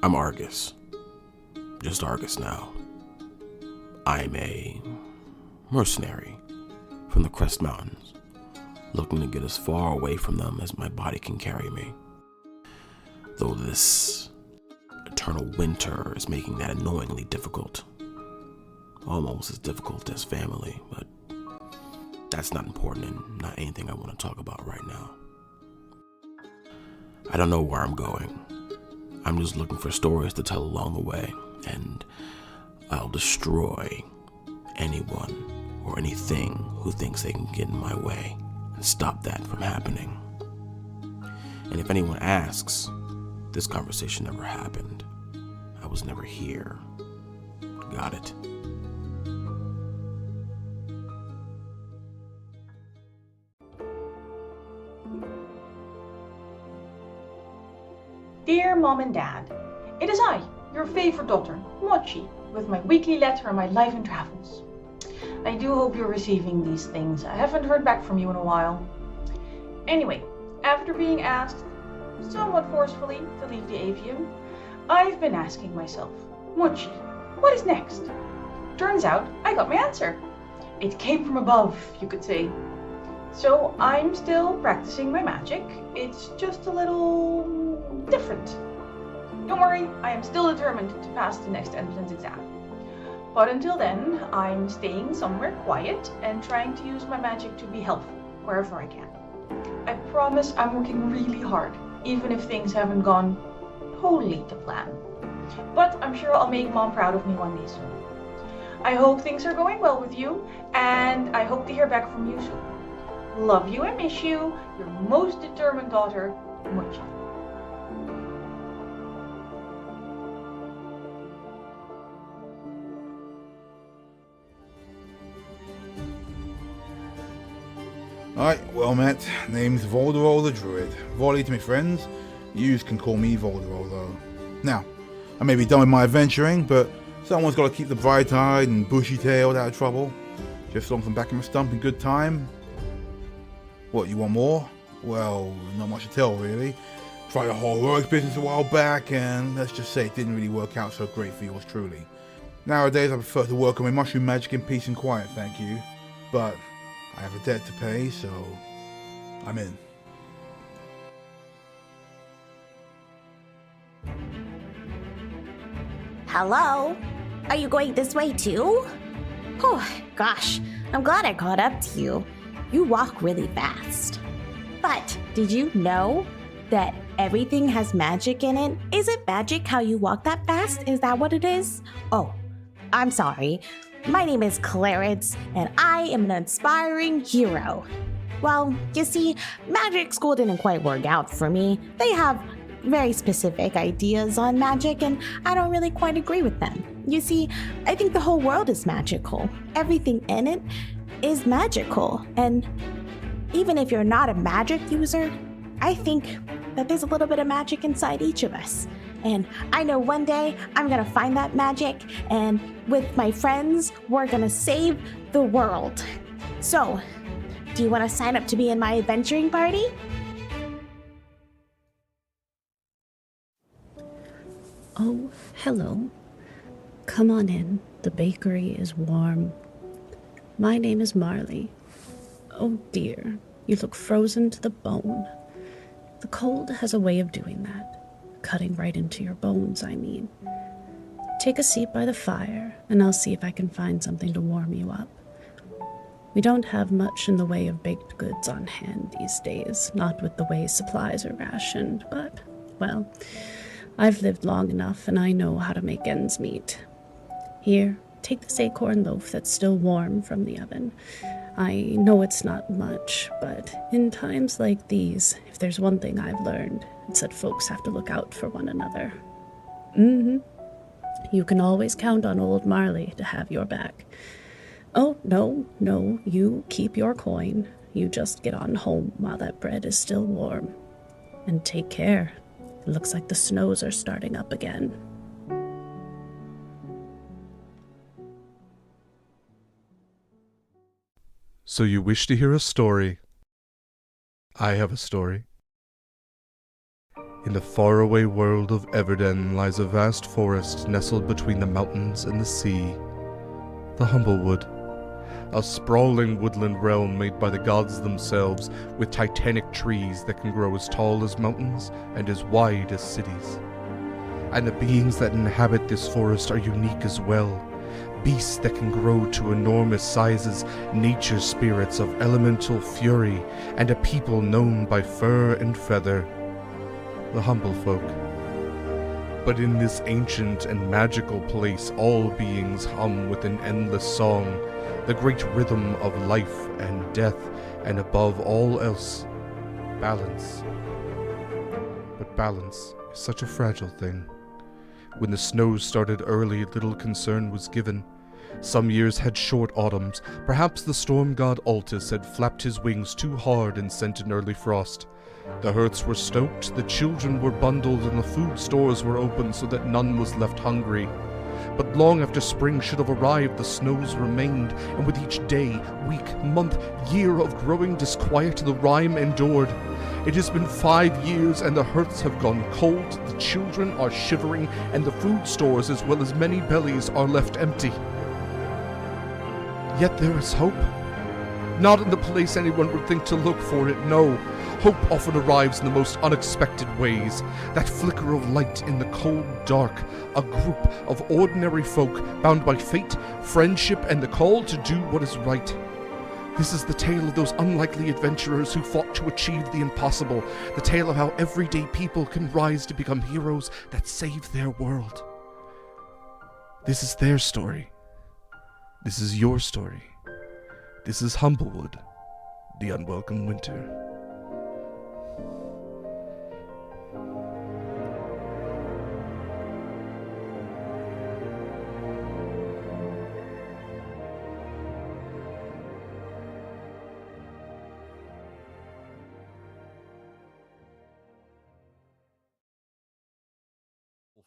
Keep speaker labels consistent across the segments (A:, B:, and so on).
A: I'm Argus. Just Argus now. I'm a mercenary from the Crest Mountains, looking to get as far away from them as my body can carry me. Though this eternal winter is making that annoyingly difficult. Almost as difficult as family, but that's not important and not anything I want to talk about right now. I don't know where I'm going. I'm just looking for stories to tell along the way, and I'll destroy anyone or anything who thinks they can get in my way and stop that from happening. And if anyone asks, this conversation never happened. I was never here. Got it?
B: Dear Mom and Dad, it is I, your favorite daughter, Mochi, with my weekly letter and my life and travels. I do hope you're receiving these things. I haven't heard back from you in a while. Anyway, after being asked, somewhat forcefully, to leave the avium, I've been asking myself, Mochi, what is next? Turns out I got my answer. It came from above, you could say. So I'm still practicing my magic. It's just a little different. Don't worry, I am still determined to pass the next entrance exam. But until then, I'm staying somewhere quiet and trying to use my magic to be helpful wherever I can. I promise I'm working really hard, even if things haven't gone totally to plan. But I'm sure I'll make Mom proud of me one day soon. I hope things are going well with you, and I hope to hear back from you soon. Love you and miss you, your most determined daughter, Mochi.
C: Alright, well met. Name's Voldero the Druid. Volley to my friends. Yous can call me Voldero though. Now, I may be done with my adventuring, but someone's got to keep the bright-eyed and bushy-tailed out of trouble. Just long from back in my stump in good time. What, you want more? Well, not much to tell really. Tried a whole heroics business a while back, and let's just say it didn't really work out so great for yours truly. Nowadays I prefer to work on my mushroom magic in peace and quiet, thank you. But I have a debt to pay, so I'm in.
D: Hello? Are you going this way too? Oh, gosh, I'm glad I caught up to you. You walk really fast. But did you know that everything has magic in it? Is it magic how you walk that fast? Is that what it is? Oh, I'm sorry. My name is Clarence, and I am an inspiring hero. Well, you see, magic school didn't quite work out for me. They have very specific ideas on magic, and I don't really quite agree with them. You see, I think the whole world is magical. Everything in it is magical, and even if you're not a magic user, I think that there's a little bit of magic inside each of us. And I know one day I'm gonna find that magic, and with my friends, we're gonna save the world. So, do you wanna sign up to be in my adventuring party?
E: Oh, hello. Come on in. The bakery is warm. My name is Marley. Oh dear, you look frozen to the bone. The cold has a way of doing that. Cutting right into your bones, I mean. Take a seat by the fire, and I'll see if I can find something to warm you up. We don't have much in the way of baked goods on hand these days, not with the way supplies are rationed, but, well, I've lived long enough and I know how to make ends meet. Here, take this acorn loaf that's still warm from the oven. I know it's not much, but in times like these, if there's one thing I've learned, it's that folks have to look out for one another. You can always count on old Marley to have your back. Oh, no, you keep your coin. You just get on home while that bread is still warm. And take care. It looks like the snows are starting up again.
F: So you wish to hear a story? I have a story. In the faraway world of Everden lies a vast forest nestled between the mountains and the sea. The Humblewood, a sprawling woodland realm made by the gods themselves, with titanic trees that can grow as tall as mountains and as wide as cities. And the beings that inhabit this forest are unique as well. Beasts that can grow to enormous sizes, nature spirits of elemental fury, and a people known by fur and feather, the humble folk. But in this ancient and magical place, all beings hum with an endless song, the great rhythm of life and death, and above all else, balance. But balance is such a fragile thing. When the snows started early, little concern was given. Some years had short autumns. Perhaps the storm god Altus had flapped his wings too hard and sent an early frost. The hearths were stoked, the children were bundled, and the food stores were open so that none was left hungry. But long after spring should have arrived, the snows remained, and with each day, week, month, year of growing disquiet, the Rime endured. It has been 5 years, and the hearths have gone cold, the children are shivering, and the food stores, as well as many bellies, are left empty. Yet there is hope. Not in the place anyone would think to look for it, no. Hope often arrives in the most unexpected ways. That flicker of light in the cold dark. A group of ordinary folk bound by fate, friendship, and the call to do what is right. This is the tale of those unlikely adventurers who fought to achieve the impossible. The tale of how everyday people can rise to become heroes that save their world. This is their story. This is your story. This is Humblewood, the Unwelcome Winter.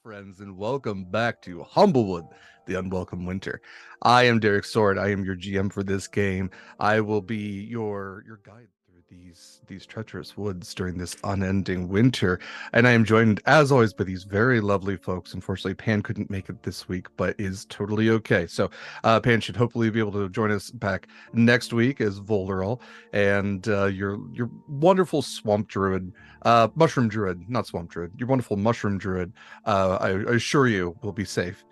F: Friends, and welcome back to Humblewood, the Unwelcome Winter. I am Derek Sword. I am your GM for this game. I will be your guide through these treacherous woods during this unending winter, and I am joined, as always, by these very lovely folks. Unfortunately, Pan couldn't make it this week, but is totally okay. So Pan should hopefully be able to join us back next week as Volderall and your wonderful swamp druid, mushroom druid, not swamp druid, your wonderful mushroom druid. I assure you will be safe.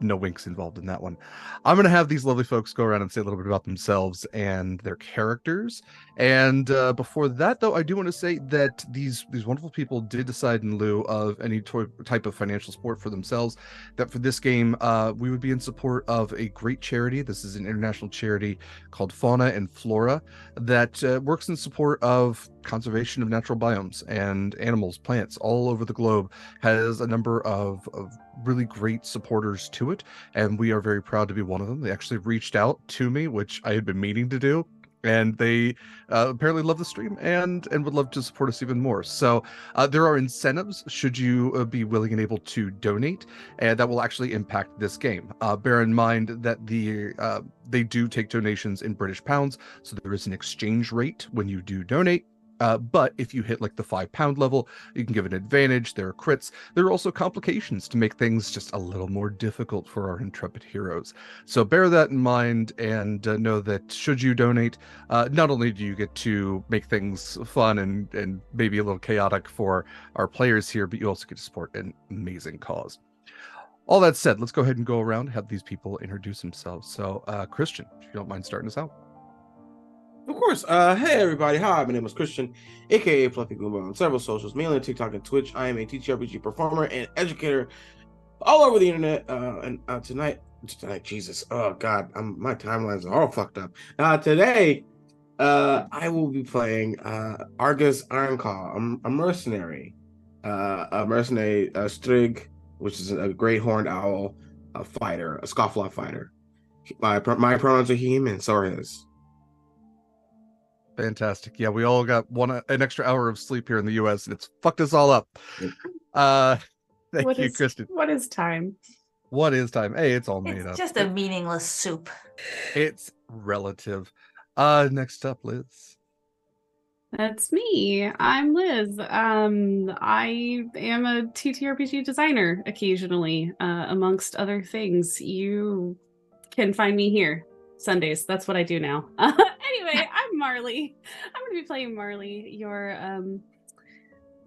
F: No winks involved in that one. I'm going to have these lovely folks go around and say a little bit about themselves and their characters. And before that, though, I do want to say that these wonderful people did decide, in lieu of any type of financial support for themselves, that for this game, we would be in support of a great charity. This is an international charity called Fauna and Flora that works in support of conservation of natural biomes and animals, plants all over the globe. Has a number of really great supporters to it, and we are very proud to be one of them. They actually reached out to me, which I had been meaning to do, and they apparently love the stream and would love to support us even more. So there are incentives should you be willing and able to donate, and that will actually impact this game. Bear in mind that they do take donations in British pounds, so there is an exchange rate when you do donate. But if you hit like the £5 level, you can give an advantage. There are crits. There are also complications to make things just a little more difficult for our intrepid heroes. So bear that in mind, and know that should you donate, not only do you get to make things fun and maybe a little chaotic for our players here, but you also get to support an amazing cause. All that said, let's go ahead and go around, have these people introduce themselves. So Christian, if you don't mind starting us out.
G: Of course. Hey everybody. Hi, my name is Christian, aka Fluffy Goomba, on several socials, mainly on TikTok and Twitch. I am a TTRPG performer and educator all over the internet. And tonight, Jesus, oh God, my timelines are all fucked up. Today, I will be playing Argus Ironclaw, a mercenary, Strig, which is a great horned owl, a fighter, a scofflaw fighter. My pronouns are him, and so are his.
F: Fantastic. Yeah, we all got an extra hour of sleep here in the US, and it's fucked us all up. Thank you, Kristen.
E: What is time?
F: What is time? Hey, it's all made up.
B: It's just a meaningless soup.
F: It's relative. Next up, Liz.
E: That's me. I'm Liz. I am a TTRPG designer occasionally, amongst other things. You can find me here Sundays. That's what I do now. Anyway, I'm Marley. I'm going to be playing Marley, your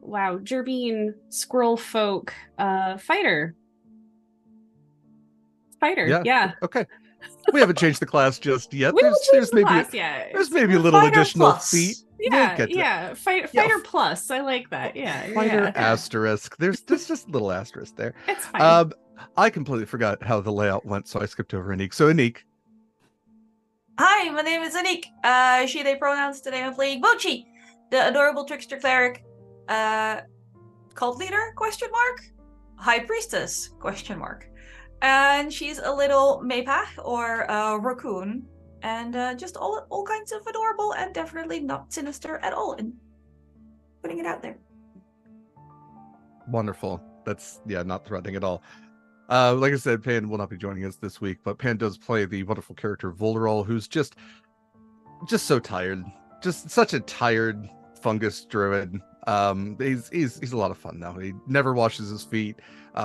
E: Gerbine squirrel folk fighter. Yeah.
F: Okay. We haven't changed the class just yet.
E: We haven't changed the
F: maybe
E: class yet.
F: There's maybe a little
B: Fighter
F: additional
B: plus.
F: feat.
E: Yeah. Fighter plus. I like that.
F: Fighter asterisk. There's just a little asterisk there.
E: It's fine.
F: I completely forgot how the layout went, so I skipped over Anniek. So Anniek.
B: Hi, my name is Anniek. She, they pronouns. Today I'm playing Mochi, the adorable trickster cleric. Cult leader? Question mark? High priestess? Question mark. And she's a little maypach or raccoon, and just all kinds of adorable and definitely not sinister at all. And putting it out there.
F: Wonderful. That's not threatening at all. Like I said, Pan will not be joining us this week, but Pan does play the wonderful character Volderol, who's just so tired, just such a tired fungus druid. He's a lot of fun now. He never washes his feet,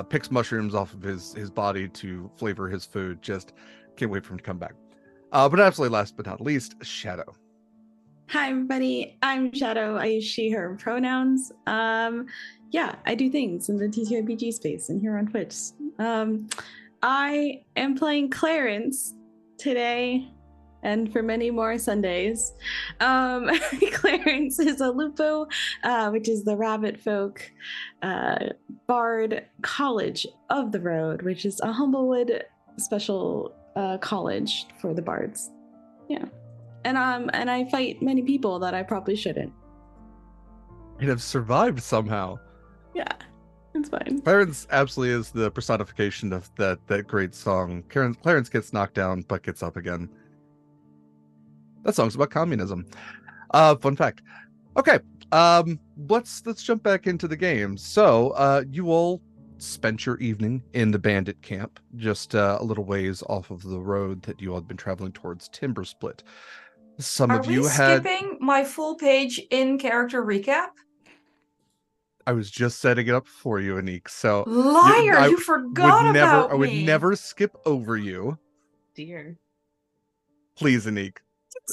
F: picks mushrooms off of his body to flavor his food. Just can't wait for him to come back. But absolutely last but not least, Shadow.
H: Hi everybody, I'm Shadow. I use she, her pronouns. I do things in the TTRPG space and here on Twitch. I am playing Clarence today and for many more Sundays. Clarence is a Lupo, which is the rabbit folk bard college of the road, which is a Humblewood special college for the bards. Yeah. And I fight many people that I probably shouldn't.
F: And have survived somehow.
H: Yeah, it's fine.
F: Clarence absolutely is the personification of that great song. Clarence gets knocked down but gets up again. That song's about communism. Fun fact. Okay, let's jump back into the game. So, you all spent your evening in the bandit camp, just a little ways off of the road that you all had been traveling towards Timber Split. Some of you had.
B: Skipping my full page in character recap?
F: I was just setting it up for you, Anniek. So
B: liar, you forgot about me.
F: I would never skip over you.
E: Dear.
F: Please, Anniek.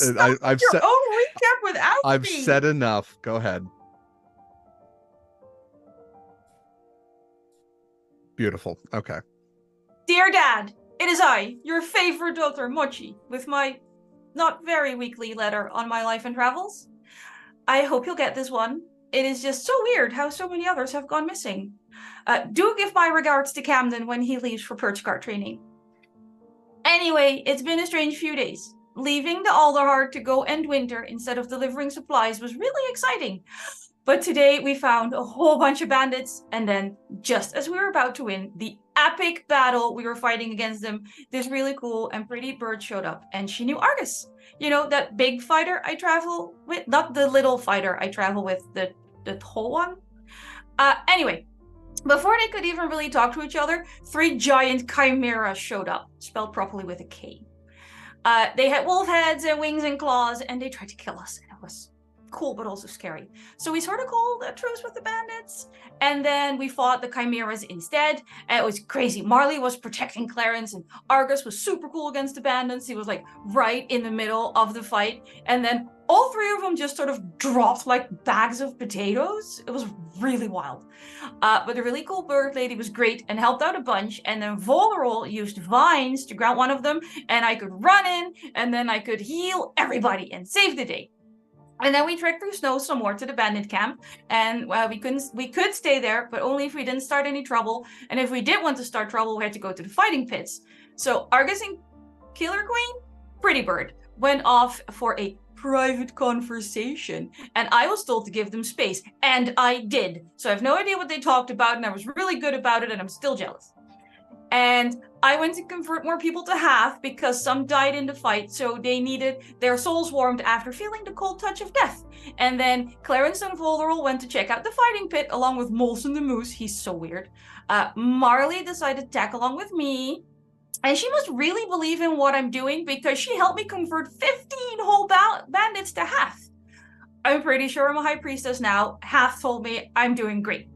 B: I've your own recap without me.
F: I've said enough. Go ahead. Beautiful. Okay.
B: Dear Dad, it is I, your favorite daughter, Mochi, with my not very weekly letter on my life and travels. I hope you'll get this one. It is just so weird how so many others have gone missing. Do give my regards to Camden when he leaves for Perch Cart training. Anyway, it's been a strange few days. Leaving the Alderheart to go end winter instead of delivering supplies was really exciting. But today we found a whole bunch of bandits, and then, just as we were about to win the epic battle we were fighting against them, this really cool and pretty bird showed up, and she knew Argus. You know, that big fighter I travel with? Not the little fighter I travel with, the tall one? Anyway, before they could even really talk to each other, 3 giant chimeras showed up, spelled properly with a K. They had wolf heads and wings and claws, and they tried to kill us. And it was cool, but also scary. So we sort of called a truce with the bandits, and then we fought the chimeras instead, and it was crazy. Marley was protecting Clarence, and Argus was super cool against the bandits. He was like right in the middle of the fight, and then all 3 of them just sort of dropped like bags of potatoes. It was really wild. But the really cool bird lady was great and helped out a bunch, and then Volderol used vines to ground one of them, and I could run in, and then I could heal everybody and save the day. And then we trekked through snow some more to the bandit camp, and we could stay there, but only if we didn't start any trouble. And if we did want to start trouble, we had to go to the fighting pits. So Argus and Killer Queen, Pretty Bird, went off for a private conversation, and I was told to give them space, and I did. So I have no idea what they talked about, and I was really good about it, and I'm still jealous. And I went to convert more people to half because some died in the fight, so they needed their souls warmed after feeling the cold touch of death. And then Clarence and Volderol went to check out the fighting pit along with Molson the Moose. He's so weird. Marley decided to tag along with me. And she must really believe in what I'm doing because she helped me convert 15 whole bandits to half. I'm pretty sure I'm a high priestess now. Half told me I'm doing great.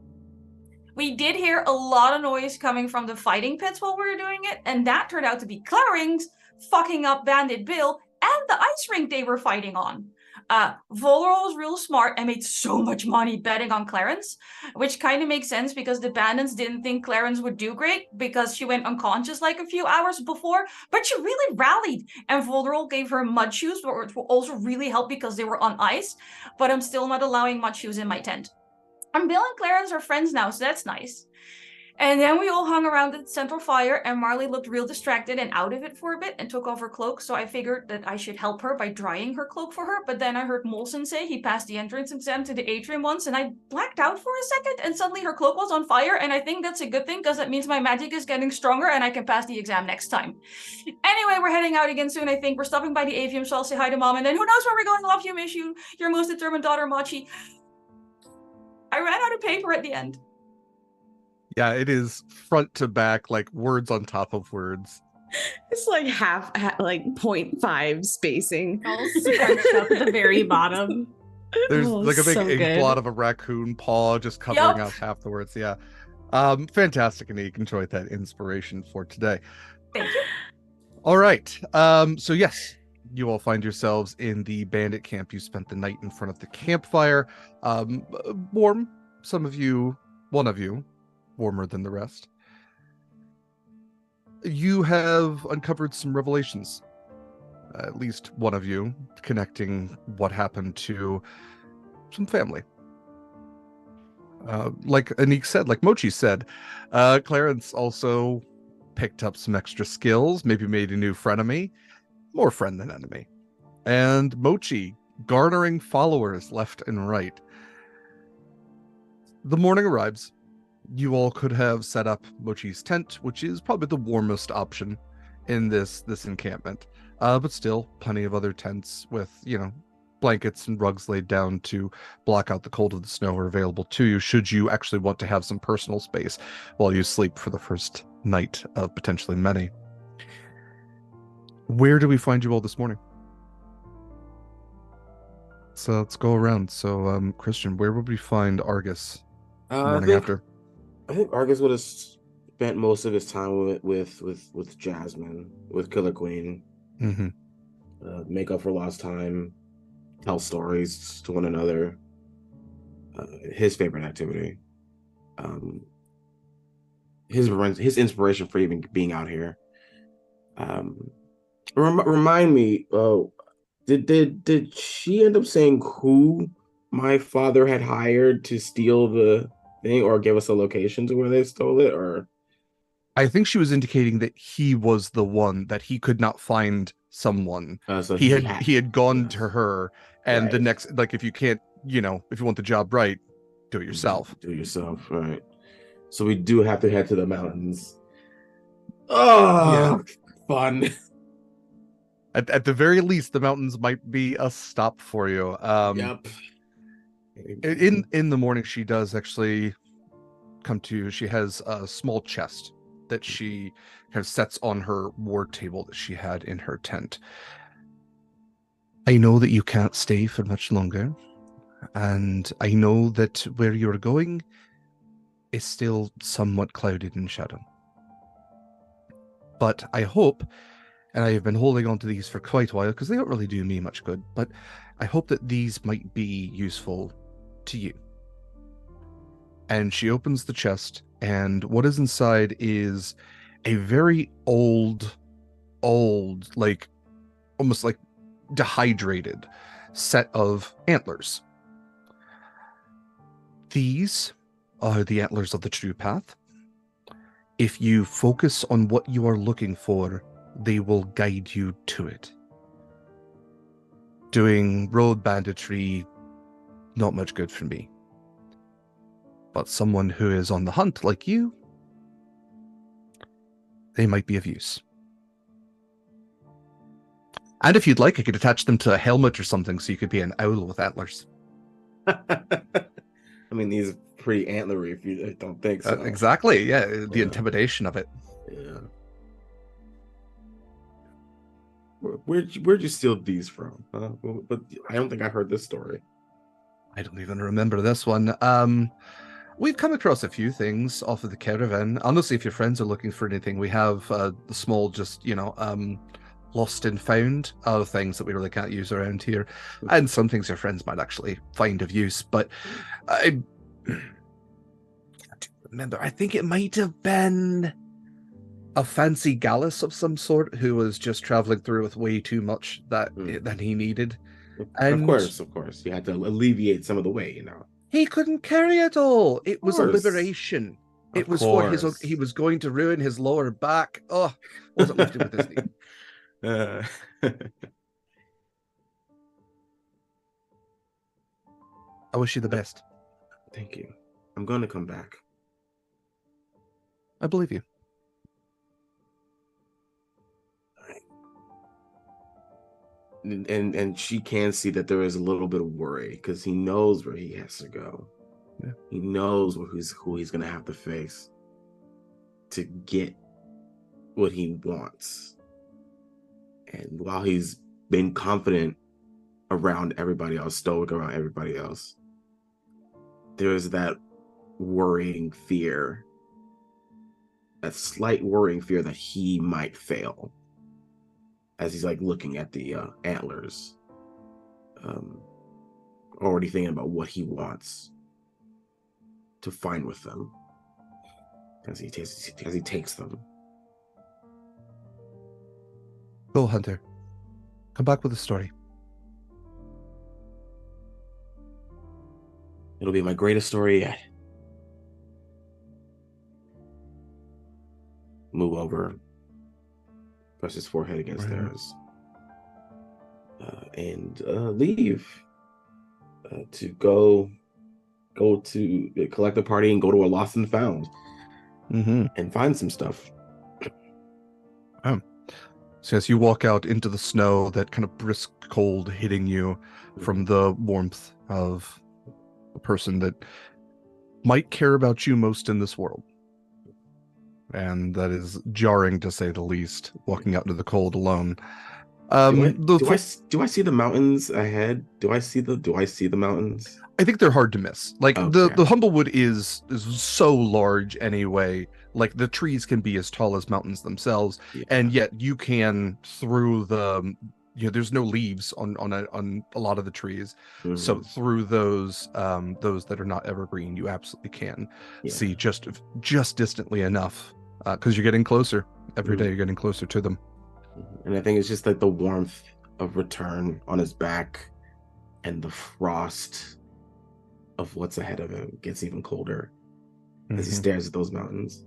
B: We did hear a lot of noise coming from the fighting pits while we were doing it, and that turned out to be Clarings fucking up Bandit Bill and the ice rink they were fighting on. Volro was real smart and made so much money betting on Clarence, which kind of makes sense because the bandits didn't think Clarence would do great because she went unconscious like a few hours before, but she really rallied, and Volro gave her mud shoes, which will also really help because they were on ice, but I'm still not allowing mud shoes in my tent. And Bill and Clarence are friends now, so that's nice. And then we all hung around the central fire, and Marley looked real distracted and out of it for a bit and took off her cloak, so I figured that I should help her by drying her cloak for her, but then I heard Molson say he passed the entrance exam to the atrium once, and I blacked out for a second, and suddenly her cloak was on fire, and I think that's a good thing, because that means my magic is getting stronger, and I can pass the exam next time. Anyway, we're heading out again soon, I think. We're stopping by the avium, so I'll say hi to Mom, and then who knows where we're going. Love you, miss you, your most determined daughter, Machi. I ran out of paper at the end.
F: Yeah, it is front to back, like words on top of words.
H: It's like like 0.5 spacing.
I: All scrunched up at the very bottom.
F: There's like a big
H: so
F: ink
H: good.
F: blot of a raccoon paw just covering up half the words. Yeah. Fantastic, Anniek. Enjoyed that inspiration for today.
B: Thank you.
F: All right. So yes, you all find yourselves in the bandit camp. You spent the night in front of the campfire. Warm. Some of you, one of you, warmer than the rest. You have uncovered some revelations. At least one of you, connecting what happened to some family. Like Anniek said, like Mochi said, Clarence also picked up some extra skills, maybe made a new frenemy, more friend than enemy. And Mochi garnering followers left and right. The morning arrives. You all could have set up Mochi's tent, which is probably the warmest option in this encampment. But still, plenty of other tents with, blankets and rugs laid down to block out the cold of the snow are available to you, should you actually want to have some personal space while you sleep for the first night of potentially many. Where do we find you all this morning? So let's go around. So, Christian, where would we find Argus morning after?
G: I think Argus would have spent most of his time with Jasmine, with Killer Queen.
F: Mm-hmm.
G: Make up for lost time, tell stories to one another. His favorite activity. His inspiration for even being out here. Remind me. Did she end up saying who my father had hired to steal the thing, or give us a location to where they stole it? Or
F: I think she was indicating that he was the one, that he could not find someone.
G: So
F: he had gone to her, and
G: right.
F: The next, like, if you can't, if you want the job right, do it yourself.
G: Do it yourself, right? So we do have to head to the mountains. Oh, yeah. Fun.
F: At the very least, the mountains might be a stop for you.
G: Yep.
F: In the morning, she does actually come to you. She has a small chest that she kind of sets on her war table that she had in her tent. I know that you can't stay for much longer, and I know that where you're going is still somewhat clouded in shadow. But I hope, and I have been holding on to these for quite a while because they don't really do me much good, but I hope that these might be useful to you. And she opens the chest, and what is inside is a very old, like almost like dehydrated set of antlers. These are the antlers of the true path. If you focus on what you are looking for, they will guide you to it. Doing road banditry, not much good for me. But someone who is on the hunt like you, they might be of use. And if you'd like, I could attach them to a helmet or something so you could be an owl with antlers.
G: I mean, these are pretty antlery if you don't think so.
F: Exactly, yeah. The intimidation of it.
G: Yeah. Where'd you steal these from? But I don't think I heard this story.
F: I don't even remember this one. We've come across a few things off of the caravan. Honestly, if your friends are looking for anything, we have the small, just, lost and found other things that we really can't use around here. And some things your friends might actually find of use. But I can't remember. I think it might have been a fancy gallus of some sort who was just traveling through with way too much than he needed. And
G: Of course. You had to alleviate some of the weight, you know.
F: he couldn't carry it all. It was a
G: course.
F: liberation. It
G: Of
F: was for
G: course.
F: he was going to ruin his lower back. Oh, wasn't lifted with his knee. I wish you the best.
G: Thank you. I'm going to come back.
F: I believe you.
G: And she can see that there is a little bit of worry because he knows where he has to go.
F: Yeah.
G: He knows who he's going to have to face to get what he wants. And while he's been confident around everybody else, stoic around everybody else, there's that worrying fear, that slight worrying fear that he might fail as he's like looking at the antlers, already thinking about what he wants to find with them as he takes them.
F: Go, Hunter. Come back with a story.
G: It'll be my greatest story yet. Move over, press his forehead against theirs, and leave to go to collect the party and go to a lost and found, and find some stuff.
F: So as you walk out into the snow, that kind of brisk cold hitting you from the warmth of a person that might care about you most in this world. And that is jarring, to say the least, walking out into the cold alone.
G: Do I see the mountains ahead? Do I see the mountains?
F: I think they're hard to miss. Like,
G: okay.
F: the Humblewood is so large anyway. Like, the trees can be as tall as mountains themselves, and yet you can, through the there's no leaves on a lot of the trees, so through those that are not evergreen, you absolutely can see just distantly enough, because you're getting closer every day. You're getting closer to them,
G: and I think it's just like the warmth of return on his back, and the frost of what's ahead of him gets even colder as he stares at those mountains.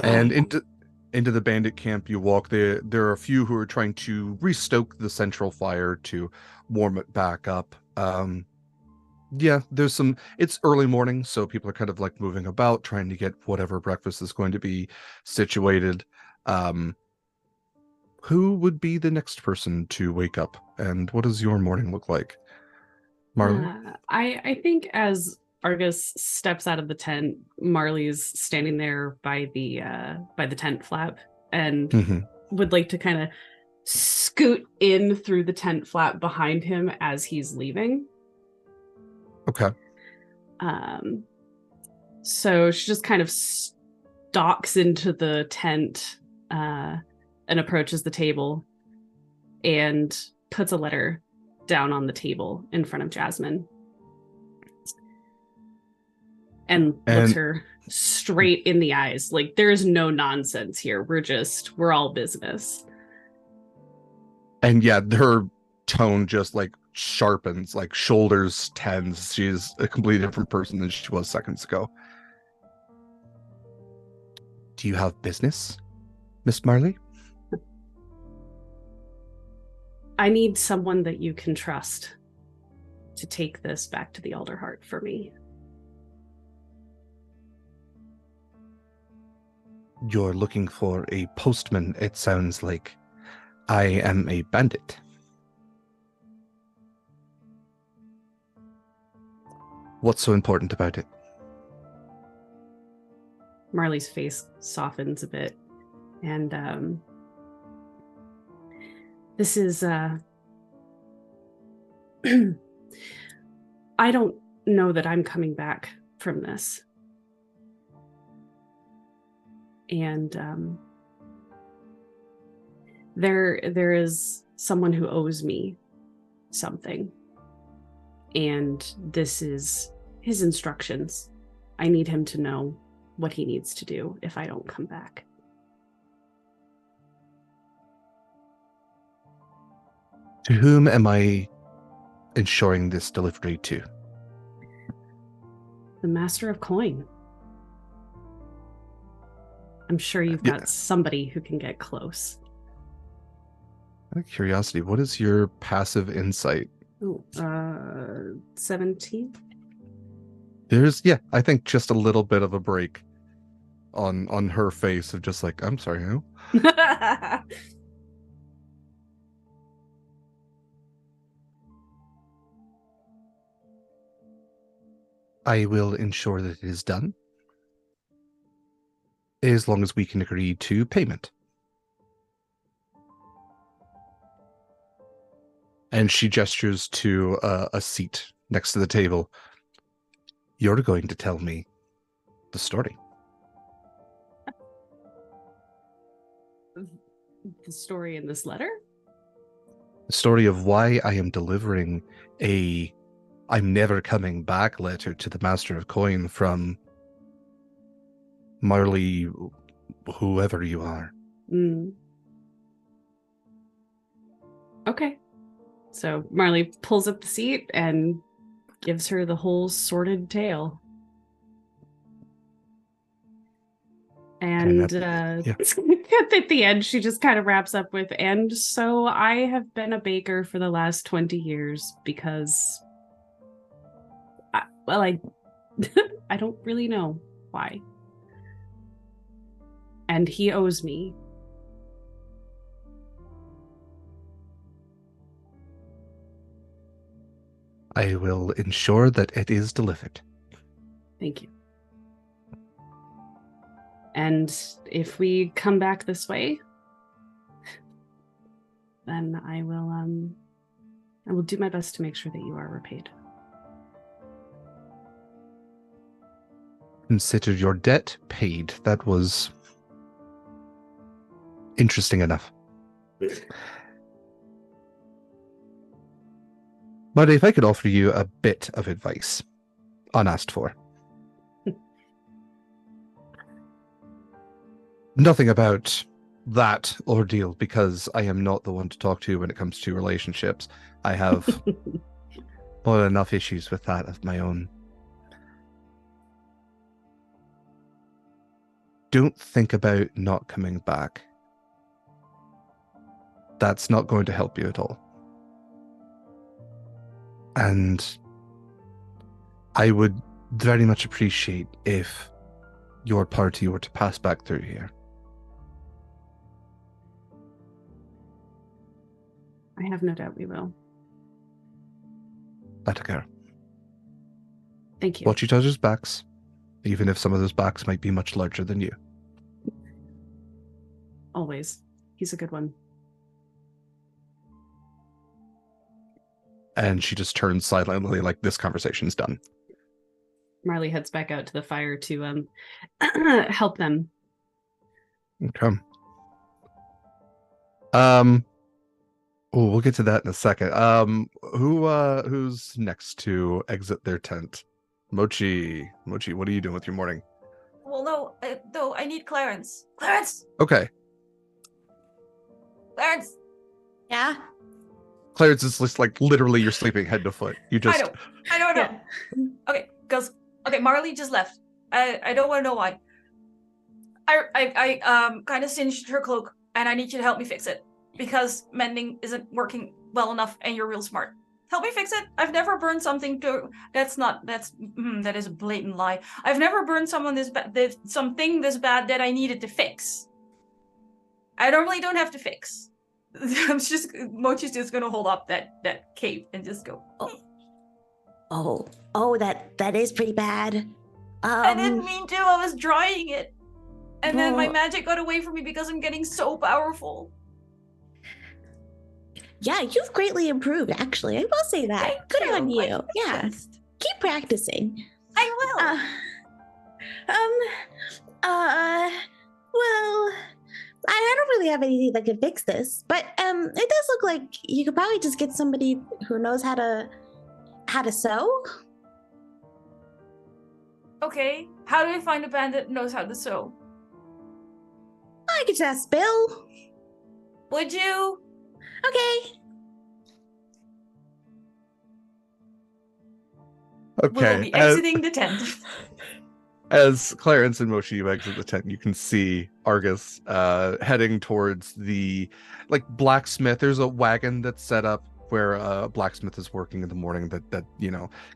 F: And into the bandit camp you walk. There are a few who are trying to restoke the central fire to warm it back up. There's some, it's early morning, so people are kind of like moving about, trying to get whatever breakfast is going to be situated. Who would be the next person to wake up, and what does your morning look like, Marley?
I: I think as Argus steps out of the tent, Marley's standing there by the tent flap and would like to kind of scoot in through the tent flap behind him as he's leaving.
F: Okay.
I: So she just kind of stalks into the tent and approaches the table and puts a letter down on the table in front of Jasmine. And looks her straight in the eyes. Like, there's no nonsense here. We're all business.
F: And yeah, her tone just like sharpens, like shoulders tense. She's a completely different person than she was seconds ago. Do you have business, Miss Marley?
I: I need someone that you can trust to take this back to the Alderheart for me.
F: You're looking for a postman, it sounds like. I am a bandit. What's so important about it?
I: Marley's face softens a bit, and this is I don't know that I'm coming back from this. And there is someone who owes me something. And this is his instructions. I need him to know what he needs to do if I don't come back.
F: To whom am I ensuring this delivery to?
I: The Master of Coin. I'm sure you've got somebody who can get close.
F: Out of curiosity, what is your passive insight?
I: Ooh, 17.
F: There's, I think just a little bit of a break on her face of just like, I'm sorry, who? I will ensure that it is done, as long as we can agree to payment. And she gestures to a seat next to the table. You're going to tell me the story.
I: The story in this letter?
F: The story of why I am delivering a I'm never coming back letter to the Master of Coin from Marley, whoever you are.
I: Okay. So Marley pulls up the seat and gives her the whole sordid tale. And at the end, she just kind of wraps up with, and so I have been a baker for the last 20 years because, I don't really know why. And he owes me.
F: I will ensure that it is delivered.
I: Thank you. And if we come back this way, then I will do my best to make sure that you are repaid.
F: Consider your debt paid. That was interesting enough. But if I could offer you a bit of advice, unasked for. Nothing about that ordeal, because I am not the one to talk to when it comes to relationships. I have more than enough issues with that of my own. Don't think about not coming back. That's not going to help you at all. And I would very much appreciate if your party were to pass back through here.
I: I have no doubt we will.
F: Let it go.
I: Thank you.
F: Watch each other's backs, even if some of those backs might be much larger than you.
I: Always. He's a good one.
F: And she just turns silently like this conversation's done.
I: Marley heads back out to the fire to help them.
F: Okay. We'll get to that in a second. Who's next to exit their tent? Mochi, what are you doing with your morning?
B: Well, no, I need Clarence. Clarence!
F: Okay.
B: Clarence!
D: Yeah?
F: Clarence is just like literally you're sleeping head to foot. You just
B: I know. Yeah. Okay, Marley just left. I don't want to know why. I kind of singed her cloak, and I need you to help me fix it because mending isn't working well enough, and you're real smart. Help me fix it. I've never burned something that is a blatant lie. I've never burned something this bad that I needed to fix. I normally don't have to fix. Mochi's just gonna hold up that cape and just go.
D: Oh, that is pretty bad.
B: I didn't mean to. I was drying it, and then my magic got away from me because I'm getting so powerful.
D: Yeah, you've greatly improved, actually. I will say that.
B: Thank
D: Good on
B: you.
D: you. Yeah.
B: Best.
D: Keep practicing.
B: I will.
D: Well, I don't really have anything that can fix this, but it does look like you could probably just get somebody who knows how to sew.
B: Okay, how do I find a band that knows how to sew?
D: I could just ask Bill.
B: Would you?
D: Okay.
B: We will
F: Okay.
B: be exiting the tent.
F: As Clarence and Moshi exit the tent, you can see Argus heading towards the blacksmith. There's a wagon that's set up where a blacksmith is working in the morning. That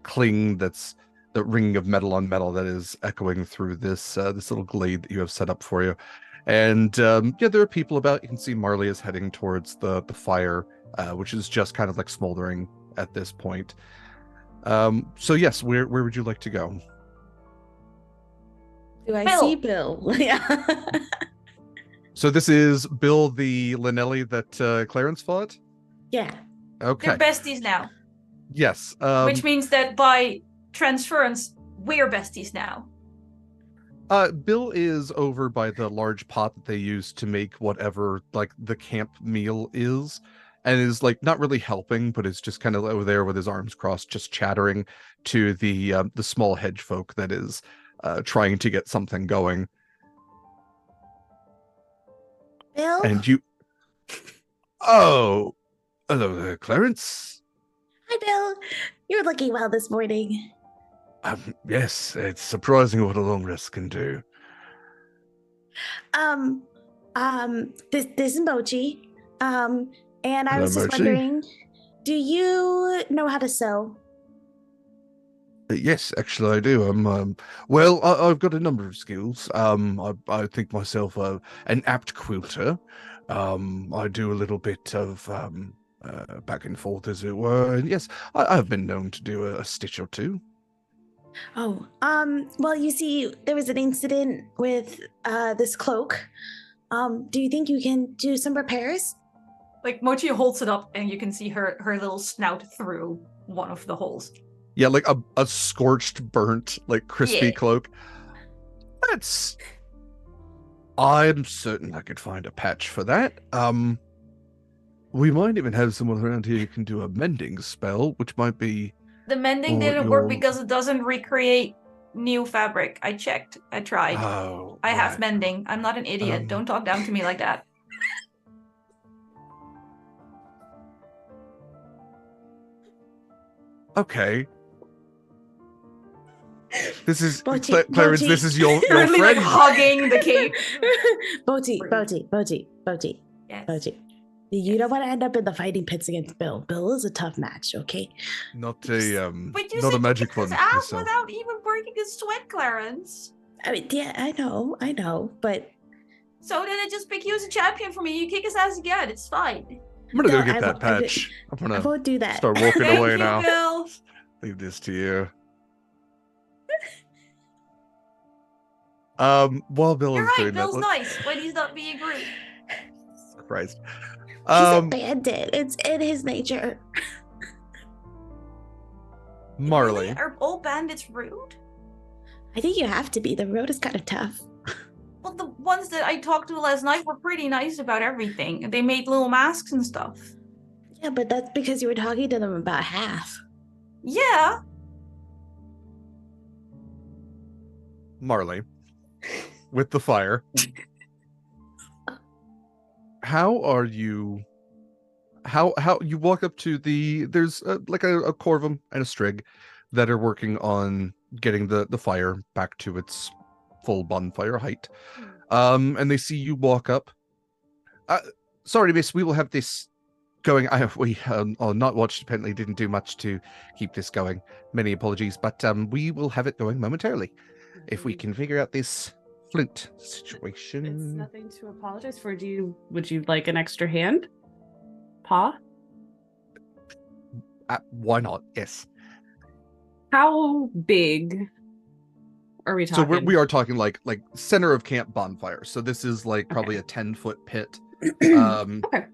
F: cling, that's the ringing of metal on metal that is echoing through this little glade that you have set up for you. And there are people about. You can see Marley is heading towards the fire, which is just kind of like smoldering at this point. So yes, where would you like to go?
D: Do I
B: Bill.
D: see Bill? Yeah.
F: So this is Bill the Linelli that Clarence fought?
D: Yeah.
F: Okay.
B: They're besties now.
F: Yes.
B: Which means that by transference, we're besties now.
F: Bill is over by the large pot that they use to make whatever the camp meal is, and is not really helping, but is just kind of over there with his arms crossed, just chattering to the small hedge folk that is trying to get something going.
D: Bill?
F: And you... Oh! Hello there, Clarence.
D: Hi, Bill. You're looking well this morning.
F: Yes, it's surprising what a long rest can do.
D: This is Mochi. And I
F: Hello,
D: was just
F: Mochi.
D: wondering, do you know how to sew?
F: Yes, actually, I do. Well, I've got a number of skills. I think myself an apt quilter. I do a little bit of back and forth, as it were. And yes, I've been known to do a stitch or two.
D: Oh, well, you see, there was an incident with this cloak. Do you think you can do some repairs?
B: Mochi holds it up and you can see her little snout through one of the holes.
F: Yeah, a scorched, burnt, crispy cloak. I'm certain I could find a patch for that. We might even have someone around here who can do a mending spell, which might be...
B: The mending didn't work because it doesn't recreate new fabric. I checked. I tried.
F: Oh,
B: I have mending. I'm not an idiot. Don't talk down to me like that.
F: Okay. This is
D: Bochi,
F: Clarence.
D: Bochi.
F: This is your
B: Literally
F: friend.
B: hugging the cape.
D: Bochi.
B: Yes.
D: Bochi. You don't want to end up in the fighting pits against Bill. Bill is a tough match, okay?
F: Not
B: But you
F: not a
B: said
F: magic
B: kick
F: one.
B: his ass
F: myself.
B: without even breaking a sweat, Clarence.
D: I mean, yeah, I know, but...
B: So then I just pick you as a champion for me. You kick his ass again. It's fine.
F: I'm gonna
D: No,
F: go get
D: I
F: that
D: won't- I
F: patch. I'm
D: I
F: gonna
D: won't do that.
F: start walking
B: Thank
F: away
B: you,
F: now.
B: Bill.
F: Leave this to you. While Bill
B: You're
F: is
B: right.
F: doing
B: Bill's
F: that,
B: nice when he's not being rude.
F: Christ.
D: He's a bandit. It's in his nature.
F: Marley.
B: Really? Are all bandits rude?
D: I think you have to be. The road is kind of tough.
B: Well, the ones that I talked to last night were pretty nice about everything. They made little masks and stuff.
D: Yeah, but that's because you were talking to them about half.
B: Yeah.
F: Marley. With the fire. How are you? How you walk up to there's a Corvum and a Strig that are working on getting the fire back to its full bonfire height. And they see you walk up. Sorry, miss, we will have this going. We not watched, apparently didn't do much to keep this going. Many apologies, but we will have it going momentarily. If we can figure out this flint situation.
I: It's nothing to apologize for. Would you like an extra hand? Paw?
F: Why not? Yes.
I: How big are we talking?
F: So we are talking like center of camp bonfire. So this is probably a 10-foot pit.
I: Okay.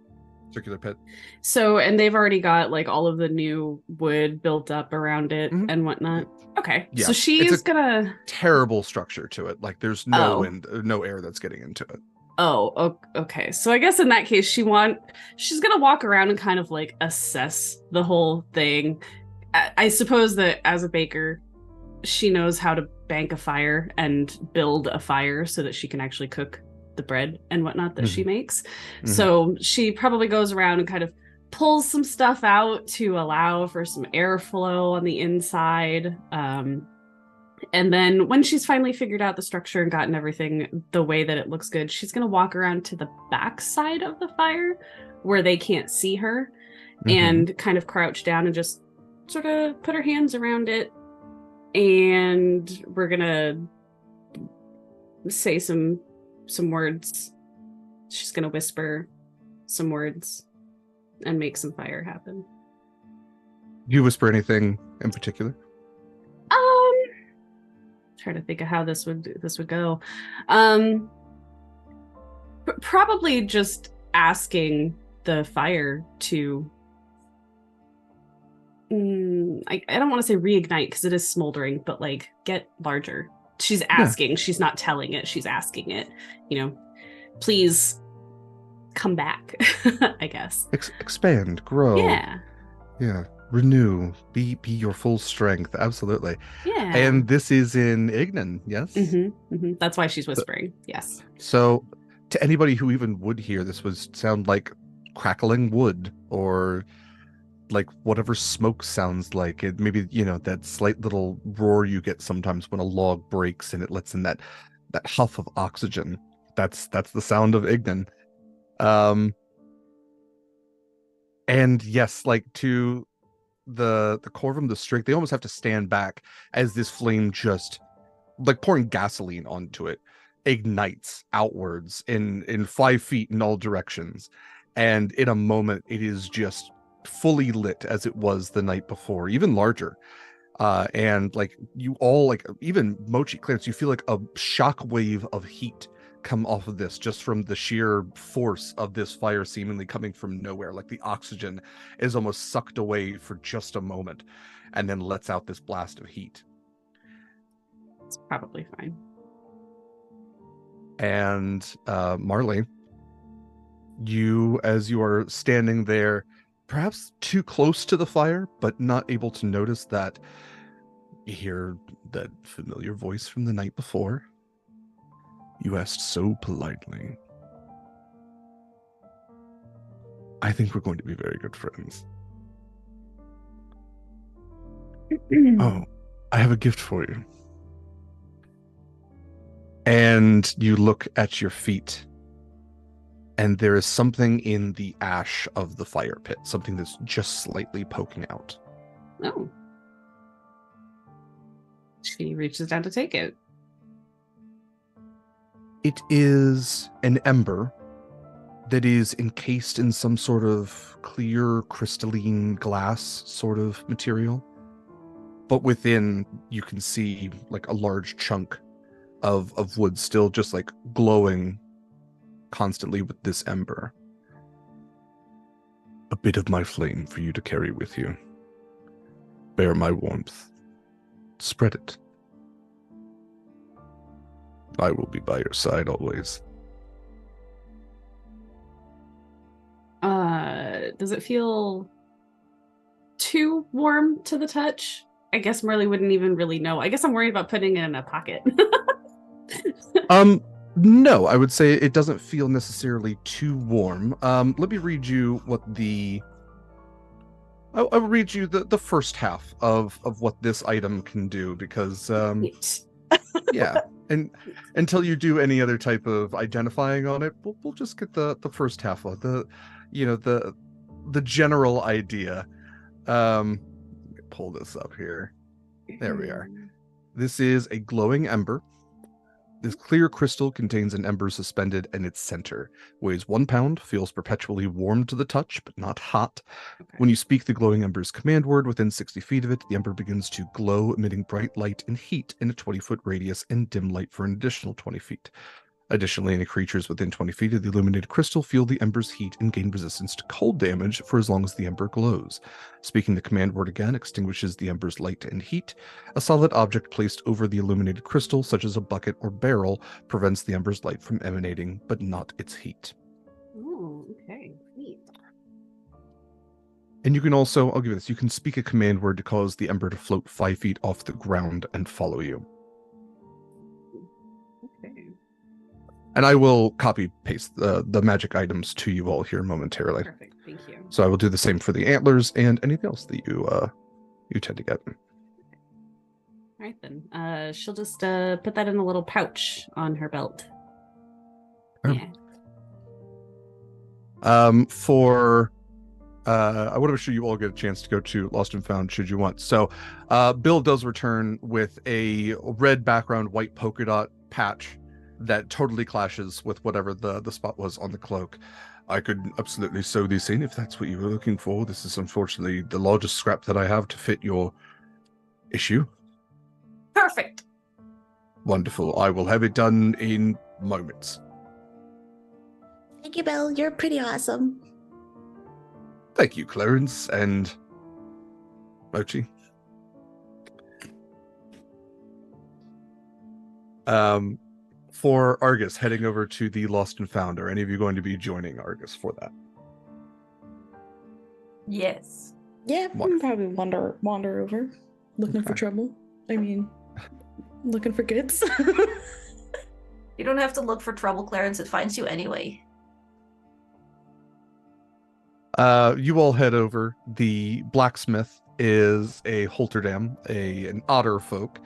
F: Circular pit.
I: So, and they've already got like all of the new wood built up around it and whatnot. Okay.
F: Yeah.
I: So she's gonna
F: terrible structure to it. Like there's no wind, no air that's getting into it.
I: Oh, okay. So I guess in that case, she's gonna walk around and kind of like assess the whole thing. I suppose that as a baker, she knows how to bank a fire and build a fire so that she can actually cook the bread and whatnot that she makes. So she probably goes around and kind of pulls some stuff out to allow for some airflow on the inside. And then when she's finally figured out the structure and gotten everything the way that it looks good, she's going to walk around to the back side of the fire where they can't see her and kind of crouch down and just sort of put her hands around it. And we're going to say some words. She's going to whisper some words and make some fire happen.
F: Do you whisper anything in particular?
I: Trying to think of how this would go. Probably just asking the fire to I don't want to say reignite because it is smoldering, but like get larger. She's asking, she's not telling it, she's asking it, please come back. I guess
F: expand, grow, yeah, renew, be your full strength. Absolutely.
I: Yeah.
F: And this is in Ignan, yes?
I: That's why she's whispering. Yes.
F: So to anybody who even would hear this would sound like crackling wood or like whatever smoke sounds like. It maybe, that slight little roar you get sometimes when a log breaks and it lets in that huff of oxygen. That's the sound of Ignan. And yes, like to the Corvum, the Strix, they almost have to stand back as this flame just like pouring gasoline onto it ignites outwards in 5 feet in all directions. And in a moment, it is just fully lit as it was the night before, even larger. And like you all, like even Mochi, Clarence, you feel like a shock wave of heat come off of this just from the sheer force of this fire seemingly coming from nowhere. Like the oxygen is almost sucked away for just a moment and then lets out this blast of heat.
I: It's probably fine.
F: And Marley, you, as you are standing there, perhaps too close to the fire, but not able to notice that, you hear that familiar voice from the night before. You asked so politely. I think we're going to be very good friends. Oh, I have a gift for you. And you look at your feet, and there is something in the ash of the fire pit, something that's just slightly poking out.
I: Oh. She reaches down to take it.
F: It is an ember that is encased in some sort of clear crystalline glass sort of material. But within, you can see like a large chunk of wood still just like glowing constantly with this ember. A bit of my flame for you to carry with you. Bear my warmth. Spread it. I will be by your side always.
I: Does it feel too warm to the touch? I guess Marley wouldn't even really know. I guess I'm worried about putting it in a pocket.
F: No, I would say it doesn't feel necessarily too warm. Let me read you what I'll read you the first half of what this item can do, because yeah, and until you do any other type of identifying on it, we'll just get the first half of the general idea. Pull this up here. There we are. This is a glowing ember. This clear crystal contains an ember suspended in its center. Weighs 1 pound, feels perpetually warm to the touch, but not hot. Okay. When you speak the glowing ember's command word within 60 feet of it, the ember begins to glow, emitting bright light and heat in a 20-foot radius and dim light for an additional 20 feet. Additionally, any creatures within 20 feet of the illuminated crystal feel the ember's heat and gain resistance to cold damage for as long as the ember glows. Speaking the command word again extinguishes the ember's light and heat. A solid object placed over the illuminated crystal, such as a bucket or barrel, prevents the ember's light from emanating, but not its heat.
I: Ooh, okay, neat.
F: And you can also, I'll give you this, you can speak a command word to cause the ember to float 5 feet off the ground and follow you.
I: Okay.
F: And I will copy paste the magic items to you all here momentarily.
I: Perfect, thank you.
F: So I will do the same for the antlers and anything else that you tend to get.
I: All right then. She'll just put that in a little pouch on her belt.
F: Oh.
I: Yeah.
F: I want to make sure you all get a chance to go to Lost and Found should you want. So Bill does return with a red background, white polka dot patch that totally clashes with whatever the spot was on the cloak. I could absolutely sew these in if that's what you were looking for. This is unfortunately the largest scrap that I have to fit your issue.
B: Perfect.
F: Wonderful. I will have it done in moments.
D: Thank you, Bill. You're pretty awesome.
F: Thank you, Clarence and Mochi. For Argus, heading over to the Lost and Found, are any of you going to be joining Argus for that?
B: Yes.
H: Yeah,
F: Wonderful.
H: probably wander over, looking for
F: Okay.
H: trouble. I mean, looking for goods.
B: You don't have to look for trouble, Clarence. It finds you anyway.
F: You all head over. The blacksmith is a Holterdam, an otter folk,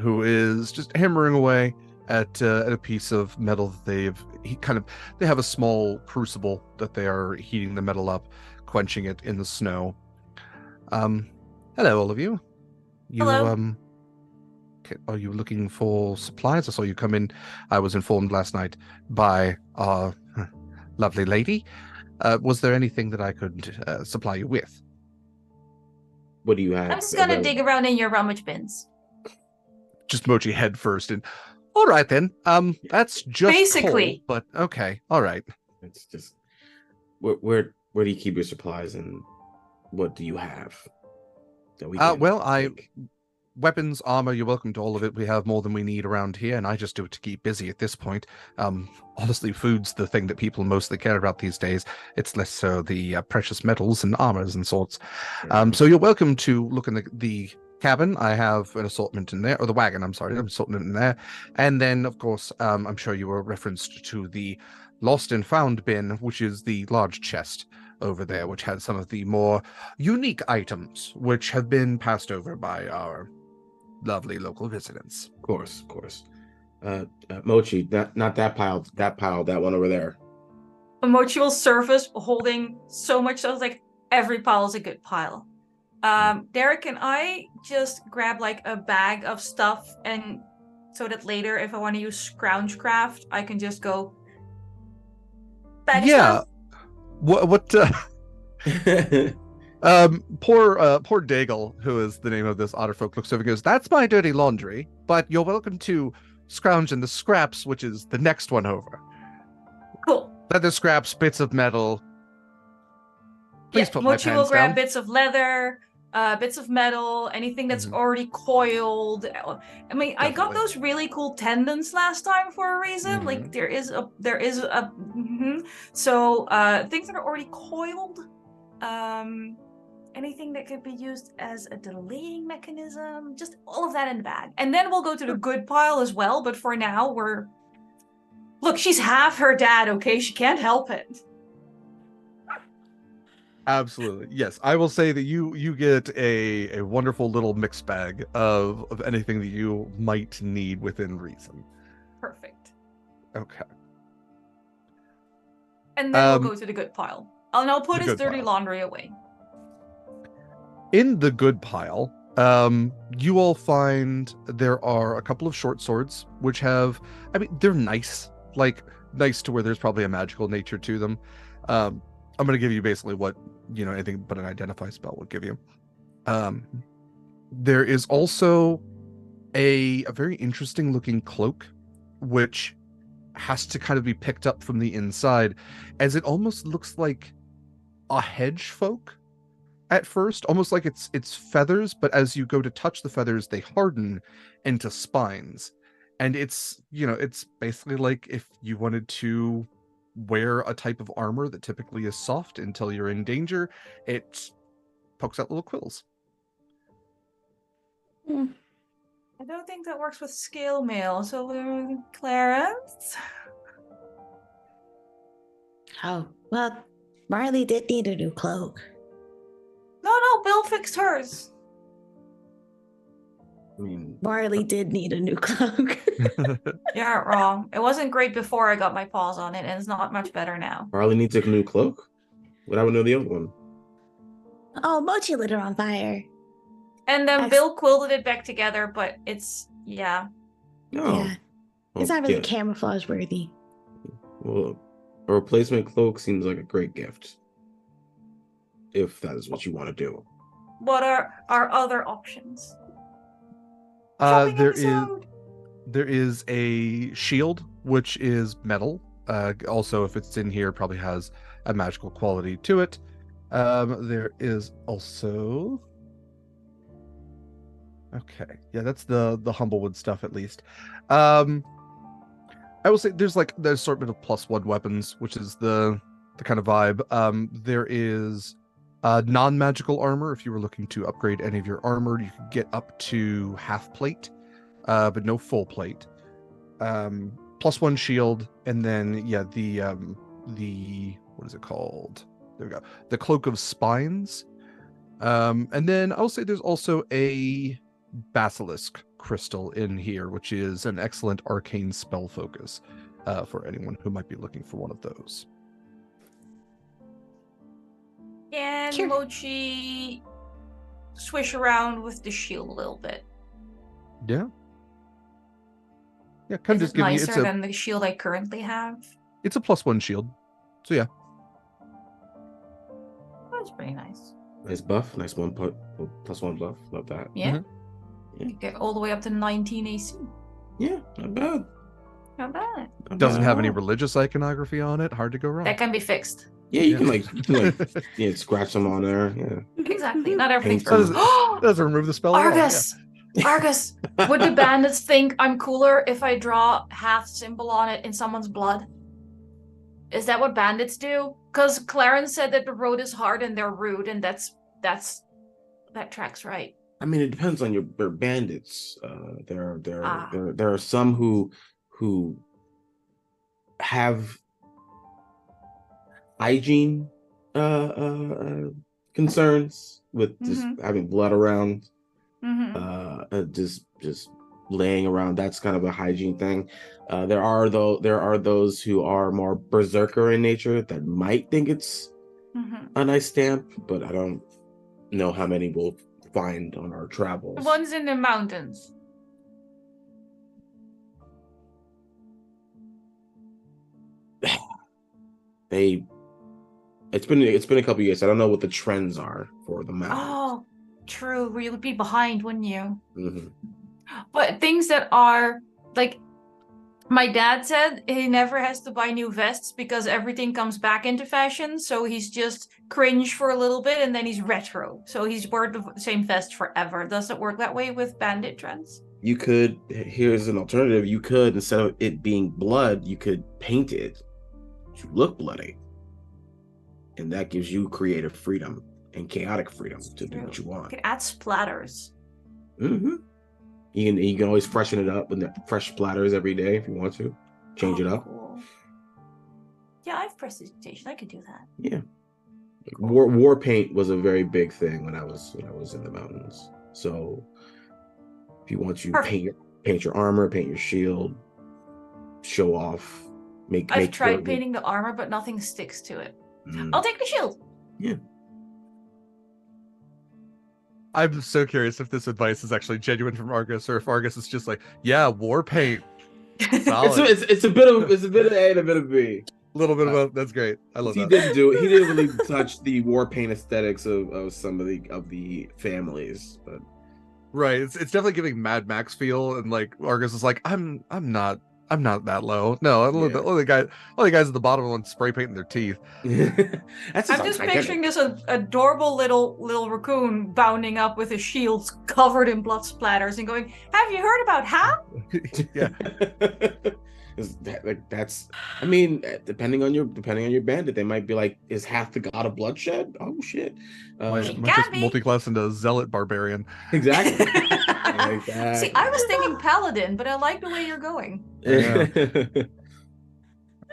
F: who is just hammering away at a piece of metal that they have a small crucible that they are heating the metal up, quenching it in the snow. Hello, all of you.
B: Hello.
F: Are you looking for supplies? I saw you come in. I was informed last night by our lovely lady. Was there anything that I could supply you with?
G: What do you have?
B: I'm just gonna dig around in your rummage bins.
F: Just Mochi head first, and all right then. That's just
B: Basically.
F: coal, but okay, all right.
G: It's just where do you keep your supplies, and what do you have? That we can take?
F: Weapons, armor, you're welcome to all of it. We have more than we need around here, and I just do it to keep busy at this point. Honestly, food's the thing that people mostly care about these days. It's less so the precious metals and armors and sorts. So you're welcome to look in the cabin. I have an assortment in there, or the wagon, I'm sorry, an assortment in there. And then, of course, I'm sure you were referenced to the Lost and Found bin, which is the large chest over there, which has some of the more unique items, which have been passed over by our lovely local residents.
G: Of course. Mochi, not that pile, that one over there.
B: Mochi will surface holding so much so it's like every pile is a good pile. Derek, can I just grab like a bag of stuff, and so that later if I want to use scrounge craft, I can just go bag of stuff?
F: Poor Daigle, who is the name of this otterfolk, looks over and goes, "That's my dirty laundry, but you're welcome to scrounge in the scraps, which is the next one over.
B: Cool.
F: Leather scraps, bits of metal. Please put
B: Mochi
F: my
B: will
F: pants
B: grab
F: down."
B: bits of leather, bits of metal, anything that's already coiled. I mean, I got
F: Definitely.
B: those really cool tendons last time for a reason. Like there is a so things that are already coiled. Anything that could be used as a delaying mechanism, just all of that in the bag. And then we'll go to the good pile as well, but for now look, she's half her dad, okay? She can't help it.
F: Absolutely. Yes. I will say that you get a wonderful little mixed bag of anything that you might need within reason.
B: Perfect.
F: Okay.
B: And then we'll go to the good pile. And I'll put
F: The
B: his
F: good
B: dirty
F: pile.
B: laundry away.
F: In the good pile, you all find there are a couple of short swords, which have, I mean, they're nice to where there's probably a magical nature to them. I'm going to give you basically what, anything but an identify spell will give you. There is also a very interesting looking cloak which has to kind of be picked up from the inside, as it almost looks like a hedge folk at first, almost like it's feathers, but as you go to touch the feathers, they harden into spines. And it's basically like if you wanted to wear a type of armor that typically is soft until you're in danger, it pokes out little quills.
B: I don't think that works with scale mail, so Clarence?
D: Oh, well, Marley did need a new cloak.
B: No, Bill fixed hers.
G: I mean,
D: Marley did need a new cloak.
B: You're not wrong. It wasn't great before I got my paws on it, and it's not much better now.
G: Harley needs a new cloak? What happened to the other one?
D: Oh, Mochi lit it on fire.
B: And then Bill quilted it back together, but it's, yeah.
G: No.
D: Yeah. It's not really camouflage worthy.
G: Well, a replacement cloak seems like a great gift. If that is what you want to do.
B: What are our other options?
F: There is a shield, which is metal. Also, if it's in here, probably has a magical quality to it. There is also... Okay, yeah, that's the Humblewood stuff at least. I will say there's like the assortment of +1 weapons, which is the kind of vibe. There is non-magical armor. If you were looking to upgrade any of your armor, you could get up to half plate, but no full plate. +1 shield, and then the what is it called? There we go. The Cloak of Spines. And then I'll say there's also a basilisk crystal in here, which is an excellent arcane spell focus for anyone who might be looking for one of those.
B: Can
D: Sure.
B: Mochi swish around with the shield a little bit?
F: Yeah, kind of
B: Is
F: just
B: it
F: giving you
B: nicer than the shield I currently have?
F: it's a +1 shield, so yeah.
B: That's pretty nice.
G: Nice buff, nice +1 buff. Love that.
B: Yeah.
F: Mhm.
B: You get all the way up to 19 AC.
G: Yeah, not bad.
B: Not bad.
G: Not
F: Doesn't
G: bad
F: have
G: at
F: any
G: all.
F: religious iconography on it. Hard to go wrong.
B: That can be fixed.
G: Yeah, you
F: Yeah.
G: can like scratch them on there. Yeah.
B: Exactly. Not everything's
G: Paint
B: perfect.
F: Doesn't remove the spell at all, yeah.
B: Argus! Would the bandits think I'm cooler if I draw half symbol on it in someone's blood? Is that what bandits do? Because Clarence said that the road is hard and they're rude, and that tracks right.
G: I mean, it depends on your bandits. There are some who have hygiene concerns with just having blood around, just laying around. That's kind of a hygiene thing. There are those who are more berserker in nature that might think it's a nice stamp, but I don't know how many we'll find on our travels.
B: The ones in the mountains.
G: It's been a couple years. I don't know what the trends are for the mountains.
B: Oh, true. You would be behind, wouldn't you?
G: Mhm.
B: But things that are like, my dad said he never has to buy new vests because everything comes back into fashion. So he's just cringe for a little bit and then he's retro. So he's worn the same vest forever. Does it work that way with bandit trends?
G: Here's an alternative. You could, instead of it being blood, you could paint it to look bloody. And that gives you creative freedom and chaotic freedom to do what you
B: You
G: want.
B: can add splatters.
G: You can always freshen it up with the fresh splatters every day if you want to. Change it up.
B: Cool. Yeah, I have prestidigitation. I could do that.
G: Yeah. War paint was a very big thing when I was in the mountains. So if you want to paint your armor, paint your shield, show off,
B: I've tried painting the armor, but nothing sticks to it. I'll take the shield.
G: Yeah.
F: I'm so curious if this advice is actually genuine from Argus, or if Argus is just like, yeah, war paint. Solid.
G: It's a bit of A and a bit of B.
F: A little bit of both. That's great. I love that.
G: He didn't really touch the war paint aesthetics of some of the families, but
F: right. It's definitely giving Mad Max feel, and like Argus is like, I'm not I'm not that low. No, all the guys at the bottom want spray painting their teeth.
G: That's
B: I'm just picturing this adorable little raccoon bounding up with his shield covered in blood splatters and going, "Have you heard about how?"
F: Yeah.
G: That's. I mean, depending on your bandit, they might be like, "Is half the god of bloodshed?" Oh shit!
F: Might just multi-class into zealot barbarian.
G: Exactly.
B: See, I was thinking paladin, but I like the way you're going.
F: Yeah.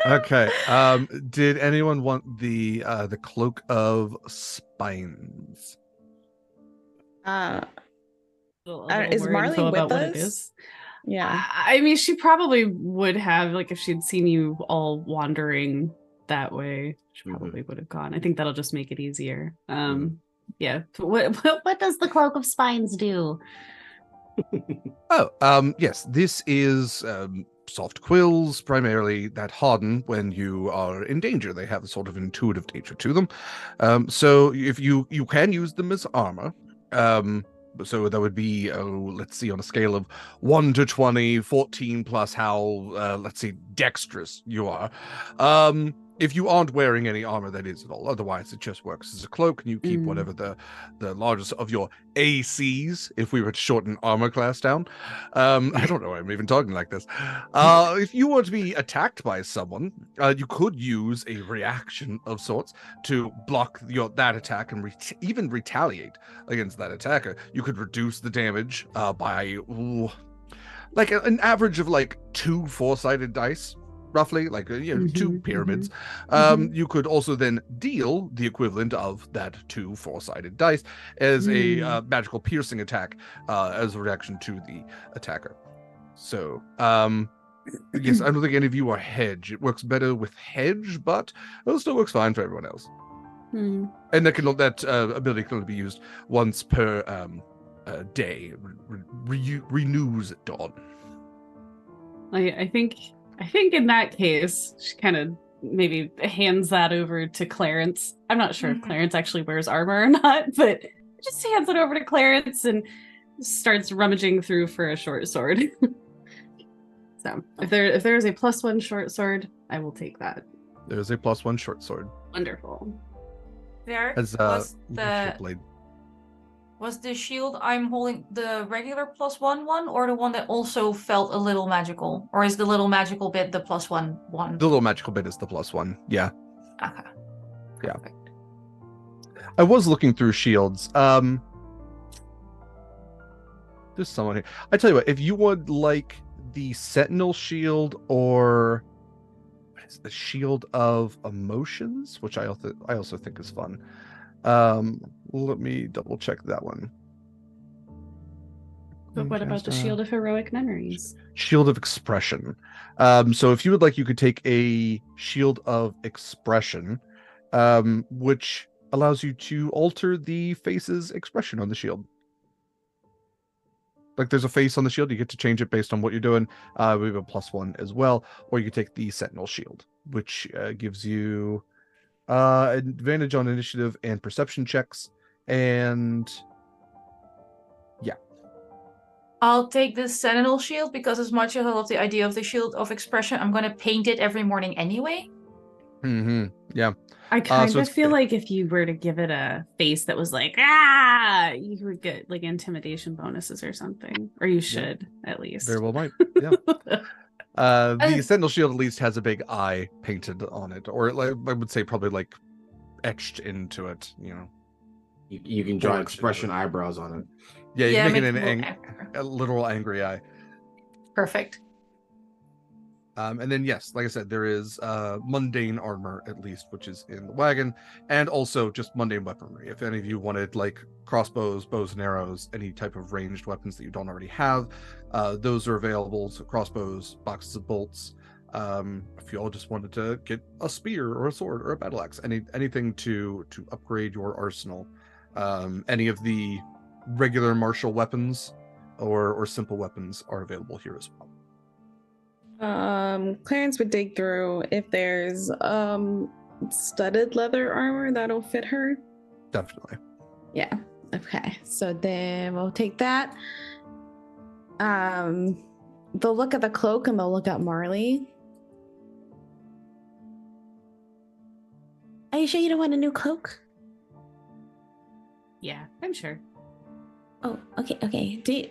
F: Okay. Did anyone want the cloak of spines?
H: Is Marley with us? Yeah.
I: I mean, she probably would have, like, if she'd seen you all wandering that way, she probably would have gone. I think that'll just make it easier. Yeah.
D: What does the cloak of spines do?
F: Yes, this is soft quills, primarily, that harden when you are in danger. They have a sort of intuitive nature to them. So if you can use them as armor. So that would be, let's see, on a scale of 1 to 20, 14 plus how, let's see, dexterous you are. If you aren't wearing any armor, that is at all. Otherwise, it just works as a cloak, and you keep whatever the largest of your ACs, if we were to shorten armor class down. I don't know why I'm even talking like this. If you were to be attacked by someone, you could use a reaction of sorts to block that attack and even retaliate against that attacker. You could reduce the damage by like an average of like 2 4-sided dice. Roughly, like 2 pyramids. You could also then deal the equivalent of that 2 4-sided dice as a magical piercing attack as a reaction to the attacker. So, yes, I don't think any of you are hedge. It works better with hedge, but it still works fine for everyone else. And that ability can only be used once per day. Renews at dawn.
I: I think in that case, she kind of maybe hands that over to Clarence. I'm not sure if Clarence actually wears armor or not, but just hands it over to Clarence and starts rummaging through for a short sword. So if there is a +1 short sword, I will take that.
F: There's a +1 short sword.
I: Wonderful.
B: There was the shield I'm holding the regular +1 one, or the one that also felt a little magical? Or is the little magical bit the +1 one?
F: The little magical bit is the +1, yeah.
B: Okay.
F: Yeah.
B: Perfect.
F: I was looking through shields. There's someone here. I tell you what, if you would like the Sentinel shield or what is the Shield of Emotions, which I also think is fun. Let me double check that one.
I: But what about the Shield of Heroic Memories?
F: Shield of Expression. So if you would like, you could take a Shield of Expression, which allows you to alter the face's expression on the shield. Like there's a face on the shield, you get to change it based on what you're doing. We have a +1 as well. Or you can take the Sentinel shield, which gives you advantage on initiative and perception checks. And yeah.
B: I'll take the Sentinel shield because as much as I love the idea of the Shield of Expression, I'm going to paint it every morning anyway.
F: Yeah.
I: I kind of feel like if you were to give it a face that was like, you would get like intimidation bonuses or something. Or you should, at least.
F: Very well might. Yeah. The Sentinel shield at least has a big eye painted on it. Or I would say probably like etched into it, you know.
G: You can draw expression eyebrows on it.
F: Yeah, you can make it a literal angry eye.
B: Perfect.
F: And then, yes, like I said, there is mundane armor, at least, which is in the wagon, and also just mundane weaponry. If any of you wanted, like, crossbows, bows and arrows, any type of ranged weapons that you don't already have, those are available. So crossbows, boxes of bolts. If you all just wanted to get a spear or a sword or a battle axe, anything to upgrade your arsenal. Any of the regular martial weapons or simple weapons are available here as well.
H: Clarence would dig through if there's studded leather armor that'll fit her.
F: Definitely.
H: Yeah. Okay. So then we'll take that. they'll look at the cloak and they'll look at Marley.
D: Are you sure you don't want a new cloak?
I: Yeah, I'm sure.
D: Oh, okay. Do you,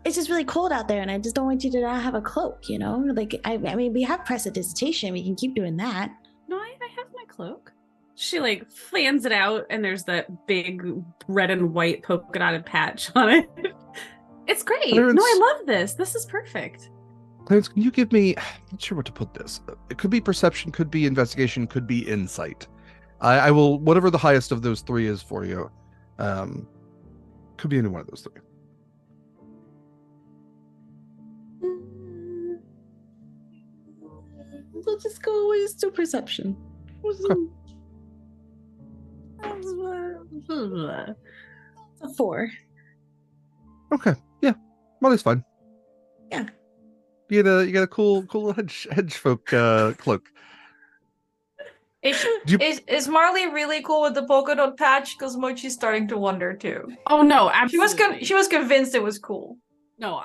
D: it's just really cold out there, and I just don't want you to not have a cloak, you know? Like, I mean, we have prestidigitation. We can keep doing that.
I: No, I have my cloak. She like fans it out, and there's that big red and white polka dotted patch on it. It's great.
F: Clarence,
I: No, I love this. This is perfect.
F: Clarence, can you give me? I'm not sure what to put this. It could be perception, could be investigation, could be insight. I will whatever the highest of those three is for you. Could be any one of those three.
H: We'll just go with to perception.
F: Okay.
H: A 4.
F: Okay. Yeah. Marley's fine.
H: Yeah.
F: You get a cool little hedge folk cloak.
B: Is Marley really cool with the polka dot patch? Because Mochi's starting to wonder too.
I: Oh no, absolutely.
B: She was convinced it was cool.
I: No,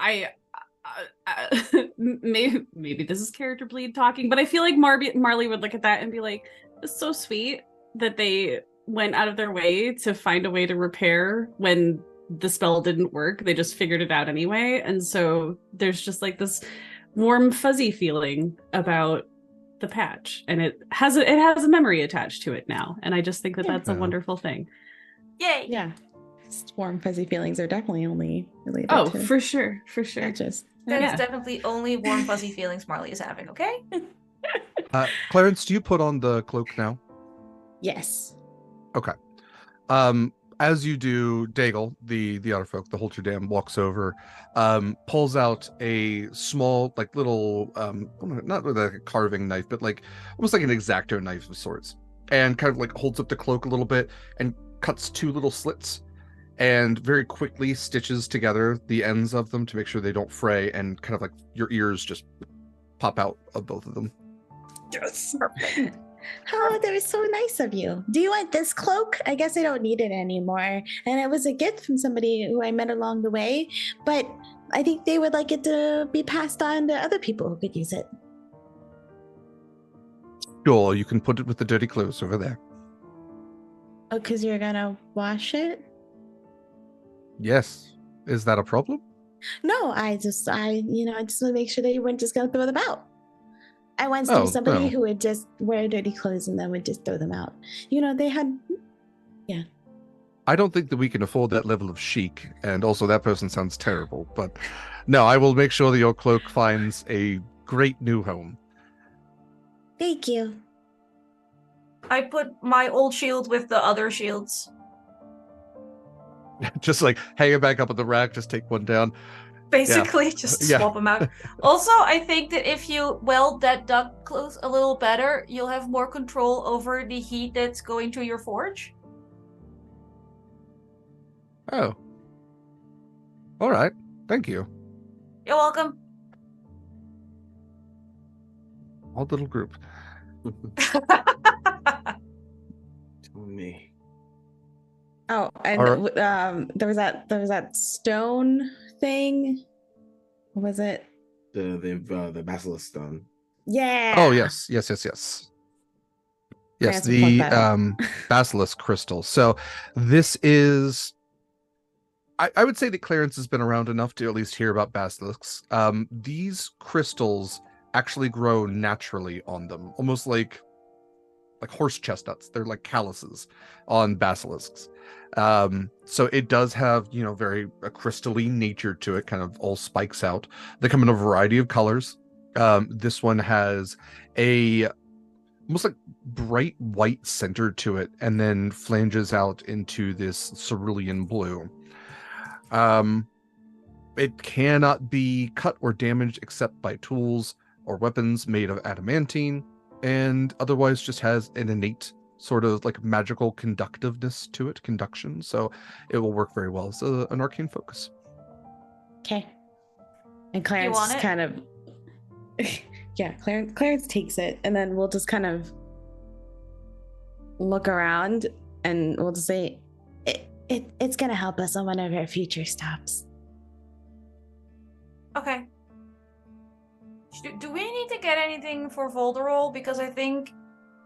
I: maybe this is character bleed talking, but I feel like Marley would look at that and be like, "It's so sweet that they went out of their way to find a way to repair when the spell didn't work. They just figured it out anyway." And so there's just like this warm, fuzzy feeling about the patch, and it has a memory attached to it now. And I just think that that's a wonderful thing.
B: Yay!
H: Yeah. Warm, fuzzy feelings are definitely only related
I: Oh,
H: to
I: for sure.
B: That is definitely only warm, fuzzy feelings Marley is having, okay?
F: Clarence, do you put on the cloak now?
H: Yes.
F: Okay. As you do, Daigle, the other folk, the Holter Dam, walks over, pulls out a small, like little, not really like a carving knife, but like almost like an X-Acto knife of sorts, and kind of like holds up the cloak a little bit and cuts 2 little slits, and very quickly stitches together the ends of them to make sure they don't fray, and kind of like your ears just pop out of both of them.
H: Yes.
D: Oh, that was so nice of you. Do you want this cloak? I guess I don't need it anymore. And it was a gift from somebody who I met along the way, but I think they would like it to be passed on to other people who could use it.
F: Sure, you can put it with the dirty clothes over there.
D: Oh, because you're gonna wash it?
F: Yes. Is that a problem?
D: No, I just want to make sure that you weren't just gonna throw them out. I once knew somebody who would just wear dirty clothes and then would just throw them out. You know, they had, yeah.
F: I don't think that we can afford that level of chic, and also that person sounds terrible, but no, I will make sure that your cloak finds a great new home.
D: Thank you.
B: I put my old shield with the other shields.
F: Just like hang it back up on the rack, just take one down.
B: Basically, just swap them out. Also, I think that if you weld that duck clothes a little better, you'll have more control over the heat that's going to your forge.
F: Oh. All right. Thank you.
B: You're welcome.
F: Odd little group.
G: Me.
H: Oh, and there was that stone thing. What was it?
G: The basilisk stone.
H: Yeah.
F: Oh yes. Yes, the basilisk crystal. So this is, I would say that Clarence has been around enough to at least hear about basilisks. These crystals actually grow naturally on them, almost like horse chestnuts. They're like calluses on basilisks. So it does have, very a crystalline nature to it, kind of all spikes out. They come in a variety of colors. This one has a almost like bright white center to it, and then flanges out into this cerulean blue. It cannot be cut or damaged except by tools or weapons made of adamantine, and otherwise just has an innate sort of like magical conductiveness to it, conduction. So it will work very well as an arcane focus.
H: Okay. And Clarence just kind of, yeah, Clarence takes it, and then we'll just kind of look around, and we'll just say,
D: It's gonna help us on one of our future stops.
B: Okay. Do we need to get anything for Volderol? Because I think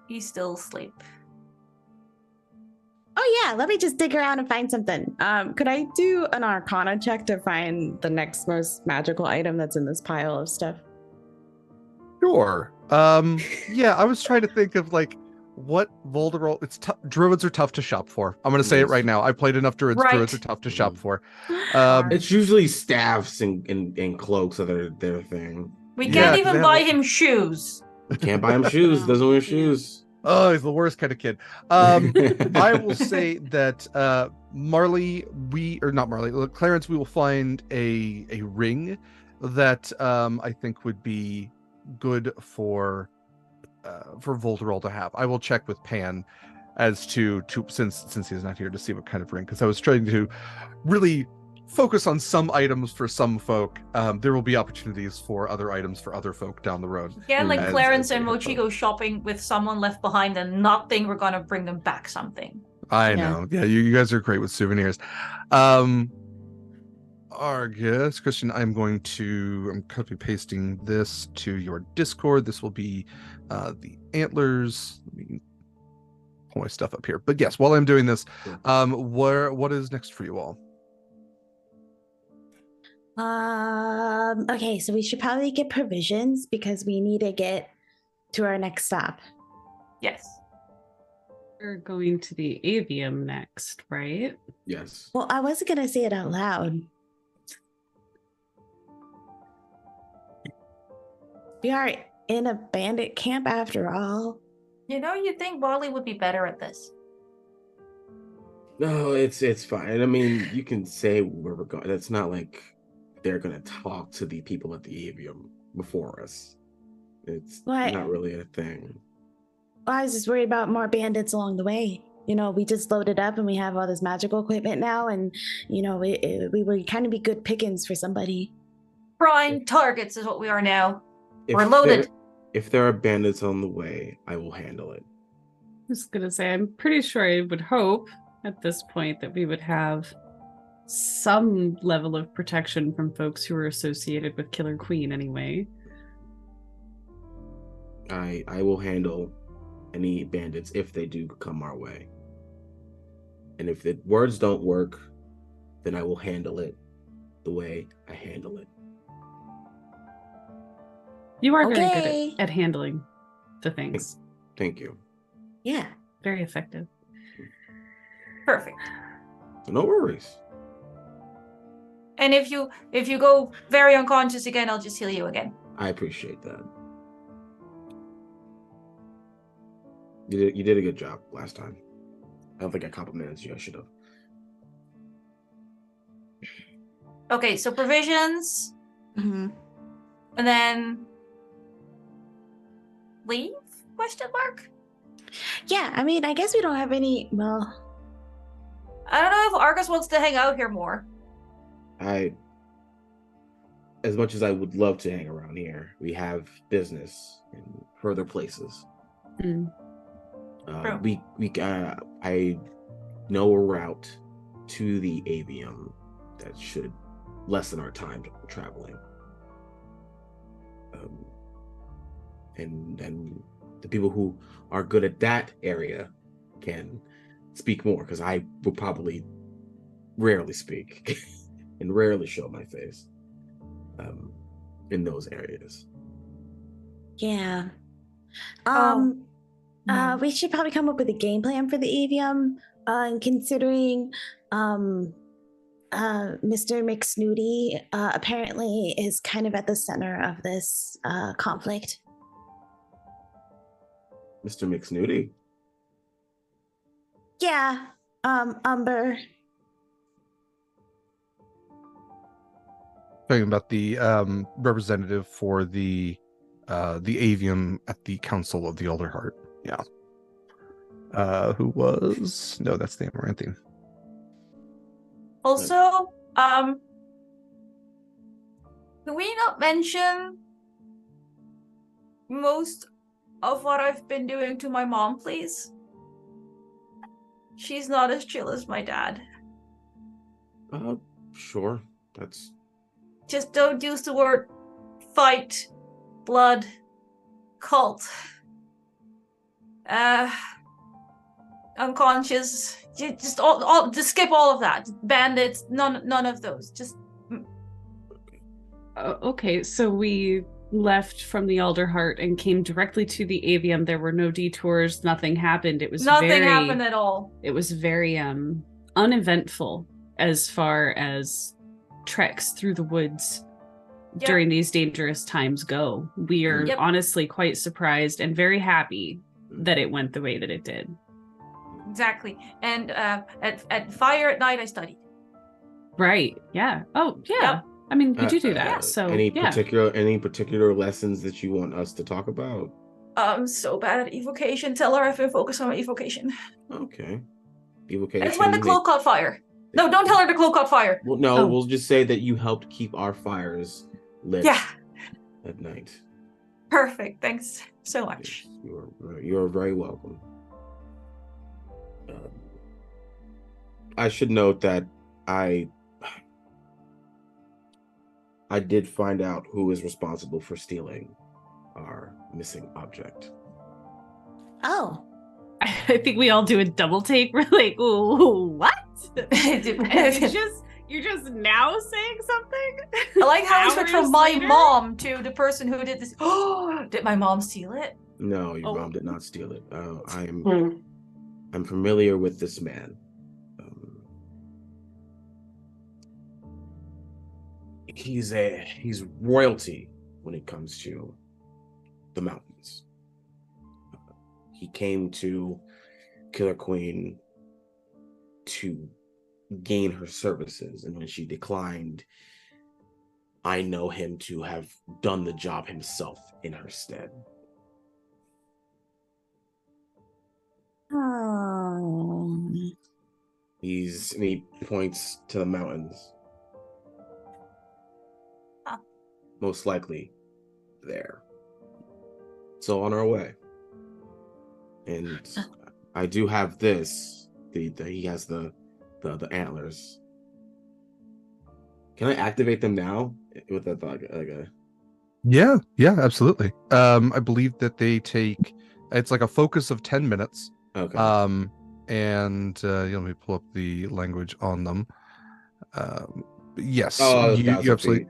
B: he's still asleep.
H: Oh yeah, let me just dig around and find something. Could I do an Arcana check to find the next most magical item that's in this pile of stuff?
F: Sure. Yeah, I was trying to think of like what Volderol. Druids are tough to shop for. I'm gonna say it right now. I played enough druids.
B: Right.
F: Druids are tough to shop for.
G: It's usually staffs and cloaks that are their thing.
B: We
F: Yeah,
B: can't
F: 'cause
B: even
F: they have
B: buy
F: a-
B: him shoes.
G: Can't buy him shoes. Doesn't wear shoes.
F: Oh, he's the worst kind of kid. I will say that Clarence, we will find a ring that I think would be good for Volderol to have. I will check with Pan as to since he's not here to see what kind of ring, because I was trying to really focus on some items for some folk. There will be opportunities for other items for other folk down the road.
B: Yeah, like
F: As-
B: Clarence
F: as
B: and
F: they
B: Mochi
F: go.
B: go shopping with someone left behind and not think we're gonna bring them back something.
F: I
H: Yeah.
F: know. Yeah, you guys are great with souvenirs. Argus, Christian, I'm copy pasting this to your Discord. This will be the antlers. Let me pull my stuff up here. But yes, while I'm doing this, what is next for you all?
D: Okay, so we should probably get provisions because we need to get to our next stop.
B: Yes.
I: We're going to the avium next, right?
G: Yes.
D: Well, I wasn't gonna say it out loud. We are in a bandit camp after all.
B: You know, you'd think Wally would be better at this.
G: No, it's fine. I mean, you can say where we're going. It's not like they're gonna talk to the people at the avium before us. It's
D: What?
G: not really a thing.
D: Well, I was just worried about more bandits along the way. You know, we just loaded up and we have all this magical equipment now, and you know, we would kind of be good pickings for somebody.
B: Prime targets is what we are now.
G: If
B: We're loaded.
G: If there are bandits on the way, I will handle it.
I: I was gonna say, I'm pretty sure I would hope at this point that we would have some level of protection from folks who are associated with Killer Queen anyway.
G: I will handle any bandits if they do come our way. And if the words don't work, then I will handle it the way I handle it.
I: You are very
D: Okay.
I: good at handling the things.
G: Thank you.
D: Yeah.
I: Very effective.
B: Perfect.
G: No worries.
B: And if you go very unconscious again, I'll just heal you again.
G: I appreciate that. You did a good job last time. I don't think I complimented you. I should have.
B: Okay, so provisions,
D: Mm-hmm.
B: and then leave? Question mark?
D: Yeah, I mean, I guess we don't have any. Well,
B: I don't know if Argus wants to hang out here more.
G: As much as I would love to hang around here, we have business in further places.
I: Mm.
B: True.
G: I know a route to the avium that should lessen our time traveling. And then the people who are good at that area can speak more, because I will probably rarely speak and rarely show my face in those areas.
D: yeah.
B: No.
D: We should probably come up with a game plan for the avium. And considering, Mr. McSnooty apparently is kind of at the center of this conflict.
G: Mr. McSnooty?
D: Yeah. Umber.
F: Talking about the representative for the avium at the Council of the Elder Heart. Yeah. Who was? No, that's the Amaranthine.
B: Also, can we not mention most of what I've been doing to my mom, please? She's not as chill as my dad.
G: Sure. That's
B: Just don't use the word fight, blood, cult, unconscious. Just skip all of that. Bandits, none of those. Just
I: Okay, so we left from the Alderheart and came directly to the Avium. There were no detours. Nothing happened. It was
B: nothing happened at all.
I: It was very uneventful as far as treks through the woods during these dangerous times go. We are honestly quite surprised and very happy that it went the way that it did.
B: Exactly. And at fire at night, I studied.
I: Right. Yeah. Oh, yeah.
B: Yep.
I: I mean, you do that. So
G: any particular lessons that you want us to talk about?
B: I'm so bad at evocation. Tell her I've been focused on evocation.
G: Okay. Evocation.
B: It's when the cloak caught fire. No, don't tell her the cloak caught fire.
G: Well, no, we'll just say that you helped keep our fires lit at night.
B: Perfect. Thanks so much.
G: Yes, you're very welcome. I should note that I did find out who is responsible for stealing our missing object.
D: Oh.
I: I think we all do a double take. We're like, ooh, what? You're just now saying something?
B: I like how we switched from my mom to the person who did this. Oh, did my mom steal it?
G: No, your mom did not steal it. I'm familiar with this man. He's royalty when it comes to the mountains. He came to Killer Queen to gain her services, and when she declined, I know him to have done the job himself in her stead.
D: Oh.
G: He points to the mountains. Most likely there. So on our way. And I do have this. He has the antlers. Can I activate them now with that like a?
F: Yeah, absolutely. I believe that they take. It's like a focus of 10 minutes.
G: Okay.
F: And let me pull up the language on them. Yes,
G: you
F: absolutely.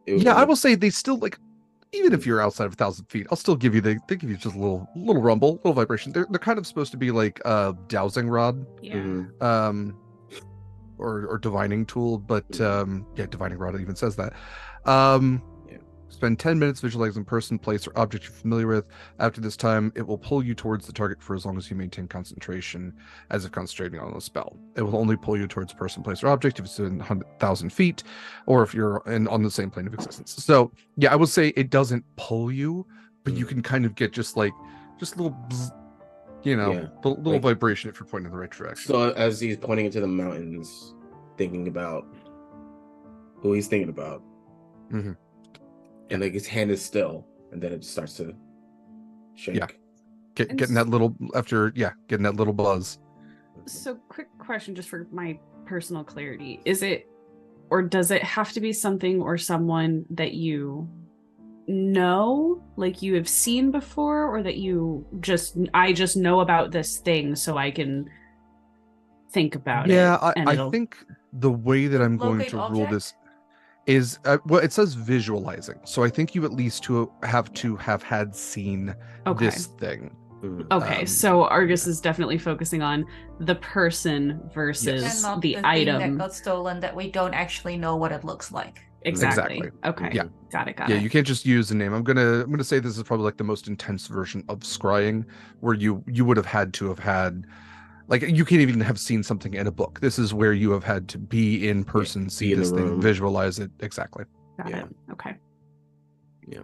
F: Yeah, I will say they still like. Even if you're outside of 1,000 feet, I'll still give you they give you just a little rumble, little vibration. They're kind of supposed to be like a dowsing rod, or divining tool, but divining rod even says that. Spend 10 minutes visualizing person, place, or object you're familiar with. After this time, it will pull you towards the target for as long as you maintain concentration, as if concentrating on a spell. It will only pull you towards person, place, or object if it's in 100,000 feet, or if you're on the same plane of existence. So, yeah, I would say it doesn't pull you, but you can kind of get just little, bzz, little vibration if you're pointing in the right direction.
G: So as he's pointing into the mountains, thinking about who he's thinking about.
F: Mm-hmm.
G: And like his hand is still, and then it starts to shake.
F: Yeah, getting that little buzz.
I: So, quick question, just for my personal clarity: is it, or does it have to be something or someone that you know, like you have seen before, or that I just know about this thing, so I can think about it?
F: Yeah, I think the way that I'm going to rule this is it says visualizing, so I think you at least have to have had seen this thing.
I: Okay, so Argus is definitely focusing on the person versus
B: and not
I: the
B: thing
I: item
B: that got stolen that we don't actually know what it looks like.
I: Exactly. Okay.
F: Yeah.
I: Got it.
F: Yeah, you can't just use a name. I'm gonna say this is probably like the most intense version of scrying, where you would have had to have had. Like, you can't even have seen something in a book. This is where you have had to be in person, see this thing, visualize it. Exactly.
I: Got it. Okay.
G: Yeah.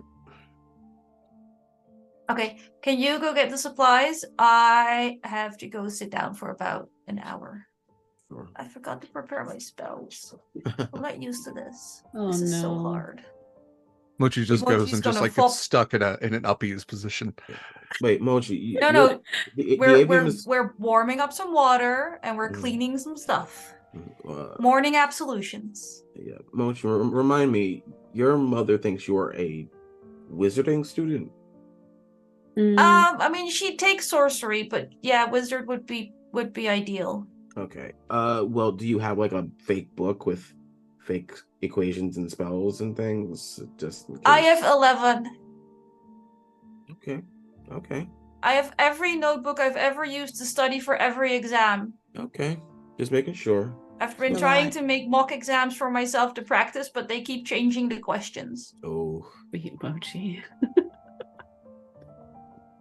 B: Okay, can you go get the supplies? I have to go sit down for about an hour.
G: Sure.
B: I forgot to prepare my spells. I'm not used to this.
I: Oh,
B: this is so
I: no.
B: hard.
F: Mochi just goes and just like gets stuck in an uppies position.
G: Wait, Mochi.
B: No. We're warming up some water and we're cleaning some stuff. Morning absolutions.
G: Yeah, Mochi, remind me, your mother thinks you're a wizarding student?
B: I mean, she takes sorcery, but yeah, wizard would be ideal.
G: Okay. Well, do you have like a fake book with fake equations and spells and things? Just in case?
B: I have 11.
G: Okay.
B: I have every notebook I've ever used to study for every exam.
G: Okay. Just making sure.
B: I've been trying to make mock exams for myself to practice, but they keep changing the questions.
G: Oh.
I: Beat Mochi.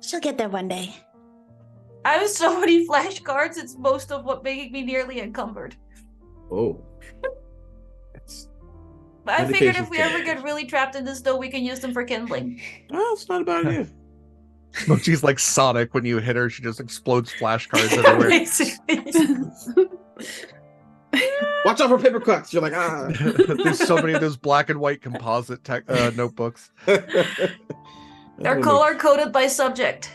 D: She'll get there one day.
B: I have so many flashcards, it's most of what making me nearly encumbered.
G: Oh.
B: But I figured if we ever get really trapped in this, though, we can use them for kindling.
G: Oh, it's not a bad idea.
F: Mochi's like Sonic. When you hit her, she just explodes flashcards everywhere.
B: Basically.
G: Watch out for paper cuts. You're like, ah.
F: There's so many of those black and white composite notebooks.
B: They're color-coded by subject.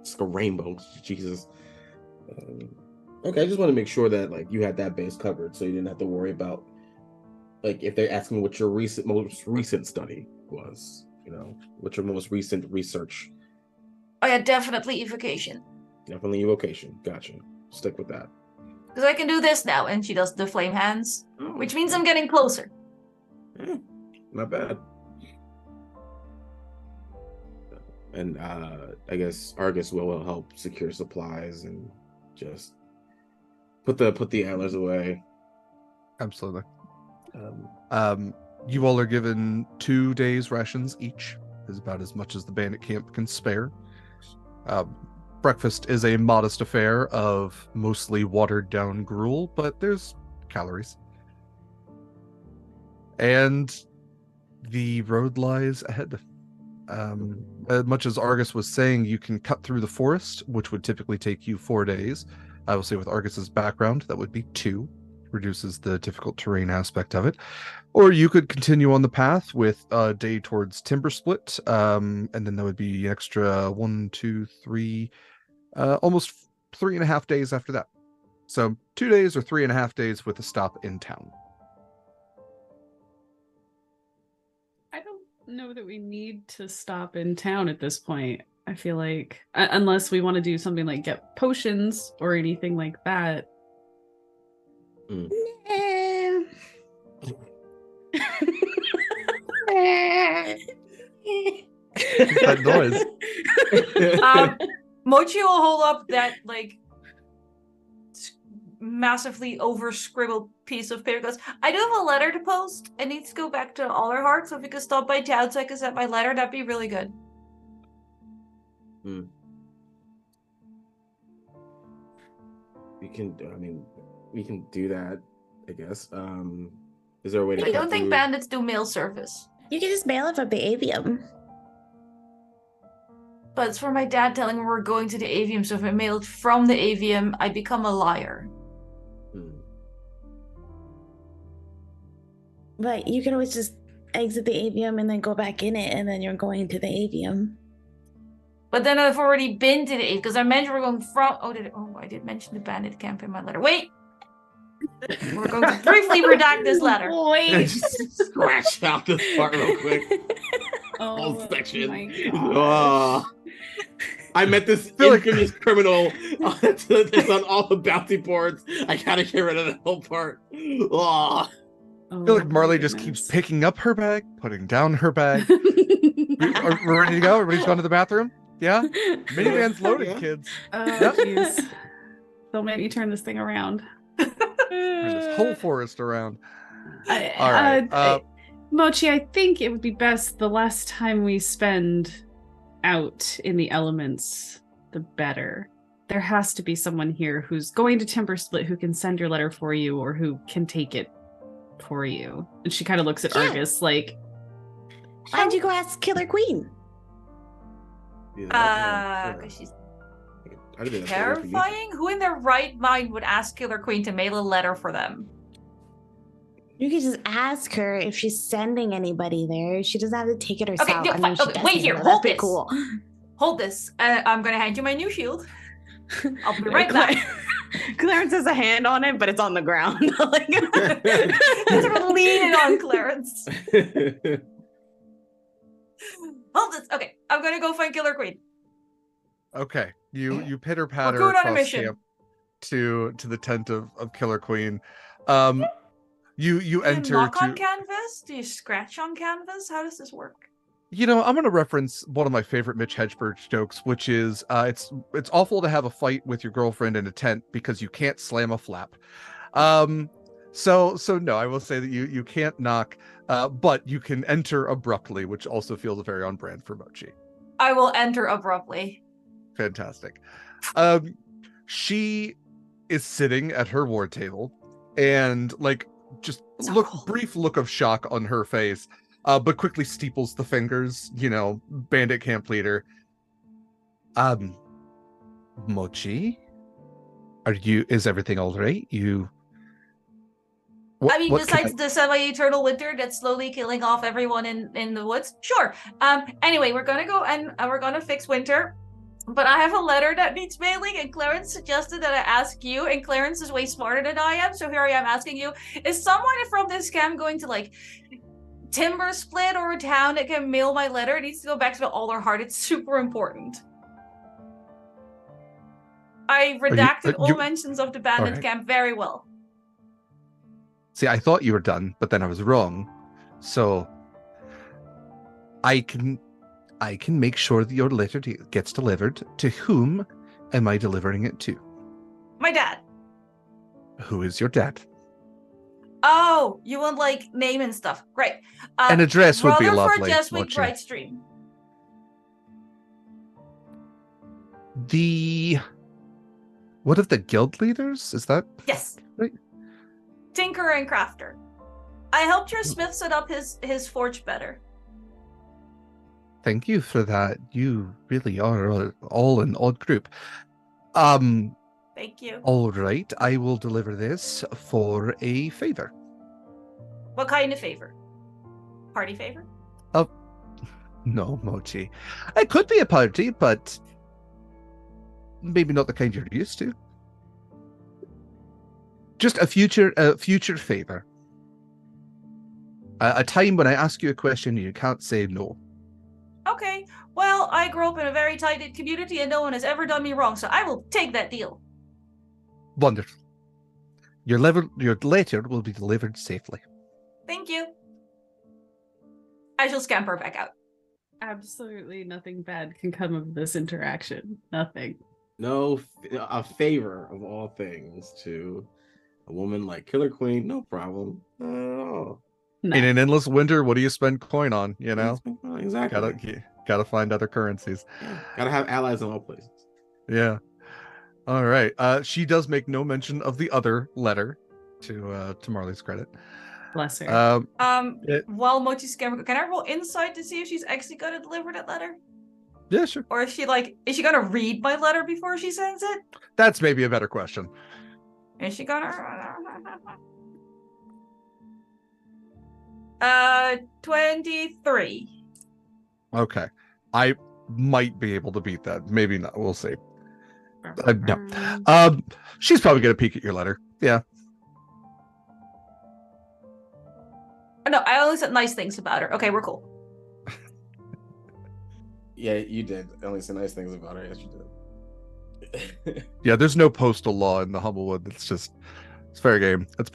G: It's like a rainbow. Jesus. Okay, I just want to make sure that like you had that base covered, so you didn't have to worry about like if they're asking what your most recent study was. You know, what's your most recent research?
B: Oh yeah, definitely evocation.
G: Definitely evocation. Gotcha. Stick with that.
B: Because I can do this now, and she does the flame hands, which means I'm getting closer.
G: Not bad. And I guess Argus will help secure supplies and just put the antlers away.
F: Absolutely. You all are given 2 days rations each. Is about as much as the bandit camp can spare. Breakfast is a modest affair of mostly watered down gruel, but there's calories. And the road lies ahead. Much as Argus was saying, you can cut through the forest, which would typically take you 4 days. I will say with Argus's background, that would be 2. Reduces the difficult terrain aspect of it. Or you could continue on the path with a day towards Timber Split, and then there would be an extra 1, 2, 3, almost 3.5 days after that. So 2 days or 3.5 days with a stop in town.
I: I don't know that we need to stop in town at this point. I feel like, unless we want to do something like get potions or anything like that.
F: That noise.
B: Mochi will hold up that like massively over scribbled piece of paper. Goes, I do have a letter to post. It needs to go back to Alderheart, so if you could stop by town so I could send my letter, that'd be really good.
G: We can do that, I guess. Is there a way to?
B: I don't think bandits do mail service.
D: You can just mail it from the avium.
B: But it's for my dad telling me we're going to the avium, so if I mail it from the avium, I become a liar.
D: But you can always just exit the avium and then go back in it, and then you're going to the avium.
B: But then I've already been to the avium, because I mentioned we're going from... I did mention the bandit camp in my letter. Wait! We're going to briefly redact this letter.
D: Wait!
G: Scratch out this part real quick. Whole section. I met this infamous criminal. It's on all the bounty boards. I gotta get rid of that whole part.
F: I feel like Marley just keeps picking up her bag, putting down her bag. We're ready to go? Everybody's gone to the bathroom? Yeah? Minivan's loaded, kids.
I: Jeez. They'll make me turn this thing around.
F: Turn this whole forest around.
I: All right. Mochi, I think it would be best the less time we spend out in the elements, the better. There has to be someone here who's going to Timber Split who can send your letter for you or who can take it for you. And she kind of looks at Argus like,
D: why don't you go ask Killer Queen?
B: Because she's terrifying. Who in their right mind would ask Killer Queen to mail a letter for them?
D: You could just ask her if she's sending anybody there. She doesn't have to take it herself.
B: Okay, wait here. Hold this. Cool. Hold this. I'm going to hand you my new shield. I'll be right back.
H: Clarence has a hand on it, but it's on the ground. Like,
B: Sort of leaning on Clarence. Hold this. Okay, I'm gonna go find Killer Queen.
F: Okay, you pitter patter
B: going on a
F: across
B: mission.
F: camp to the tent of Killer Queen. You
B: Do you
F: enter
B: knock on
F: to.
B: canvas? Do you scratch on canvas? How does this work?
F: You know, I'm going to reference one of my favorite Mitch Hedberg jokes, which is it's awful to have a fight with your girlfriend in a tent because you can't slam a flap. So no, I will say that you can't knock, but you can enter abruptly, which also feels very on brand for Mochi.
B: I will enter abruptly.
F: Fantastic. She is sitting at her war table, and like just brief look of shock on her face. But quickly steeples the fingers, bandit camp leader. Mochi? Is everything all right?
B: Besides the semi-eternal winter that's slowly killing off everyone in the woods? Sure. Anyway, we're gonna go and we're gonna fix winter. But I have a letter that needs mailing, and Clarence suggested that I ask you, and Clarence is way smarter than I am, so here I am asking you, is someone from this camp going to, timber split or a town that can mail my letter? It needs to go back to the Alderheart. It's super important. I redacted all mentions of the bandit camp very well.
F: See, I thought you were done, but then I was wrong. So I can make sure that your letter gets delivered. To whom am I delivering it to?
B: My dad.
F: Who is your dad?
B: Oh, you want name and stuff? Great.
F: An address would be lovely.
B: Rutherford Jeswick Bright Stream.
F: What of the guild leaders? Is that?
B: Yes.
F: Right?
B: Tinkerer and crafter. I helped your smith set up his forge better.
F: Thank you for that. You really are all an odd group.
B: Thank you.
F: All right, I will deliver this for a favor.
B: What kind of favor? Party favor?
F: No, Mochi. It could be a party, but maybe not the kind you're used to. Just a future favor. A time when I ask you a question and you can't say no.
B: Okay. Well, I grew up in a very tight-knit community and no one has ever done me wrong, so I will take that deal.
F: Wonderful. Your letter will be delivered safely.
B: Thank you. I shall scamper back out.
I: Absolutely nothing bad can come of this interaction. Nothing.
G: No, a favor of all things to a woman like Killer Queen, no problem. Oh.
I: No.
F: In an endless winter, what do you spend coin on?
G: Exactly.
F: Gotta find other currencies.
G: Yeah. Gotta have allies in all places.
F: Yeah. All right. She does make no mention of the other letter, to Marley's credit.
I: Bless her.
B: While Mochi's scamper, can I roll insight to see if she's actually gonna deliver that letter?
F: Yeah, sure.
B: Or is she gonna read my letter before she sends it?
F: That's maybe a better question.
B: Is she gonna? 23.
F: Okay. I might be able to beat that. Maybe not. We'll see. No. She's probably gonna peek at your letter. Yeah.
B: No, I only said nice things about her. Okay, we're cool.
G: Yeah, you did. I only said nice things about her. Yes, you did.
F: Yeah, there's no postal law in the Humblewood. It's fair game. That's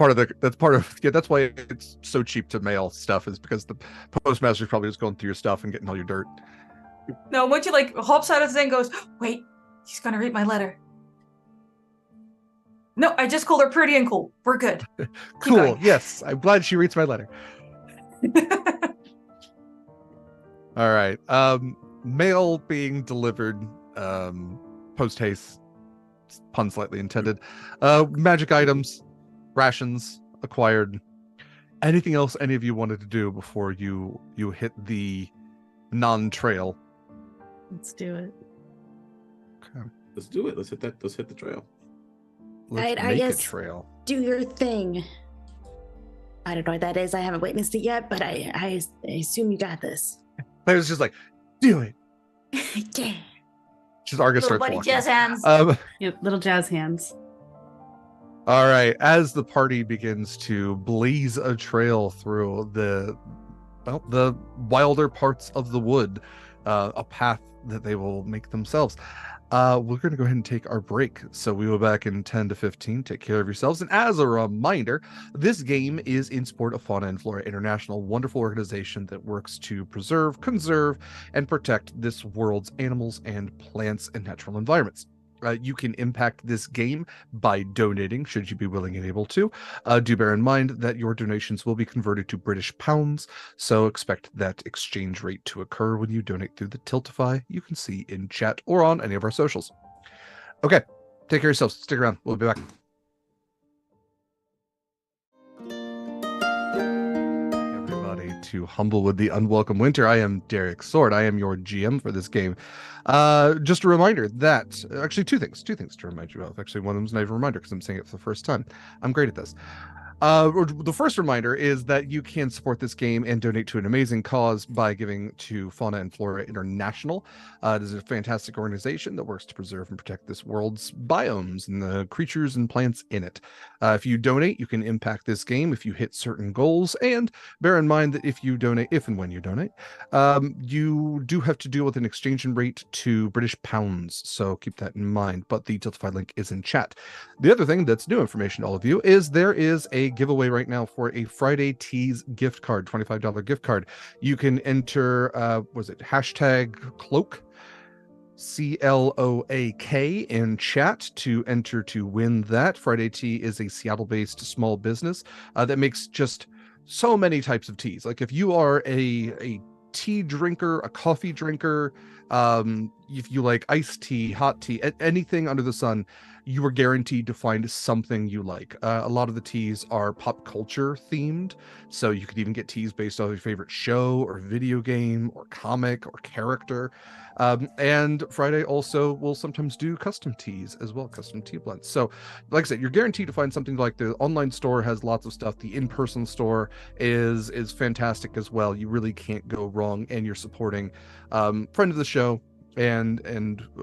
F: why it's so cheap to mail stuff, is because the postmaster's probably just going through your stuff and getting all your dirt.
B: No, Mochi hops out of the thing and goes, wait, she's gonna read my letter. No, I just called her pretty and cool. We're good.
F: Cool. Yes, I'm glad she reads my letter. All right. Mail being delivered, post haste, pun slightly intended. Magic items, rations acquired. Anything else any of you wanted to do before you hit the non-trail?
I: Let's do it.
F: Okay.
G: Let's do it. Let's hit the trail.
F: Let's
D: I
F: make
D: guess
F: a trail.
D: do your thing. I don't know what that is. I haven't witnessed it yet, but I assume you got this.
F: Claire's just like, do it.
D: Yeah.
F: She's Argus
B: Little
F: starts
B: buddy
F: walking.
B: jazz hands.
I: Yep, little jazz hands.
F: All right, as the party begins to blaze a trail through the wilder parts of the wood, a path that they will make themselves. We're going to go ahead and take our break. So we will be back in 10 to 15. Take care of yourselves. And as a reminder, this game is in support of Fauna and Flora International, a wonderful organization that works to preserve, conserve, and protect this world's animals and plants and natural environments. You can impact this game by donating, should you be willing and able to. Do bear in mind that your donations will be converted to British pounds, so expect that exchange rate to occur when you donate through the Tiltify you can see in chat or on any of our socials. Okay, take care of yourselves. Stick around. We'll be back. Everybody to Humblewood, the Unwelcome Winter. I am Derek Sword. I am your GM for this game. Just a reminder that, actually two things to remind you of. Actually, one of them is not even a reminder because I'm saying it for the first time. I'm great at this. The first reminder is that you can support this game and donate to an amazing cause by giving to Fauna and Flora International. It is a fantastic organization that works to preserve and protect this world's biomes and the creatures and plants in it. If you donate, you can impact this game if you hit certain goals, and bear in mind that if and when you donate, you do have to deal with an exchange rate to British pounds, so keep that in mind, but the Tiltify link is in chat. The other thing that's new information to all of you is there is a giveaway right now for a Friday Teas gift card, $25 gift card. You can enter, #cloak, CLOAK in chat to enter to win that. Friday Tea is a Seattle-based small business that makes just so many types of teas. Like if you are a tea drinker, a coffee drinker, if you like iced tea, hot tea, anything under the sun, you are guaranteed to find something you like. A lot of the teas are pop culture themed, so you could even get teas based on your favorite show or video game or comic or character. And Friday also will sometimes do custom teas as well, custom tea blends. So like I said, you're guaranteed to find something. Like the online store has lots of stuff. The in-person store is fantastic as well. You really can't go wrong, and you're supporting friend of the show and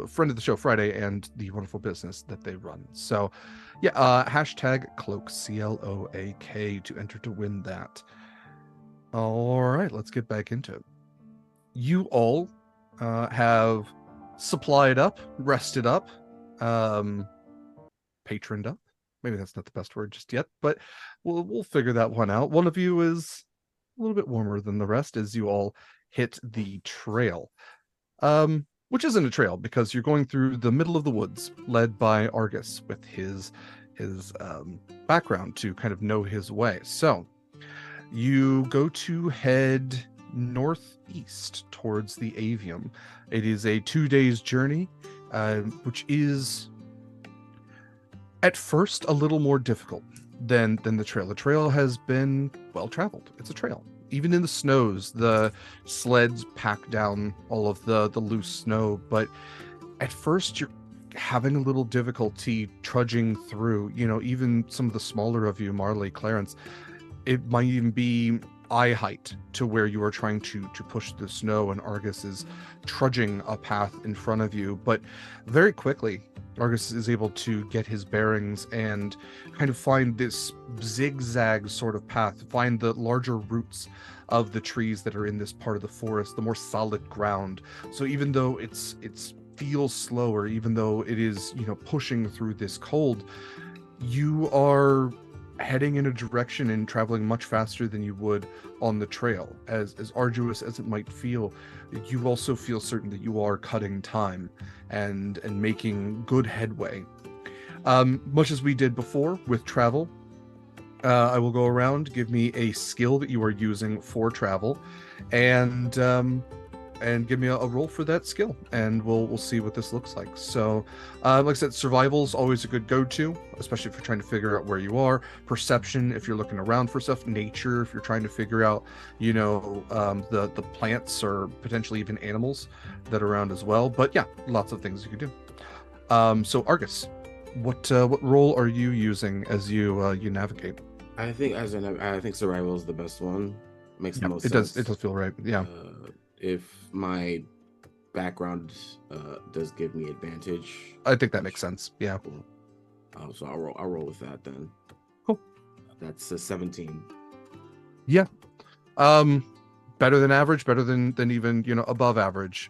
F: friend of the show Friday and the wonderful business that they run. So yeah, #cloak, CLOAK to enter to win that. All right, let's get back into it. You all have supplied up, rested up, patroned up. Maybe that's not the best word just yet, but we'll figure that one out. One of you is a little bit warmer than the rest as you all hit the trail. Which isn't a trail because you're going through the middle of the woods, led by Argus with his background to kind of know his way. So you go to head northeast towards the Avium. It is a 2 days journey, which is at first a little more difficult than the trail. The trail has been well traveled. It's a trail. Even in the snows, the sleds pack down all of the loose snow, but at first you're having a little difficulty trudging through. You know, even some of the smaller of you, Marley, Clarence, it might even be eye height to where you are trying to push the snow, and Argus is trudging a path in front of you. But very quickly, Argus is able to get his bearings and kind of find this zigzag sort of path, find the larger roots of the trees that are in this part of the forest, the more solid ground. So even though it's feels slower, even though it is, you know, pushing through this cold, you are heading in a direction and traveling much faster than you would on the trail. As arduous as it might feel, you also feel certain that you are cutting time and making good headway. Much as we did before with travel, I will go around, give me a skill that you are using for travel, and give me a roll for that skill, and we'll see what this looks like. So like I said, survival is always a good go-to, especially if you're trying to figure out where you are. Perception if you're looking around for stuff. Nature if you're trying to figure out, you know, the plants or potentially even animals that are around as well. But yeah, lots of things you could do. So Argus, what role are you using as you navigate?
G: I think survival is the best one. Makes the most sense.
F: It does feel right. Yeah.
G: If my background does give me advantage,
F: I think that makes sense. Yeah.
G: So I'll roll with that then.
F: Cool.
G: That's a 17.
F: Yeah. Better than average, better than even, above average.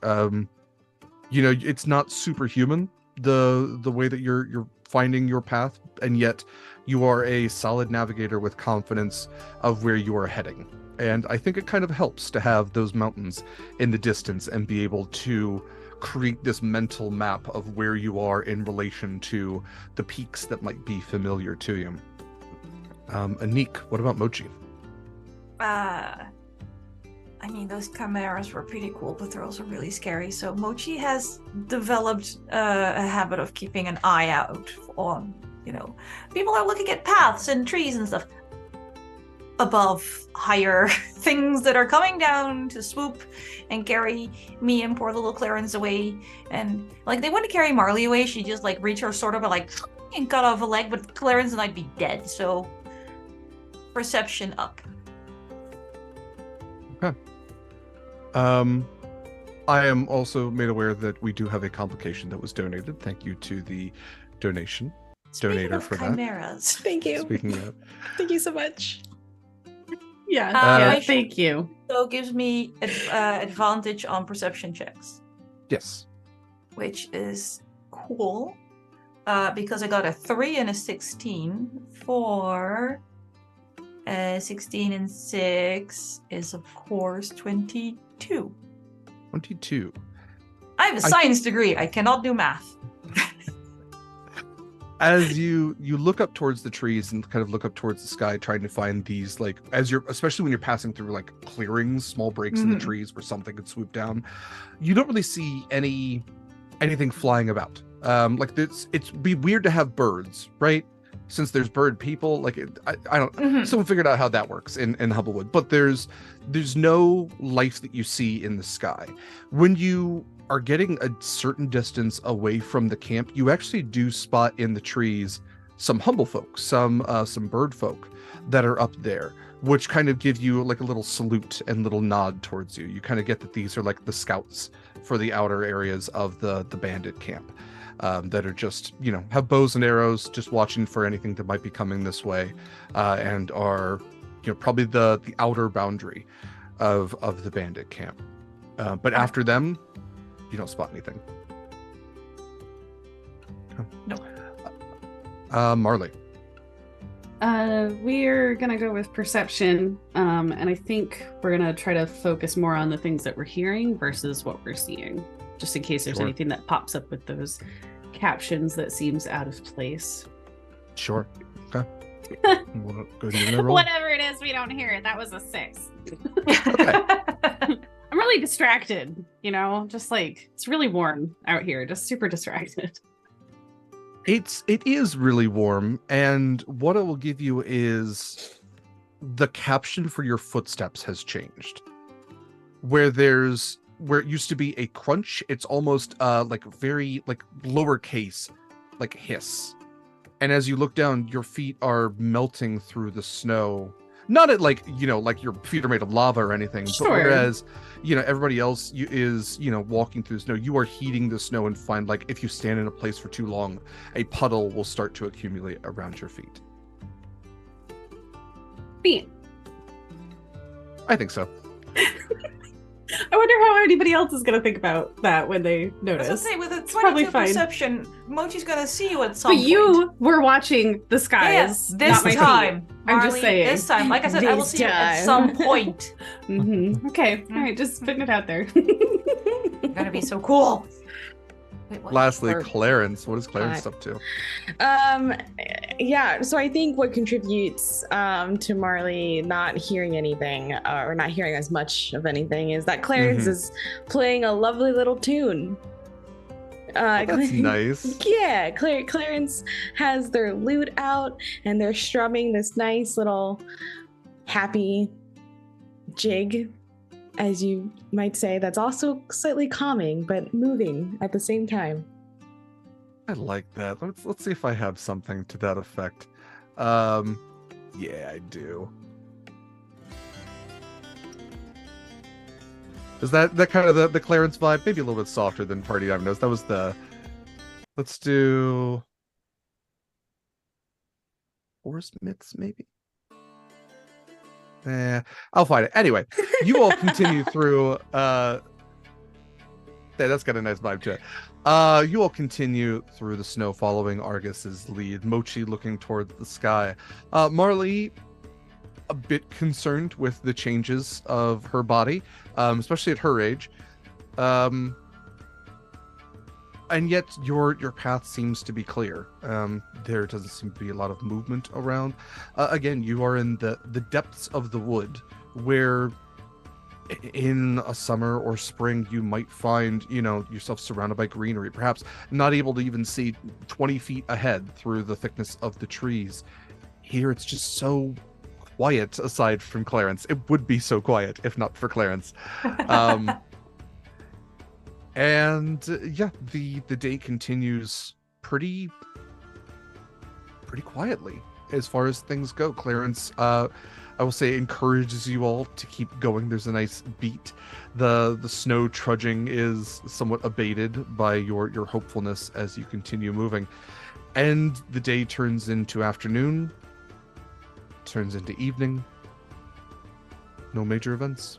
F: It's not superhuman, the way that you're finding your path, and yet you are a solid navigator with confidence of where you are heading. And I think it kind of helps to have those mountains in the distance and be able to create this mental map of where you are in relation to the peaks that might be familiar to you. Anniek, what about Mochi?
B: I mean, those chimeras were pretty cool, but they're also really scary. So Mochi has developed a habit of keeping an eye out on, people are looking at paths and trees and stuff above higher things that are coming down to swoop and carry me and poor little Clarence away. And they wouldn't carry Marley away. She'd just reach her sword up and cut off a leg, but Clarence and I'd be dead. So perception up.
F: Okay. I am also made aware that we do have a complication that was donated. Thank you to the donation donator for
B: chimeras.
H: Thank you.
F: Speaking of,
H: Thank you so much.
I: Yeah, thank you.
B: So it gives me advantage on perception checks.
F: yes.
B: Which is cool. Because I got a 3 and a 16 for 16 and 6 is of course 22.
F: 22.
B: I have a science degree. I cannot do math.
F: As you look up towards the trees and kind of look up towards the sky, trying to find these, especially when you're passing through clearings, small breaks in the trees where something could swoop down, you don't really see anything flying about. It's be weird to have birds, right? Since there's bird people, I don't. Someone figured out how that works in Humblewood, but there's no life that you see in the sky. When you are getting a certain distance away from the camp, you actually do spot in the trees some humble folk, some bird folk that are up there, which kind of give you a little salute and little nod towards you. You kind of get that these are the scouts for the outer areas of the bandit camp. That are just, have bows and arrows, just watching for anything that might be coming this way, and are, probably the outer boundary of the bandit camp. But after them, you don't spot anything.
B: No.
F: Marley.
I: We're gonna go with perception, and I think we're gonna try to focus more on the things that we're hearing versus what we're seeing, just in case there's anything that pops up with those captions that seems out of place.
F: Sure. Okay. We'll go ahead and roll.
I: Whatever it is, we don't hear it. That was a 6.
F: Okay.
I: I'm really distracted, just it's really warm out here, just super distracted.
F: It is really warm, and what it will give you is the caption for your footsteps has changed. Where it used to be a crunch, it's almost very lowercase, hiss. And as you look down, your feet are melting through the snow. Not at your feet are made of lava or anything,
I: Sure.
F: but whereas everybody else is walking through the snow, you are heating the snow and find if you stand in a place for too long, a puddle will start to accumulate around your feet.
I: Feet.
F: I think so.
I: I wonder how anybody else is going to think about that when they notice.
B: I was gonna say, with a
I: probably
B: 22
I: fine.
B: perception, Mochi's gonna see you at some
I: But
B: point.
I: you were watching the skies.
B: Yes, this
I: not my feet.
B: time.
I: I'm just
B: Marley,
I: saying.
B: This time. Like I said, I will
H: This
B: see you at
H: time.
B: some point.
I: Okay. All right. Just putting it out there.
B: You're gonna be so cool. Wait, what?
F: Lastly,
H: Or-
F: Clarence. What is Clarence up to?
H: Yeah, so I think what contributes to Marley not hearing anything or not hearing as much of anything is that Clarence is playing a lovely little tune.
F: That's nice.
H: Yeah, Clarence has their lute out and they're strumming this nice little happy jig, as you might say, that's also slightly calming but moving at the same time.
F: I like that. Let's see if I have something to that effect. Yeah, I do. Is that kind of the Clarence vibe? Maybe a little bit softer than Party Dominoes. That was the... Let's do... forest myths, maybe. I'll find it. Anyway, you all continue through. That's got a nice vibe to it. You all continue through the snow, following Argus's lead. Mochi looking towards the sky. Marley, a bit concerned with the changes of her body, especially at her age. And yet your path seems to be clear. There doesn't seem to be a lot of movement around. Again, you are in the depths of the wood, where in a summer or spring you might find yourself surrounded by greenery, perhaps not able to even see 20 feet ahead through the thickness of the trees. Here it's just so quiet. Aside from Clarence, it would be so quiet if not for Clarence. And the day continues pretty quietly as far as things go. Clarence, I will say, encourages you all to keep going. There's a nice beat. The snow trudging is somewhat abated by your hopefulness as you continue moving. And the day turns into afternoon, turns into evening. No major events.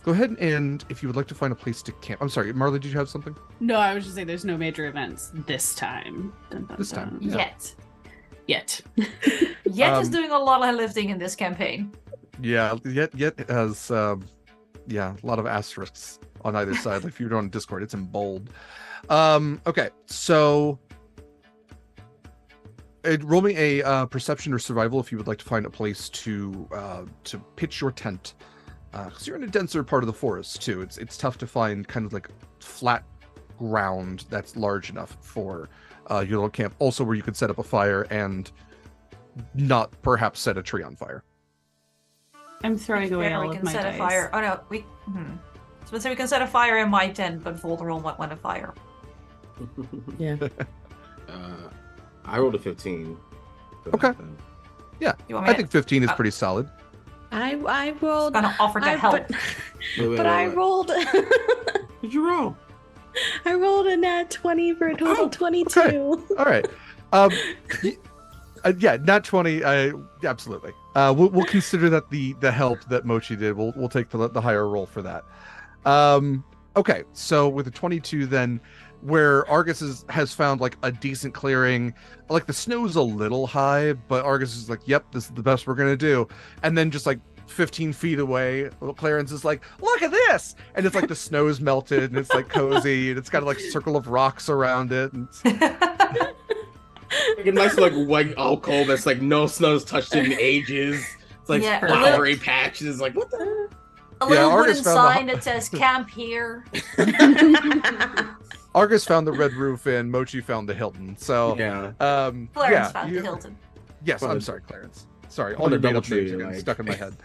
F: Go ahead, and if you would like to find a place to camp. I'm sorry, Marley, did you have something?
I: No, I was just saying there's no major events this time. Dun, dun,
F: This time,
I: dun.
F: yeah.
I: Yet.
B: Yet is doing a lot of lifting in this campaign.
F: Yeah, yet has a lot of asterisks on either side. If you're on Discord, it's in bold. Okay, so roll me a perception or survival if you would like to find a place to pitch your tent. Because you're in a denser part of the forest too. It's tough to find kind of like flat ground that's large enough for your little camp. Also, where you could set up a fire and not perhaps set a tree on fire.
I: I'm throwing away all of my
B: set
I: dice.
B: a fire. Oh no, so we can set a fire in my tent, but Volderol might want a fire.
E: Yeah.
G: I rolled a 15.
F: Okay. Yeah,
B: You want me
F: I think 15 is pretty solid.
E: I rolled.
B: gonna offer to help.
E: But I rolled.
G: What did you roll?
E: I rolled a nat 20 for a total 22.
F: Okay. All right. Not 20. Absolutely. We'll consider that the help that Mochi did. We'll take the higher roll for that. Okay. So with a 22, then, where Argus has found like a decent clearing, like the snow's a little high, but Argus is like, "Yep, this is the best we're gonna do." And then just like 15 feet away, Clarence is like, "Look at this!" And it's like the snow's melted, and it's like cozy, and it's got like a circle of rocks around it. And
G: Like a nice like white alcove that's like no snow's touched it in ages. It's like flowery patches. Like what the?
B: A little
F: Argus
B: wooden
F: found
B: sign that says "Camp here."
F: Argus found the red roof, and Mochi found the Hilton. So
G: Yeah.
B: Clarence found the Hilton.
F: Yes,
G: Well,
F: I'm sorry, Clarence. Sorry,
G: on
F: all
G: the
F: the made up
G: double
F: names
G: tree,
F: are getting
G: like-
F: stuck in my head.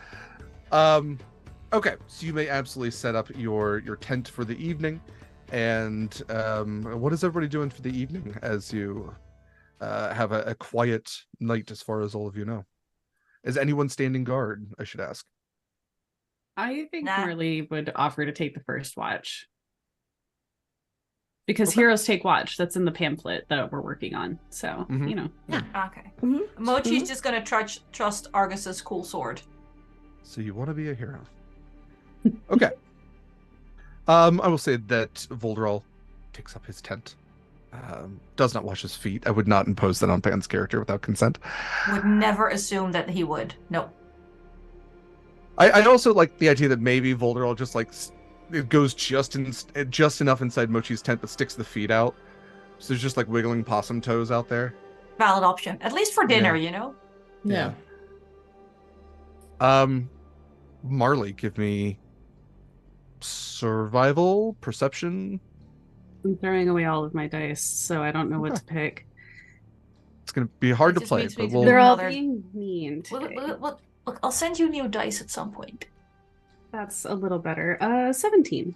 F: Okay, so you may absolutely set up your tent for the evening. And what is everybody doing for the evening as you have a quiet night, as far as all of you know? Is anyone standing guard, I should ask?
I: I think
B: Nah.
I: Marley would offer to take the first watch. Because
F: Okay.
I: heroes take watch. That's in the pamphlet that we're working on. So,
F: Mhm.
I: you know.
B: Okay.
E: Mhm.
B: Mochi's just gonna trust Argus's cool sword.
F: So you want to be a hero. Okay. I will say that Volderol takes up his tent. Does not wash his feet. I would not impose that on Pan's character without consent.
B: Would never assume that he would. No.
F: I also like the idea that maybe Volderol just like it goes just enough inside Mochi's tent but sticks the feet out. So there's just like wiggling possum toes out there.
B: Valid option. At least for dinner, you know?
E: Yeah.
F: Marley, give me survival, perception.
I: I'm throwing away all of my dice, so I don't know what to pick.
F: It's gonna be hard
B: It
F: to
B: just
F: play,
B: makes me
F: but
B: do
F: we'll.
I: They're all
B: another-
I: being mean
B: Look,
I: today.
B: look, I'll send you new dice at some point.
I: That's a little better. 17.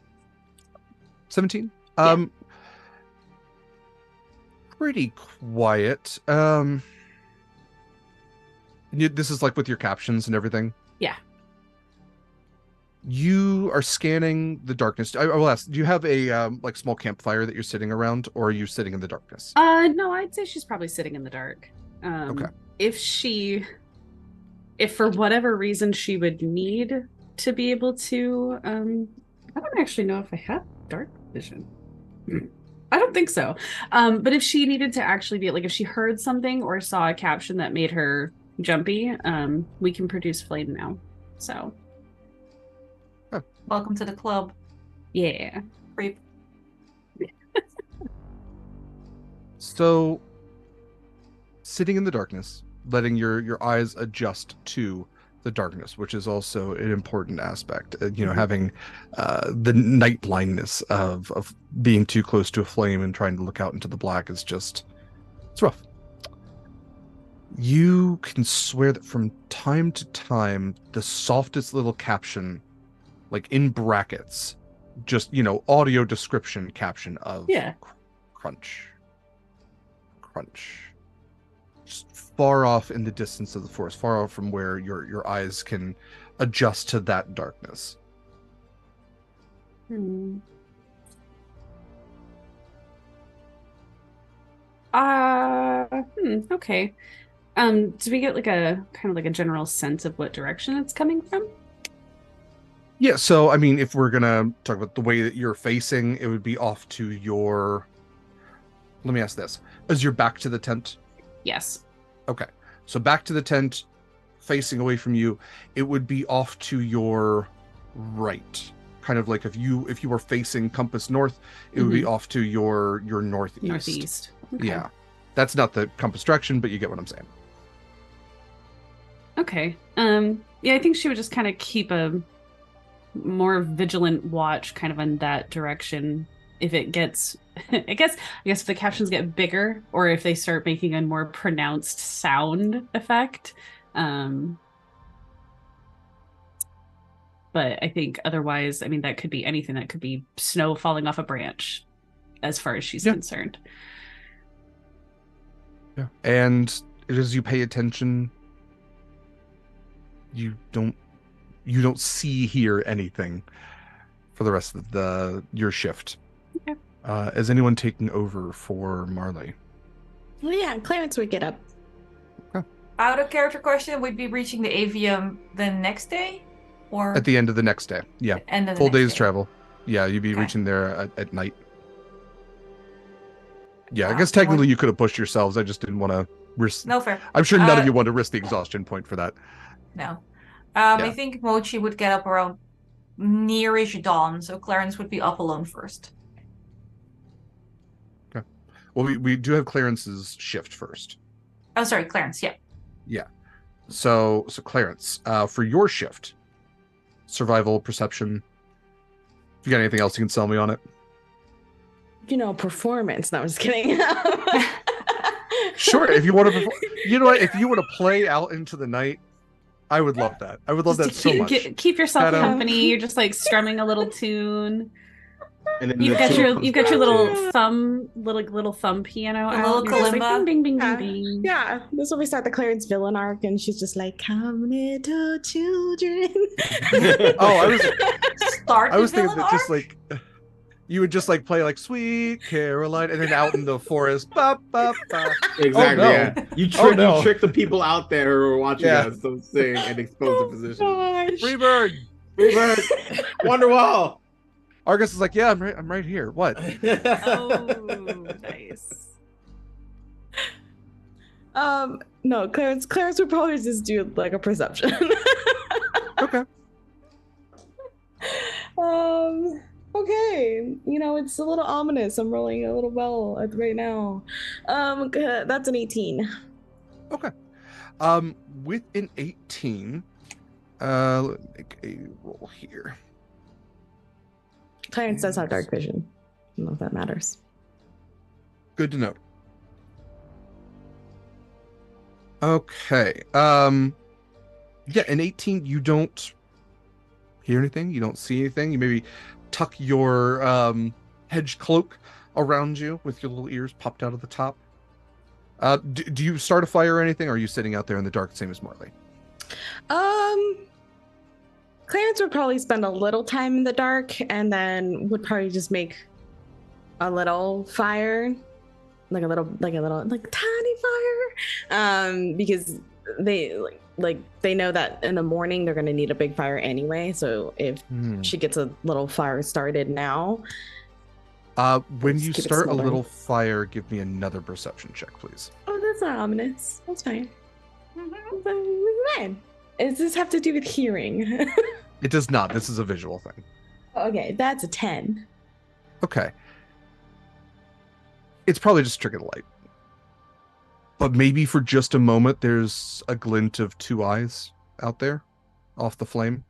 F: 17.
I: Yeah.
F: Pretty quiet. This is like with your captions and everything.
I: Yeah.
F: You are scanning the darkness. I will ask, do you have a like small campfire that you're sitting around, or are you sitting in the darkness?
I: No, I'd say she's probably sitting in the dark.
F: Okay.
I: If for whatever reason she would need to be able to, I don't actually know if I have dark vision. I don't think so. But if she needed to actually be, like, if she heard something or saw a caption that made her jumpy, we can produce flame now. So.
B: Welcome to the club.
I: Yeah.
B: Creep.
F: So, sitting in the darkness, letting your eyes adjust to the darkness, which is also an important aspect. Having the night blindness of being too close to a flame and trying to look out into the black is just, it's rough. You can swear that from time to time, the softest little caption, like in brackets, just, audio description caption of crunch. Just far off in the distance of the forest, far off from where your eyes can adjust to that darkness.
I: Okay. Do we get like a kind of like a general sense of what direction it's coming from?
F: Yeah, so I mean, if we're gonna talk about the way that you're facing, it would be off to your. Let me ask this: is your back to the tent?
I: Yes.
F: Okay, so back to the tent, facing away from you, it would be off to your right. Kind of like if you were facing compass north, it would be off to your northeast.
I: Northeast. Okay.
F: Yeah, that's not the compass direction, but you get what I'm saying.
I: Okay. Yeah, I think she would just kind of keep a more vigilant watch kind of in that direction. If it gets, I guess if the captions get bigger or if they start making a more pronounced sound effect. But I think otherwise, I mean, that could be anything. That could be snow falling off a branch as far as she's concerned.
F: Yeah. And as you pay attention, you don't hear anything for the rest of your shift.
I: Okay.
F: Is anyone taking over for Marley?
D: Well, yeah, Clarence would get up.
F: Okay.
B: Out of character question, would be reaching the avium the next day? Or
F: at the end of the next day. Yeah.
B: End of the
F: full
B: next
F: day's
B: day.
F: travel. Yeah, you'd be
B: Okay.
F: reaching there at night. Yeah, I guess technically you could have pushed yourselves. I just didn't want to risk.
B: No, fair.
F: I'm sure none of you want to risk the exhaustion point for that.
B: No. I think Mochi would get up around nearish dawn, so Clarence would be up alone first.
F: Okay. Well, we do have Clarence's shift first.
B: Oh, sorry, Clarence, yeah.
F: Yeah. So Clarence, for your shift, survival, perception, if you got anything else you can sell me on it?
D: Performance. No, I'm just kidding.
F: Sure, if you want to perform. You know what? If you want to play out into the night, I would love that. I would love that so much.
I: Keep yourself company. You're just like strumming a little tune.
G: And then
I: You've got your little thumb piano
B: A
I: out.
B: little
I: You're just like,
B: kalimba.
I: bing, bing, bing, bing, bing.
D: Yeah, this is when we start the Clarence villain arc, and she's just like, "Come, little children."
B: Start
F: I was
B: the
F: thinking
B: villain
F: that just
B: arc?
F: like you would just like play like Sweet Caroline, and then out in the forest. Ba, ba, ba.
G: Exactly.
F: Oh, no.
G: Yeah. You trick the people out there who are watching us to sing and expose the position.
F: Freebird.
G: Wonderwall.
F: Argus is like, yeah, I'm right here. What?
I: Oh, nice.
D: No, Clarence would probably just do like a perception.
F: Okay.
D: Okay. It's a little ominous. I'm rolling a little well right now. That's an 18.
F: Okay. With an 18, let me make a roll here.
D: Clarence does have dark vision. I don't know if that matters.
F: Good to know. Okay. Yeah, an 18, you don't hear anything, you don't see anything. You maybe tuck your hedge cloak around you with your little ears popped out of the top. Do you start a fire or anything, or are you sitting out there in the dark, same as Marley?
H: Clarence would probably spend a little time in the dark and then would probably just make a little fire, like tiny fire, because they know that in the morning they're gonna need a big fire anyway. So if she gets a little fire started now,
F: when you start a little fire, give me another perception check, please.
H: Oh, that's not ominous. That's fine. Fine. Does this have to do with hearing?
F: It does not. This is a visual thing.
H: Okay, that's a 10.
F: Okay. It's probably just trigger the light. But maybe for just a moment, there's a glint of 2 eyes out there off the flame.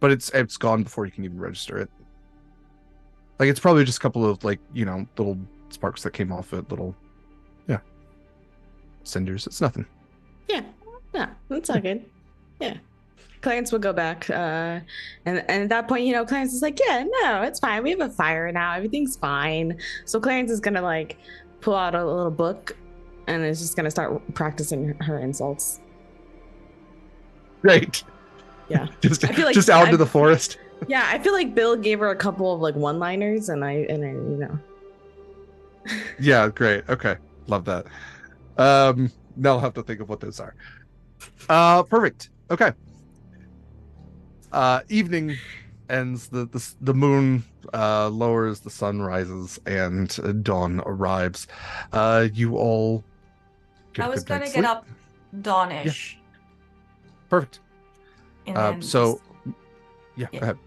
F: But it's gone before you can even register it. Like, it's probably just a couple of, like, you know, little sparks that came off it, little, cinders. It's nothing.
H: Yeah, that's all good. Yeah. Clarence will go back, and at that point, you know, Clarence is like, yeah, no, it's fine. We have a fire now. Everything's fine. So Clarence is gonna, like, pull out a little book, and is just gonna start practicing her insults.
F: Great.
H: Yeah.
F: just
H: I feel like
F: out into the forest.
H: Yeah, I feel like Bill gave her a couple of, like, one-liners, and I, you know.
F: Yeah, great. Okay. Love that. Now I'll have to think of what those are. Perfect. Okay. Evening ends, the moon lowers, the sun rises, and dawn arrives. You all get
B: I was
F: good
B: gonna
F: night's
B: get
F: sleep.
B: up dawn-ish.
F: Yeah. Perfect.
B: And then
F: Go ahead.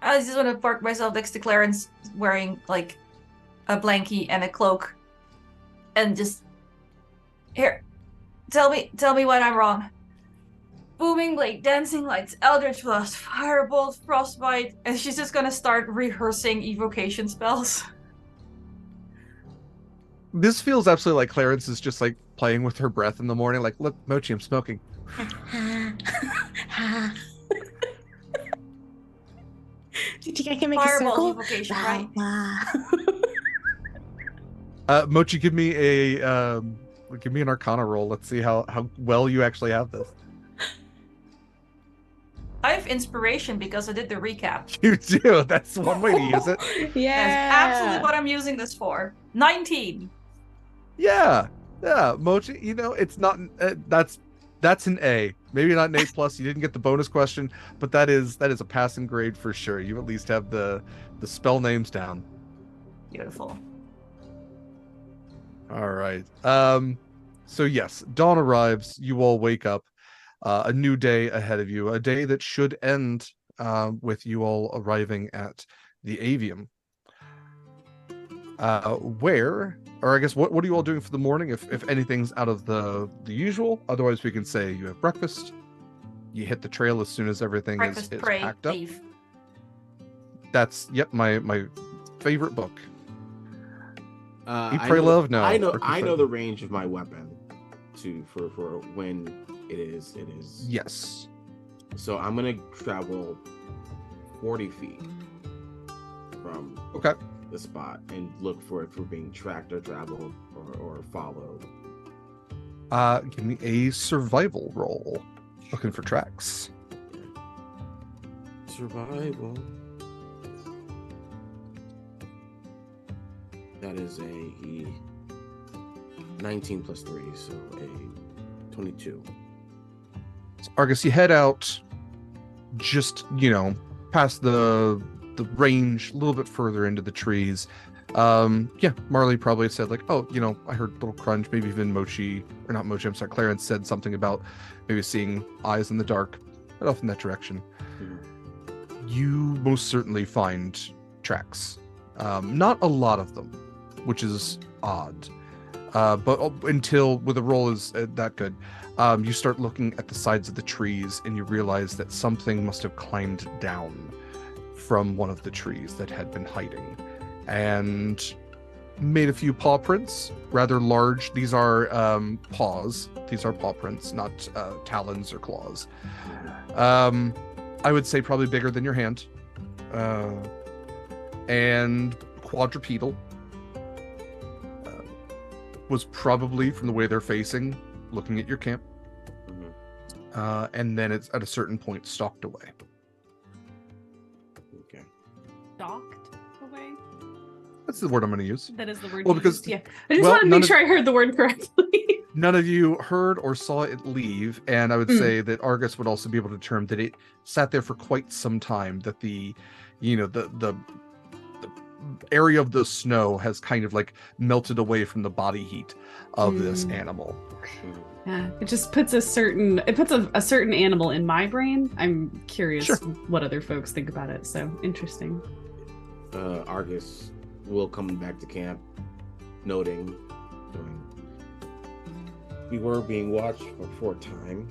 B: I just want to park myself next to Clarence, wearing like a blankie and a cloak, and just here. Tell me when I'm wrong. Booming blade, dancing lights, eldritch blast, firebolt, frostbite, and she's just gonna start rehearsing evocation spells.
F: This feels absolutely like Clarence is just like playing with her breath in the morning. Like, look, Mochi, I'm smoking.
H: Do you think I can make
B: Fireball
H: a circle?
B: evocation, right?
F: Mochi, give me an Arcana roll. Let's see how well you actually have this.
B: I have inspiration because I did the recap.
F: You do. That's one way to use it.
H: Yeah.
B: That's absolutely what I'm using this for. 19.
F: Yeah, Mochi. You know, it's not. That's an A. Maybe not an A plus. You didn't get the bonus question, but that is a passing grade for sure. You at least have the spell names down.
B: Beautiful.
F: All right. So yes, dawn arrives. You all wake up. A new day ahead of you. A day that should end with you all arriving at the Avium. Or I guess what are you all doing for the morning? If anything's out of the usual. Otherwise, we can say you have breakfast. You hit the trail as soon as everything is packed up.
B: Eve.
F: That's my favorite book. Eat,
G: I
F: Pray,
G: know-
F: Love. No,
G: I know the range of my weapon for when it is.
F: Yes.
G: So I'm gonna travel 40 feet from the spot and look for it for being tracked or traveled or followed.
F: Give me a survival roll. Looking for tracks.
G: Survival. That is a 19 plus 3, so a 22.
F: So Argus, you head out just, past the range, a little bit further into the trees. Marley probably said like, oh, I heard a little crunch, maybe even Mochi, or not Mochi, I'm sorry, Clarence said something about maybe seeing eyes in the dark. Head off in that direction. Mm-hmm. You most certainly find tracks. Not a lot of them, which is odd. But until with a roll is that good, you start looking at the sides of the trees and you realize that something must have climbed down from one of the trees that had been hiding and made a few paw prints, rather large. These are paws. These are paw prints, not talons or claws. I would say probably bigger than your hand. And quadrupedal. Was probably, from the way they're facing, looking at your camp. and then it's at a certain point stalked away.
G: Okay.
I: Docked away?
F: That's the word I'm going to use.
I: That is the word
F: Well,
I: you
F: because-
I: used, yeah. I just
F: well,
I: wanted to
F: none
I: make
F: of-
I: sure I heard the word correctly.
F: None of you heard or saw it leave, and I would say that Argus would also be able to determine that it sat there for quite some time, that the area of the snow has kind of like melted away from the body heat of this animal.
I: Yeah, it just puts a certain animal in my brain. I'm curious
F: Sure.
I: what other folks think about it. So interesting.
G: Argus will come back to camp, noting we were being watched for a time,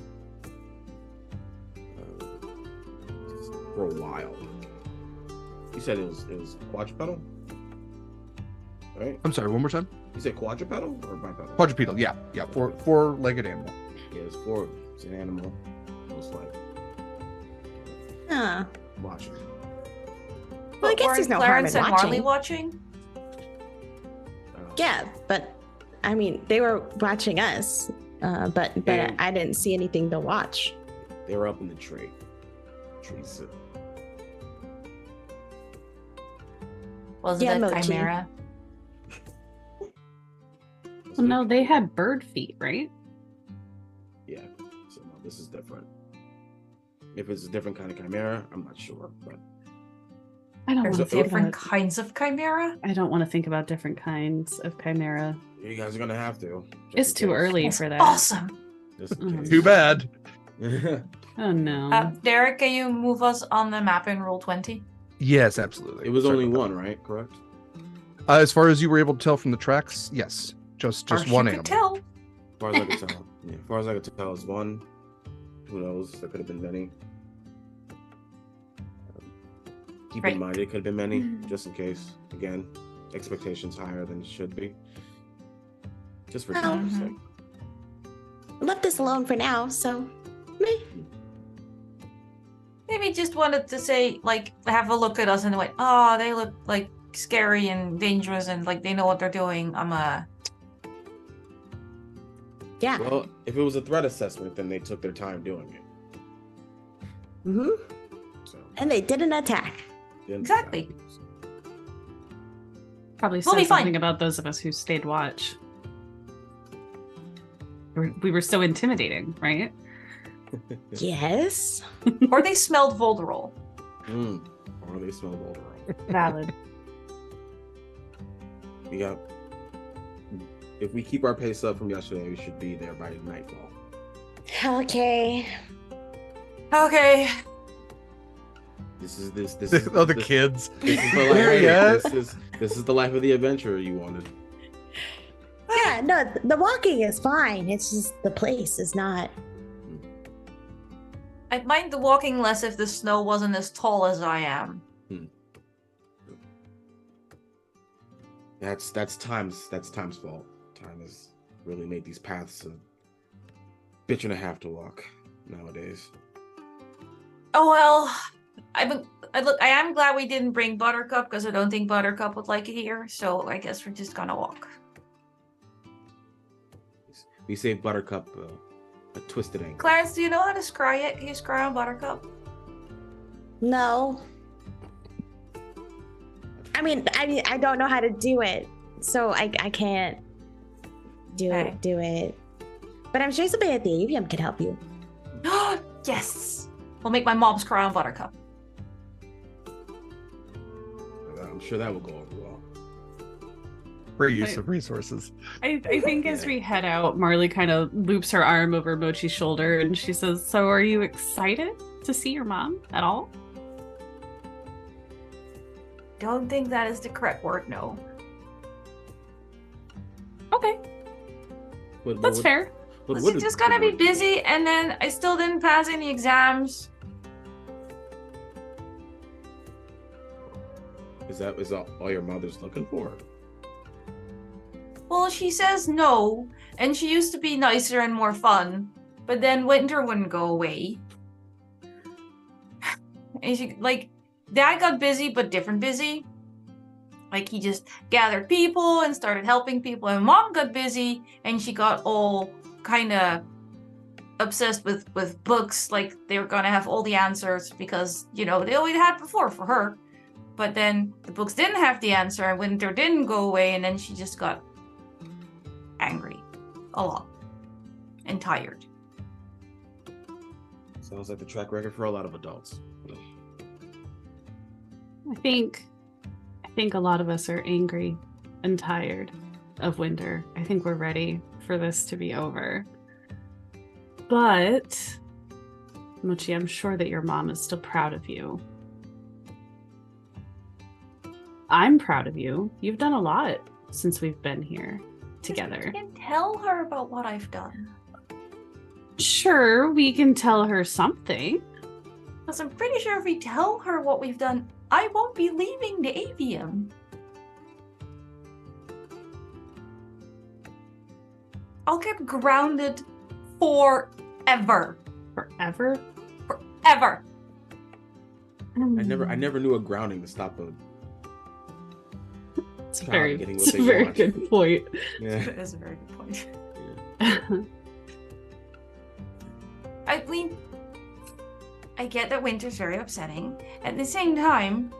G: for a while. You said it was quadrupedal, right?
F: I'm sorry, one more time.
G: You said quadrupedal or bipedal?
F: Quadrupedal, yeah, four-legged animal.
G: Yeah, it's an animal, most like
D: Huh.
G: watching.
D: Well, I guess
B: Weren't
D: there's no harm in
B: Clarence and Marley
D: watching.
B: watching?
D: Yeah, but I mean, they were watching us, but
G: Yeah.
D: I didn't see anything to watch.
G: They were up in the tree. Trees.
B: Was
D: Yeah,
B: it a
D: Mochi.
B: chimera?
I: Well, no, they had bird feet, right?
G: Yeah. So no, this is different. If it's a different kind of chimera, I'm not sure, but
I: I don't
B: There's
I: want to think
B: different
I: about.
B: kinds of chimera?
I: I don't want to think about different kinds of chimera.
G: you guys are gonna have to.
I: It's too early
B: That's
I: for that.
B: awesome.
F: Too bad.
I: Oh no.
B: Derek, can you move us on the map in Roll 20?
F: Yes, absolutely.
G: It was
F: Sorry
G: only
F: about
G: one, right? Correct.
F: that. As far as you were able to tell from the tracks, yes, just
B: Or
F: one
B: you
F: animal.
B: could tell.
G: As far as I could tell. Yeah, as far as I could tell, it's one. Who knows? There could have been many. Keep
B: Right.
G: in mind, it could have been many, just in case. Again, expectations higher than it should be. Just for
D: Oh.
G: time's sake.
D: Left this alone for now, so meh.
B: Maybe just wanted to say, like, have a look at us and went, oh, they look like scary and dangerous and like they know what they're doing.
D: Yeah.
G: Well, if it was a threat assessment, then they took their time doing it.
D: Mm-hmm.
G: So
D: And they didn't attack.
G: didn't-
B: Exactly.
I: Probably
B: We'll
I: said
B: be fine.
I: something about those of us who stayed watch. We were so intimidating, right?
D: Yes.
B: or they smelled Volderol.
G: Or they smell old.
I: Valid.
G: We got. If we keep our pace up from yesterday, we should be there by nightfall.
D: Okay.
B: Okay.
G: This is this.
F: Oh, the
G: this,
F: kids.
G: This is the
F: There he
G: life.
F: is.
G: This is the life of the adventurer you wanted.
D: Yeah, no, the walking is fine. It's just the place is not.
B: I'd mind the walking less if the snow wasn't as tall as I am.
G: That's time's fault. Time has really made these paths a bitch and a half to walk nowadays.
B: Oh well, I am glad we didn't bring Buttercup because I don't think Buttercup would like it here. So I guess we're just gonna walk.
G: We saved Buttercup a twisted ankle.
B: Clarence, do you know how to scry it? Can you scry on Buttercup?
D: No. I mean, I don't know how to do it, so I can't
B: Okay.
D: do it. But I'm sure somebody at the AVM can help you.
B: Yes. We'll make my mom scry on Buttercup.
G: I'm sure that will go over well.
F: Great use of resources.
I: I think as we head out, Marley kind of loops her arm over Mochi's shoulder and she says, "So are you excited to see your mom at all?"
B: Don't think that is the correct word, no.
I: Okay, that's fair.
B: She's just gonna be busy, and then I still didn't pass any exams.
G: Is that all your mother's looking for?
B: Well, she says no, and she used to be nicer and more fun, but then winter wouldn't go away. And she, like, Dad got busy, but different busy. Like, he just gathered people and started helping people, and Mom got busy, and she got all kind of obsessed with books, like they were gonna have all the answers because, they always had before for her. But then the books didn't have the answer, and winter didn't go away, and then she just got angry a lot and tired.
G: Sounds like the track record for a lot of adults.
I: I think a lot of us are angry and tired of winter. I think we're ready for this to be over. But, Mochi, I'm sure that your mom is still proud of you. I'm proud of you. You've done a lot since we've been here together.
B: I can tell her about what I've done.
I: Sure, we can tell her something.
B: Because I'm pretty sure if we tell her what we've done, I won't be leaving the avium. I'll get grounded forever.
I: Forever?
B: Forever.
G: I never knew a grounding to stop a
I: It's
G: child
I: very,
G: getting
I: it's
G: what
I: a
G: they
I: very
G: want.
I: good point.
G: Yeah.
B: That is a very good point.
G: Yeah.
B: I mean, I get that winter's very upsetting. At the same time,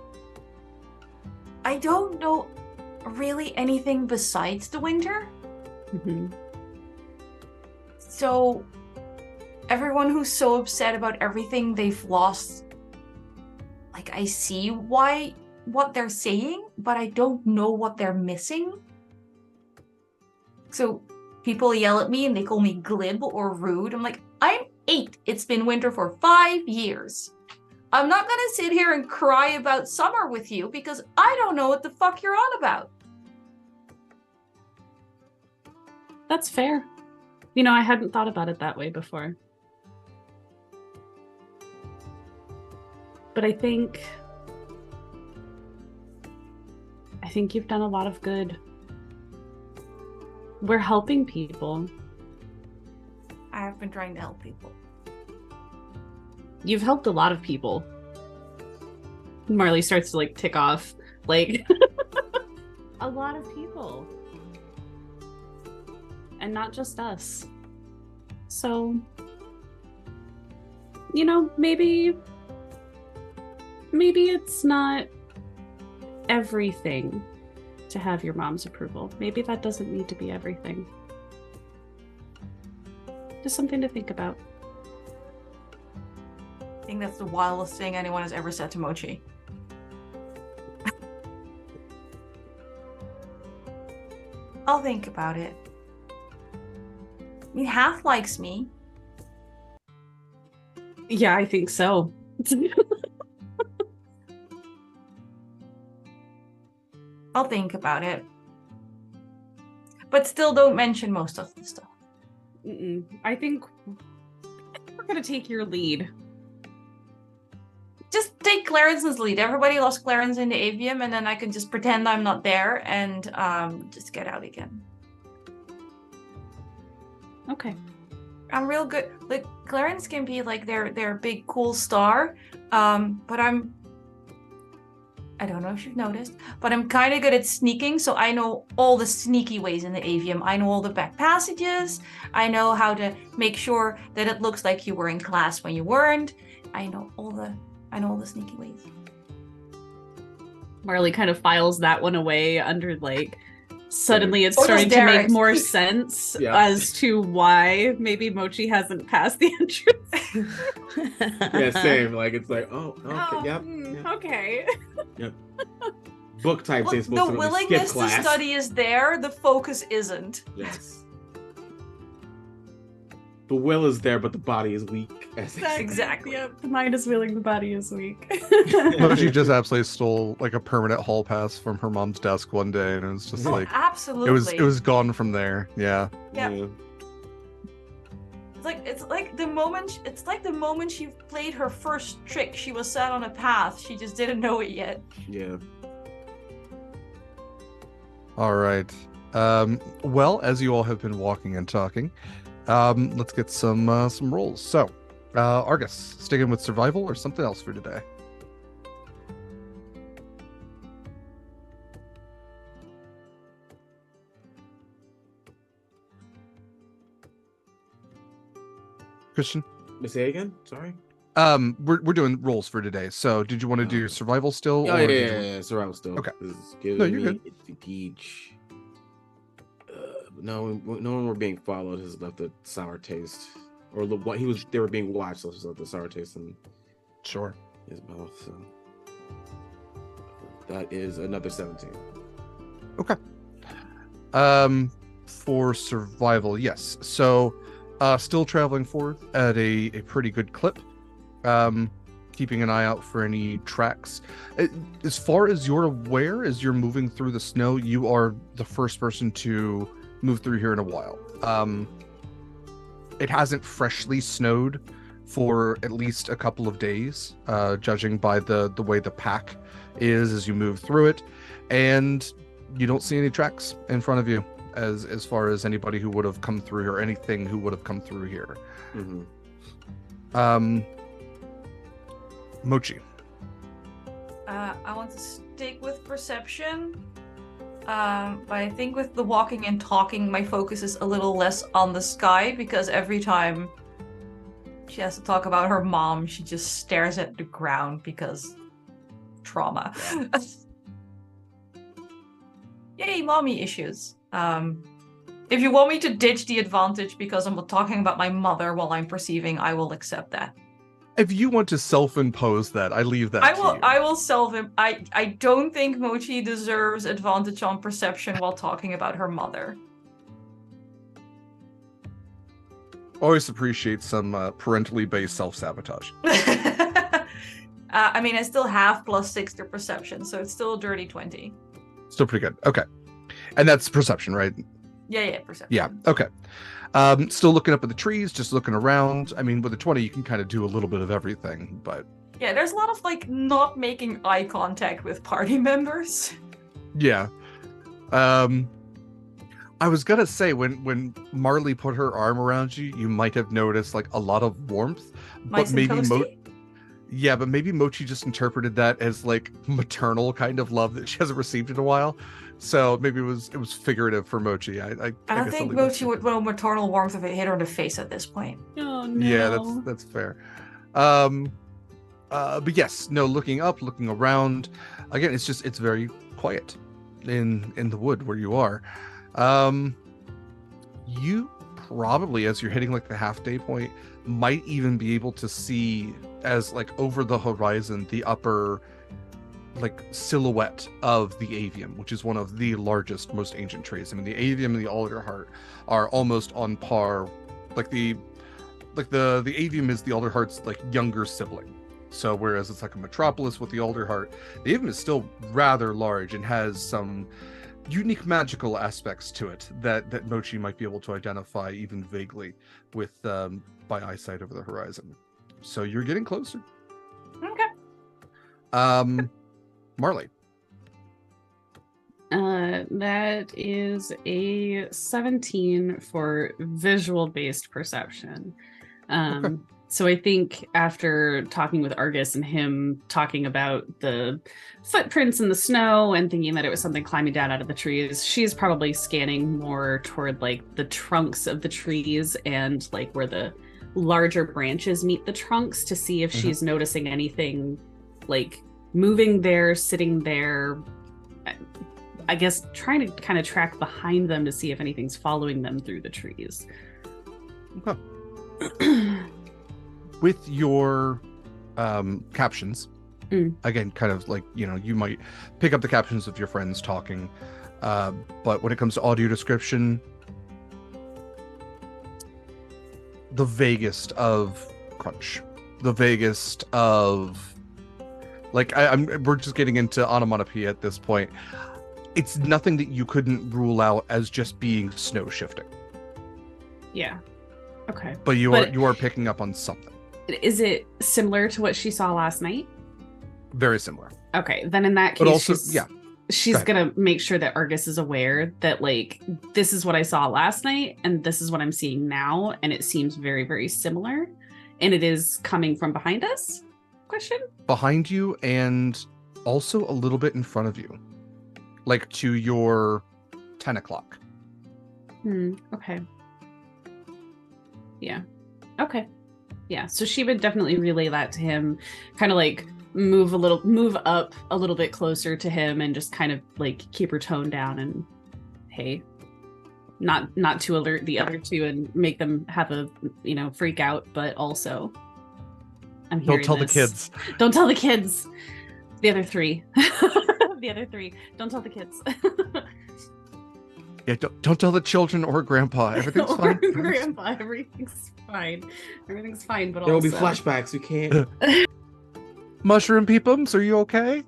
B: I don't know really anything besides the winter.
I: Mhm.
B: So, everyone who's so upset about everything they've lost, like, I see what they're saying, but I don't know what they're missing. So, people yell at me and they call me glib or rude. I'm like, I'm 8. It's been winter for 5 years. I'm not gonna sit here and cry about summer with you because I don't know what the fuck you're on about.
I: That's fair. You know, I hadn't thought about it that way before. But I think you've done a lot of good. We're helping people.
B: I have been trying to help people.
I: You've helped a lot of people. Marley starts to tick off a lot of people. And not just us. So, maybe it's not everything to have your mom's approval. Maybe that doesn't need to be everything. Just something to think about.
B: I think that's the wildest thing anyone has ever said to Mochi. I'll think about it. I mean, Half likes me.
I: Yeah, I think so.
B: I'll think about it. But still don't mention most of the stuff.
I: I think we're gonna take your lead.
B: Just take Clarence's lead. Everybody lost Clarence in the avium, and then I can just pretend I'm not there and just get out again.
I: Okay.
B: I'm real good. Like, Clarence can be their big cool star, but I don't know if you've noticed, but I'm kind of good at sneaking, so I know all the sneaky ways in the avium. I know all the back passages. I know how to make sure that it looks like you were in class when you weren't. I know all the sneaky ways.
I: Marley kind of files that one away under suddenly it's
B: So does
I: starting to
B: Derek.
I: make more sense
G: Yeah.
I: as to why maybe Mochi hasn't passed the entrance.
G: Yeah, same. It's oh, okay, yep.
I: Okay.
G: Yep. Book type
B: Look,
G: thing's
B: the
G: supposed to skip
B: willingness to
G: class.
B: study is there, the focus isn't.
G: Yes. The will is there, but the body is weak.
B: Exactly.
I: Yep. The mind is willing, the body is weak.
F: Mochi just absolutely stole a permanent hall pass from her mom's desk one day, and it was just
B: Absolutely.
F: it was gone from there. Yeah.
B: Yeah. It's like the moment she played her first trick, she was set on a path. She just didn't know it yet.
G: Yeah.
F: All right. Well, as you all have been walking and talking, let's get some rolls. So, Argus, sticking with survival or something else for today? Christian?
G: Say it again. Sorry.
F: We're doing rolls for today. So did you want to do your survival still?
G: Oh,
F: or
G: yeah, survival still.
F: Okay.
G: This is giving
F: No, you're
G: me
F: good.
G: advantage. No one were being followed has left a sour taste, or they were being watched, so it's left a sour taste in
F: Sure.
G: his mouth. So that is another 17.
F: Okay. For survival, yes. So, still traveling forward at a pretty good clip. Keeping an eye out for any tracks. As far as you're aware, as you're moving through the snow, you are the first person to move through here in a while. It hasn't freshly snowed for at least a couple of days, judging by the way the pack is as you move through it, and you don't see any tracks in front of you as far as anybody who would have come through here, or anything who would have come through here. Mochi.
B: I want to stick with perception. But I think with the walking and talking, my focus is a little less on the sky, because every time she has to talk about her mom, she just stares at the ground because trauma. Yay, mommy issues. If you want me to ditch the advantage because I'm talking about my mother while I'm perceiving, I will accept that.
F: If you want to self-impose that, I leave that to you.
B: I will I don't think Mochi deserves advantage on perception while talking about her mother.
F: Always appreciate some parentally based self-sabotage.
B: I mean, I still have +6 to perception, so it's still a dirty 20.
F: Still pretty good. Okay. And that's perception, right?
B: Yeah, perception.
F: Yeah, okay. Still looking up at the trees, just looking around. I mean, with a 20, you can kind of do a little bit of everything, but...
B: Yeah, there's a lot of, not making eye contact with party members.
F: Yeah. I was gonna say, when Marley put her arm around you, you might have noticed, a lot of warmth.
B: Nice
F: but maybe
B: and
F: but maybe Mochi just interpreted that as, maternal kind of love that she hasn't received in a while. So maybe it was figurative for Mochi. I
B: don't think Mochi would know maternal warmth if it hit her in the face at this point.
I: Oh no.
F: Yeah, that's fair. But yes, no, looking up, looking around. Again, it's very quiet in the wood where you are. You probably, as you're hitting the half-day point, might even be able to see as over the horizon the upper silhouette of the avium, which is one of the largest, most ancient trees. I mean, the avium and the alderheart are almost on par. The avium is the alderheart's younger sibling. So whereas it's a metropolis with the alderheart, the avium is still rather large and has some unique magical aspects to it that Mochi might be able to identify even vaguely with by eyesight over the horizon. So you're getting closer.
B: Okay.
F: Marley.
I: That is a 17 for visual-based perception.
F: Okay.
I: So I think after talking with Argus and him talking about the footprints in the snow and thinking that it was something climbing down out of the trees, she's probably scanning more toward the trunks of the trees and where the larger branches meet the trunks to see if she's noticing anything moving there, sitting there. I guess trying to kind of track behind them to see if anything's following them through the trees.
F: Okay. With your captions, again, kind of you might pick up the captions of your friends talking, but when it comes to audio description, the vaguest of crunch, the vaguest of we're just getting into onomatopoeia at this point. It's nothing that you couldn't rule out as just being snow shifting.
I: Yeah. Okay.
F: But you are picking up on something.
I: Is it similar to what she saw last night?
F: Very similar.
I: Okay, then in that case,
F: but also,
I: she's gonna make sure that Argus is aware that this is what I saw last night and this is what I'm seeing now, and it seems very, very similar, and it is coming from behind us? Question?
F: Behind you and also a little bit in front of you, to your 10 o'clock.
I: Okay. Yeah. Okay. Yeah, so she would definitely relay that to him, kind of like move up a little bit closer to him and just kind of like keep her tone down and hey, not to alert the other two and make them have a, freak out, but also I'm hearing
F: Don't tell
I: this.
F: the kids.
I: Don't tell the kids. The other three. The other three. Don't tell the kids.
F: Yeah, don't tell the children or grandpa. Everything's fine.
I: Grandpa, everything's fine. Everything's fine, but
G: there
I: also...
G: will be flashbacks. You can't.
F: Mushroom peepums, are you okay?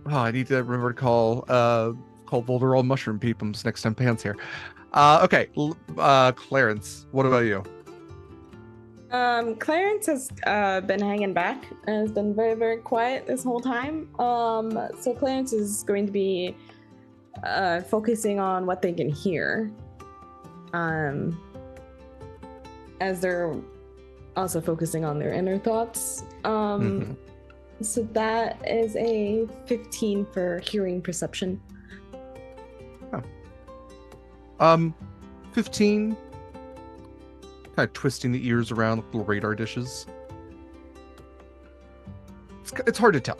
F: I need to remember to call Volderall mushroom peepums next time Pan's here. Okay, Clarence, what about you?
H: Clarence has been hanging back and has been very, very quiet this whole time. So Clarence is going to be focusing on what they can hear. As they're also focusing on their inner thoughts. So that is a 15 for hearing perception.
F: 15. Kind of twisting the ears around like little radar dishes. It's hard to tell.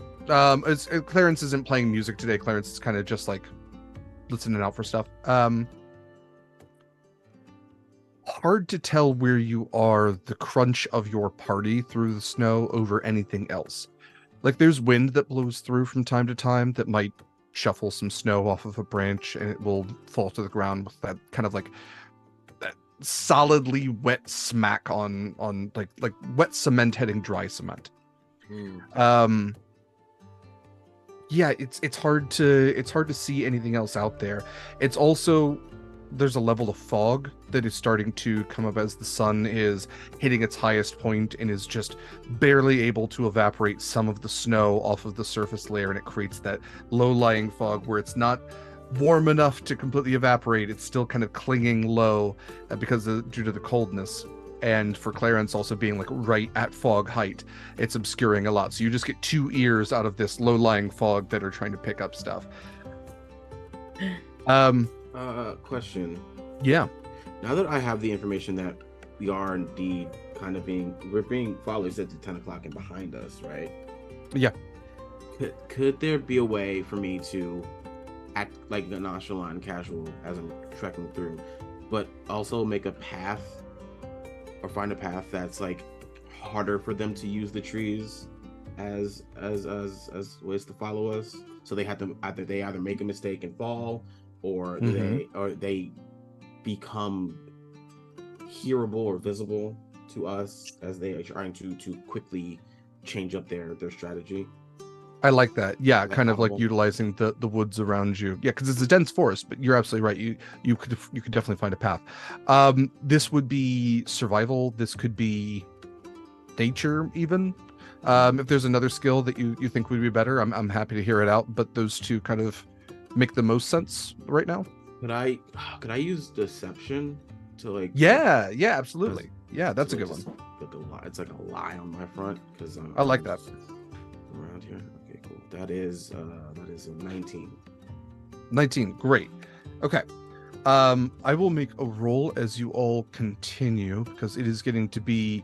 F: Clarence isn't playing music today. Clarence is kind of just like listening out for stuff. Hard to tell where you are, the crunch of your party through the snow over anything else. Like there's wind that blows through from time to time that might shuffle some snow off of a branch and it will fall to the ground with that kind of like that solidly wet smack on like wet cement hitting dry cement. Yeah, it's hard to see anything else out there. It's also there's a level of fog that is starting to come up as the sun is hitting its highest point and is just barely able to evaporate some of the snow off of the surface layer, and it creates that low-lying fog where it's not warm enough to completely evaporate. It's still kind of clinging low due to the coldness. And for Clarence also being like right at fog height, it's obscuring a lot. So you just get two ears out of this low-lying fog that are trying to pick up stuff.
G: Question.
F: Yeah.
G: Now that I have the information that we are indeed we're being followed at the 10 o'clock and behind us, right?
F: Yeah.
G: Could there be a way for me to act like a nonchalant casual as I'm trekking through, but also make a path or find a path that's like harder for them to use the trees as ways to follow us? So they either make a mistake and fall, or they become hearable or visible to us as they are trying to quickly change up their strategy.
F: I like that. Yeah, kind of like utilizing the woods around you. Yeah, because it's a dense forest, but you're absolutely right. You could definitely find a path. This would be survival. This could be nature even. If there's another skill that you think would be better, I'm happy to hear it out. But those two kind of make the most sense right now.
G: Could I use deception to like?
F: Yeah, absolutely. Yeah, that's a good one.
G: It's like a lie on my front because
F: I like that.
G: Around here. Okay, cool. That is a 19.
F: 19, great. Okay. I will make a roll as you all continue because it is getting to be,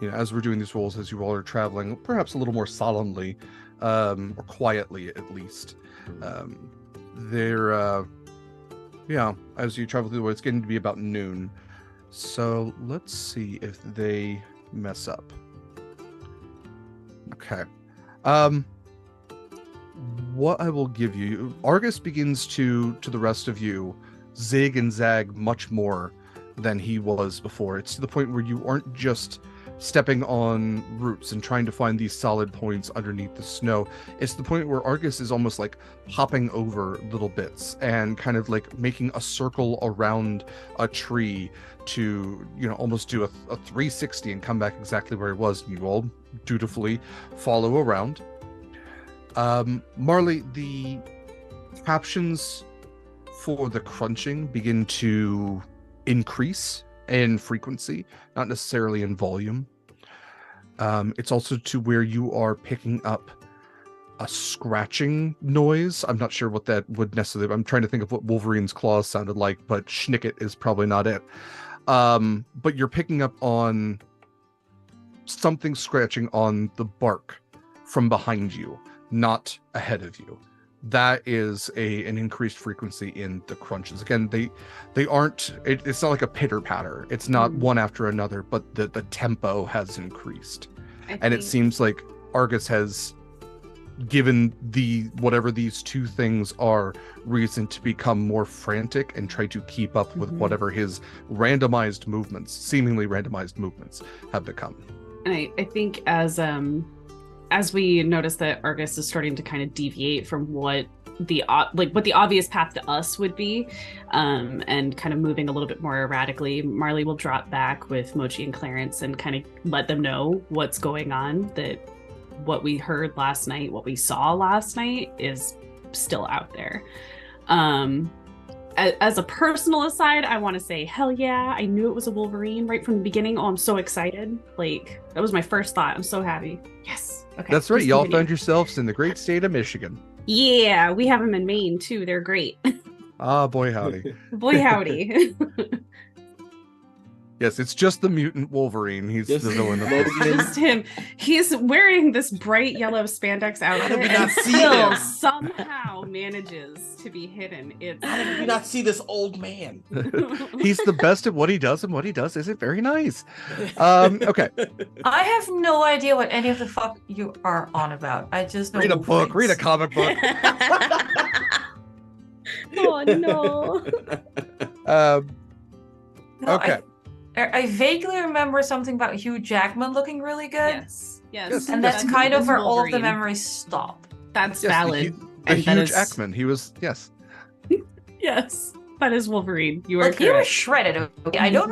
F: as we're doing these rolls, as you all are traveling, perhaps a little more solemnly, or quietly at least. As you travel through the woods, it's getting to be about noon. So let's see if they mess up. Okay. What I will give you, Argus begins to the rest of you, zig and zag much more than he was before. It's to the point where you aren't just stepping on roots and trying to find these solid points underneath the snow. It's the point where Argus is almost like hopping over little bits and kind of like making a circle around a tree to, almost do a 360 and come back exactly where he was. You all dutifully follow around. Marley, the captions for the crunching begin to increase in frequency, not necessarily in volume. It's also to where you are picking up a scratching noise. I'm not sure what that would necessarily. I'm trying to think of what Wolverine's claws sounded like, but schnicket is probably not it. But you're picking up on something scratching on the bark from behind you, not ahead of you. That is an increased frequency in the crunches. Again, they aren't. It's not like a pitter patter. It's not one after another, but the tempo has increased, and it seems like Argus has given whatever these two things are reason to become more frantic and try to keep up with whatever his seemingly randomized movements have become.
I: And I think as we notice that Argus is starting to kind of deviate from what the obvious path to us would be, and kind of moving a little bit more erratically, Marley will drop back with Mochi and Clarence and kind of let them know what's going on, that what we heard last night, what we saw last night is still out there. As a personal aside, I want to say, hell yeah, I knew it was a Wolverine right from the beginning. Oh, I'm so excited. Like, that was my first thought. I'm so happy. Yes. Okay.
F: That's right. Y'all found yourselves in the great state of Michigan.
I: Yeah, we have them in Maine too. They're great.
F: Ah, boy howdy.
I: Boy howdy.
F: Yes, it's just the mutant Wolverine. He's the villain of this.
I: Just him. He's wearing this bright yellow spandex outfit and still somehow manages to be hidden.
G: How did you not see this old man?
F: He's the best at what he does, and what he does isn't very nice. Okay.
B: I have no idea what any of the fuck you are on about. I just know
F: read a book, read a comic book.
H: Oh no.
F: Okay.
B: I vaguely remember something about Hugh Jackman looking really good.
I: Yes.
B: And that's kind of where all of the memories stop.
I: That's valid.
F: The huge Jackman. He was, yes.
I: Yes. That is Wolverine. You are correct.
B: He was shredded. Okay. I don't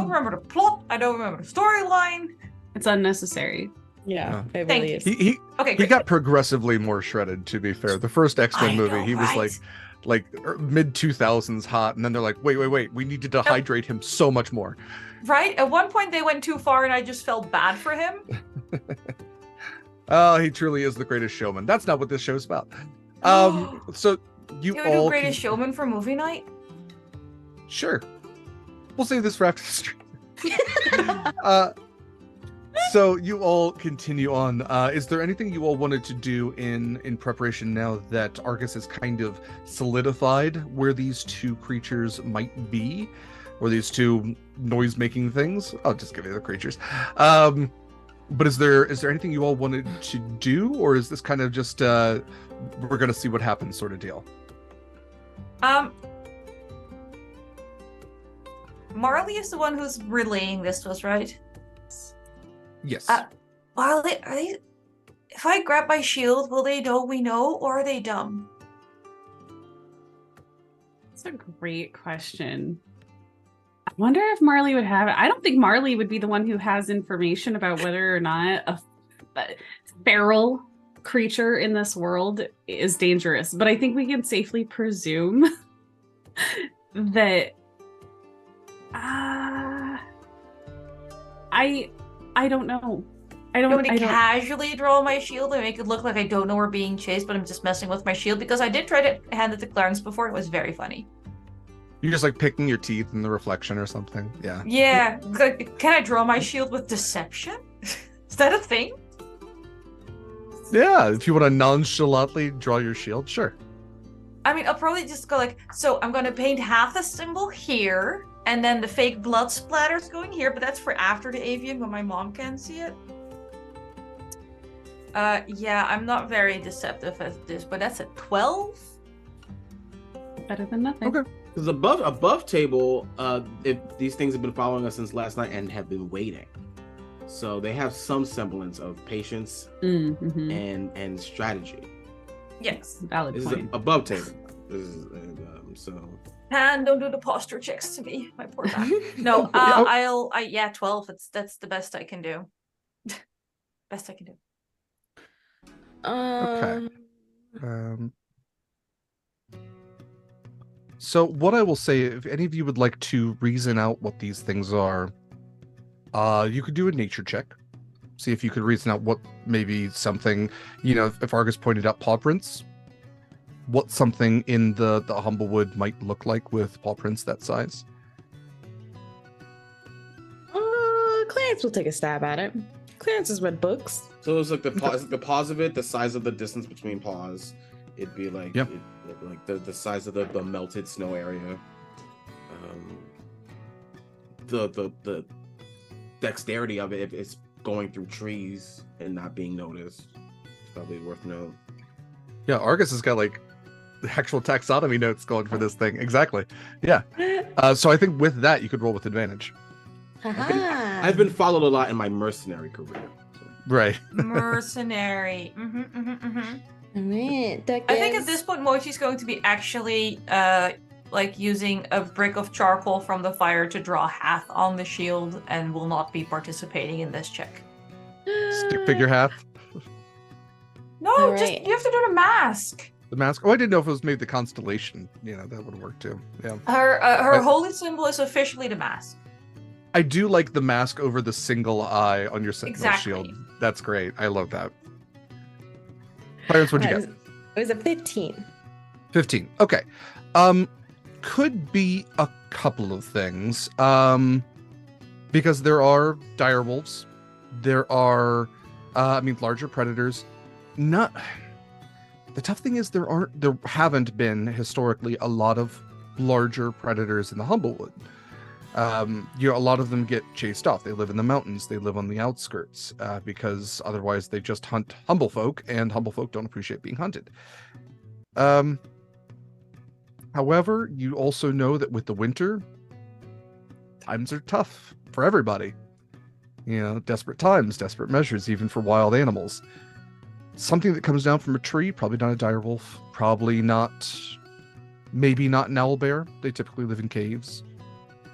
B: remember the plot. I don't remember the storyline.
I: It's unnecessary.
H: Yeah, it really is.
F: He got progressively more shredded, to be fair. The first X-Men movie, he was like mid 2000s hot, and then they're like, wait, we needed to hydrate him so much more.
B: Right? At one point they went too far and I just felt bad for him.
F: Oh, he truly is the greatest showman. That's not what this show's about. So you
B: Can we do Greatest Showman for movie night?
F: Sure. We'll save this for after the stream. So you all continue on. Is there anything you all wanted to do in preparation now that Argus has kind of solidified where these two creatures might be, or these two noise-making things? I'll just give you the creatures. But is there anything you all wanted to do, or is this kind of just we're gonna see what happens sort of deal?
B: Marley is the one who's relaying this to us, right?
F: Yes.
B: Are they? If I grab my shield, will they know we know, or are they dumb?
I: That's a great question. I wonder if Marley would have it. I don't think Marley would be the one who has information about whether or not a feral creature in this world is dangerous. But I think we can safely presume that I don't know. I don't
B: casually draw my shield and make it look like I don't know we're being chased, but I'm just messing with my shield, because I did try to hand it to Clarence before. It was very funny.
F: You're just like picking your teeth in the reflection or something. Yeah.
B: Yeah. Can I draw my shield with deception? Is that a thing?
F: Yeah. If you want to nonchalantly draw your shield, sure.
B: I mean, I'll probably just go like, so I'm going to paint half the symbol here, and then the fake blood splatter's going here, but that's for after the avian when my mom can't see it. Yeah, I'm not very deceptive at this, but that's a 12?
I: Better than nothing.
F: Okay.
G: Because above table, if these things have been following us since last night and have been waiting, so they have some semblance of patience and strategy.
B: Yes,
I: valid
G: this
I: point.
G: Is above table. This is so.
B: And don't do the posture checks to me, my poor back. No, 12. That's the best I can do. Best I can do.
F: Okay. So what I will say, if any of you would like to reason out what these things are, you could do a nature check. See if you could reason out what maybe something, if Argus pointed out paw prints, what something in the Humblewood might look like with paw prints that size.
H: Clarence will take a stab at it. Clarence has read books.
G: So it's like the paws of it, the size of the distance between paws. It'd be like like the size of the melted snow area. The dexterity of it, if it's going through trees and not being noticed, it's probably worth note.
F: Yeah, Argus has got like the actual taxonomy notes going for this thing. Exactly. Yeah. So I think with that, you could roll with advantage.
G: I've been followed a lot in my mercenary career. So.
F: Right.
B: Mercenary.
H: Right,
B: I think at this point, Mochi's going to be actually like using a brick of charcoal from the fire to draw Hath on the shield, and will not be participating in this check.
F: Stick figure Hath.
B: No, just you have to do the mask.
F: The mask. Oh, I didn't know if it was maybe the constellation. That would work too. Yeah.
B: Her holy symbol is officially the mask.
F: I do like the mask over the single eye on your sentinel shield. That's great. I love that. Clarence, what'd you get?
H: It was a 15.
F: 15. Okay. Could be a couple of things. Because there are dire wolves. There are larger predators. The tough thing is there haven't been historically a lot of larger predators in the Humblewood. A lot of them get chased off. They live in the mountains. They live on the outskirts because otherwise they just hunt humble folk, and humble folk don't appreciate being hunted. However, you also know that with the winter, times are tough for everybody. Desperate times, desperate measures, even for wild animals. Something that comes down from a tree, probably not a direwolf, maybe not an owl bear. They typically live in caves.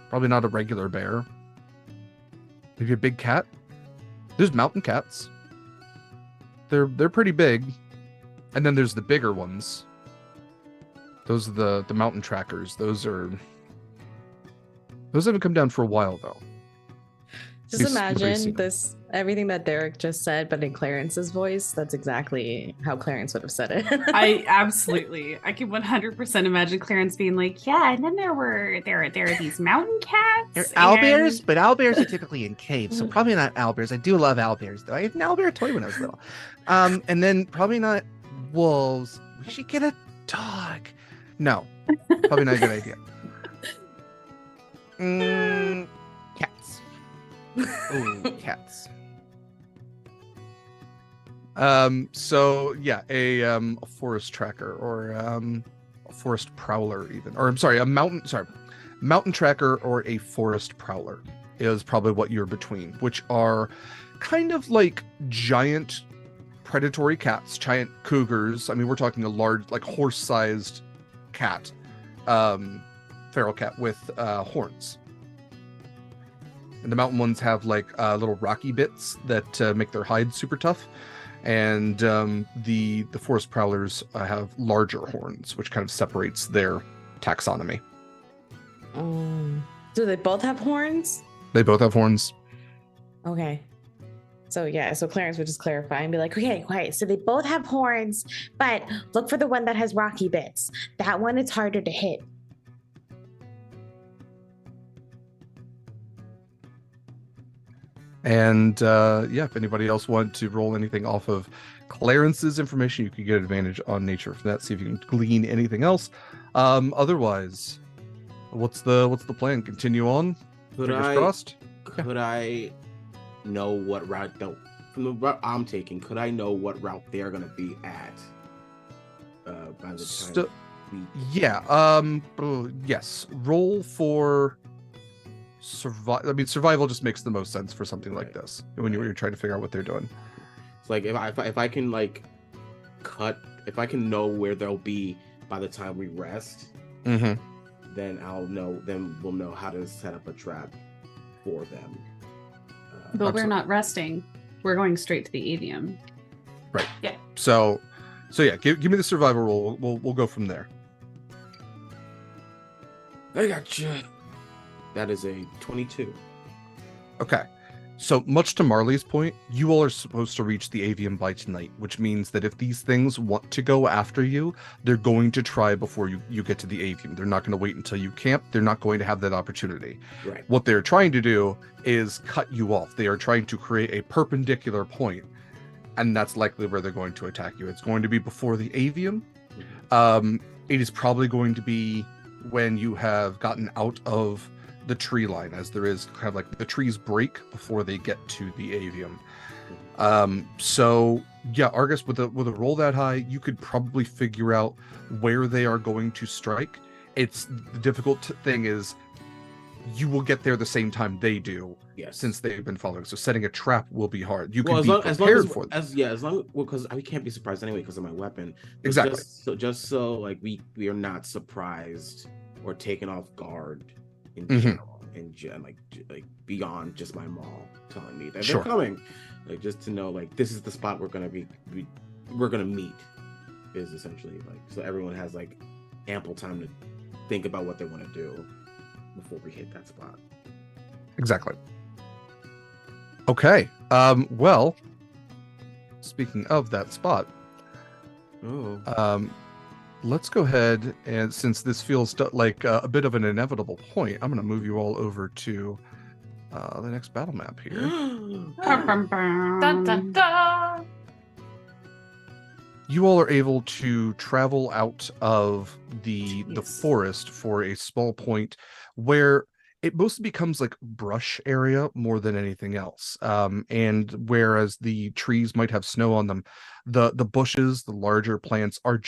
F: Probably not a regular bear. Maybe a big cat. There's mountain cats. They're pretty big. And then there's the bigger ones. Those are the mountain trackers. Those haven't come down for a while though.
H: Just imagine everything that Derek just said, but in Clarence's voice. That's exactly how Clarence would have said it.
I: I can 100% imagine Clarence being like, yeah, and then there are these mountain cats.
J: They're owlbears, but owlbears are typically in caves, so probably not owlbears. I do love owlbears though. I had an owlbear toy when I was little. And then probably not wolves. We should get a dog. No, probably not a good idea. Cats. Ooh, cats.
F: So yeah, a forest tracker or a forest prowler even, or I'm sorry, a mountain tracker or a forest prowler is probably what you're between, which are kind of like giant predatory cats, giant cougars. I mean, we're talking a large, like horse-sized cat, feral cat with horns. And the mountain ones have like little rocky bits that make their hide super tough. And the forest prowlers have larger horns, which kind of separates their taxonomy.
H: Do they both have horns?
F: They both have horns.
H: Okay. So Clarence would just clarify and be like, okay, so they both have horns, but look for the one that has rocky bits. That one, it's harder to hit.
F: And if anybody else want to roll anything off of Clarence's information, you could get advantage on nature for that. See if you can glean anything else. Otherwise, what's the plan? Continue on. Crossed?
G: Could I know what route from the route I'm taking? Could I know what route they're gonna be at by the time?
F: Yes. Roll for survival. I mean, survival just makes the most sense for something like this when you're trying to figure out what they're doing.
G: It's like if I can like if I can know where they'll be by the time we rest, then I'll know. Then we'll know how to set up a trap for them.
I: But we're not resting. We're going straight to the Avium.
F: Right.
B: Yeah.
F: So yeah. Give me the survival roll. We'll go from there.
G: I got you. That is a 22.
F: Okay. So much to Marley's point, you all are supposed to reach the avium by tonight, which means that if these things want to go after you, they're going to try before you get to the avium. They're not going to wait until you camp. They're not going to have that opportunity.
G: Right.
F: What they're trying to do is cut you off. They are trying to create a perpendicular point, and that's likely where they're going to attack you. It's going to be before the avium. It is probably going to be when you have gotten out of the tree line, as there is kind of like the trees break before they get to the avium. So yeah, Argus, with a roll that high, you could probably figure out where they are going to strike. It's the difficult thing is you will get there the same time they do.
G: Yes.
F: Since they've been following, so setting a trap will be hard. You
G: well,
F: can be prepared for them.
G: As long because we can't be surprised anyway because of my weapon. But
F: Exactly.
G: Just so like we are not surprised or taken off guard in
F: Mhm.
G: general, and like beyond just my maul telling me that
F: Sure.
G: they're coming, like just to know like this is the spot we're gonna meet is essentially like so everyone has like ample time to think about what they want to do before we hit that spot.
F: Exactly. Okay. Well, speaking of that spot, let's go ahead and since this feels like a bit of an inevitable point, I'm going to move you all over to the next battle map here.
I: Dun, dun, dun.
F: You all are able to travel out of the
I: Yes.
F: forest for a small point where it mostly becomes like brush area more than anything else. And whereas the trees might have snow on them, the bushes, the larger plants are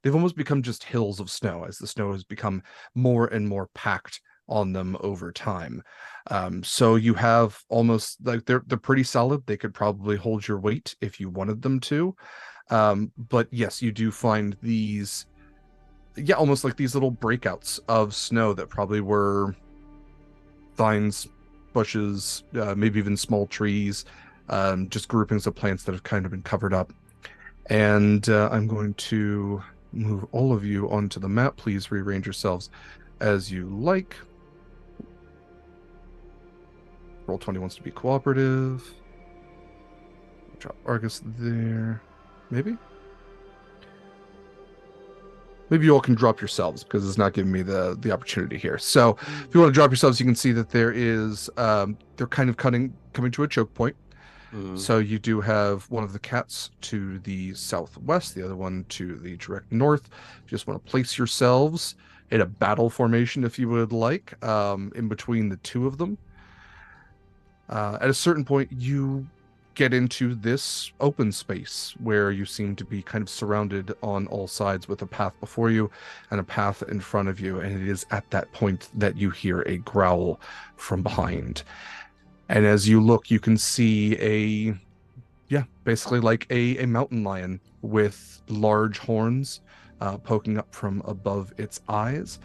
F: they've almost become just hills of snow as the snow has become more and more packed on them over time. So you have almost like they're pretty solid. They could probably hold your weight if you wanted them to. But yes, you do find these, almost like these little breakouts of snow that probably were vines, bushes, maybe even small trees, just groupings of plants that have kind of been covered up. And I'm going to move all of you onto the map. Please rearrange yourselves as you like. Roll20 wants to be cooperative. Drop Argus there. Maybe you all can drop yourselves because it's not giving me the opportunity here. So if you want to drop yourselves, you can see that there is they're kind of coming to a choke point. So you do have one of the cats to the southwest, the other one to the direct north. You just want to place yourselves in a battle formation if you would like, in between the two of them. At a certain point, you get into this open space where you seem to be kind of surrounded on all sides with a path before you and a path in front of you. And it is at that point that you hear a growl from behind. And as you look, you can see basically like a mountain lion with large horns poking up from above its eyes.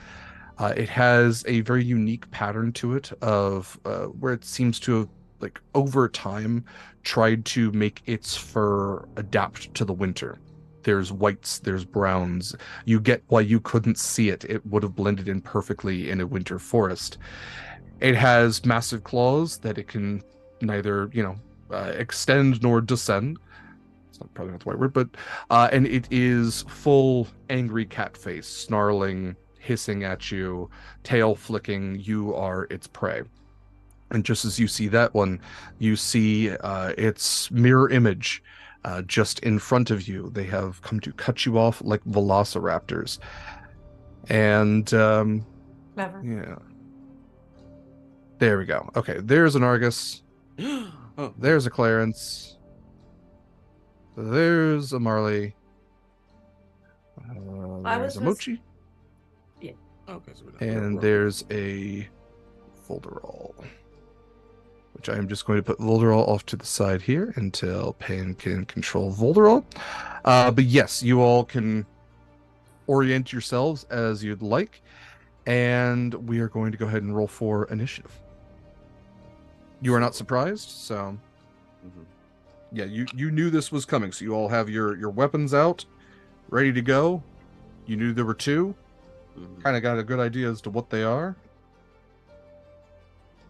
F: It has a very unique pattern to it of where it seems to have, like, over time tried to make its fur adapt to the winter. There's whites, there's browns. You get why you couldn't see it. It would have blended in perfectly in a winter forest. It has massive claws that it can neither, extend nor descend. It's probably not the right word, but and it is full angry cat face, snarling, hissing at you, tail flicking. You are its prey. And just as you see that one, you see its mirror image just in front of you. They have come to cut you off like velociraptors. And
B: Clever.
F: yeah. There we go. Okay, there's an Argus. There's a Clarence. There's a Marley. There's a Mochi.
B: Yeah.
G: Okay, so
F: And there's a Volderall, which I am just going to put Volderall off to the side here until Pan can control Volderall. But yes, you all can orient yourselves as you'd like. And we are going to go ahead and roll for initiative. You are not surprised, so yeah, you knew this was coming, so you all have your weapons out, ready to go. You knew there were two. Kind of got a good idea as to what they are.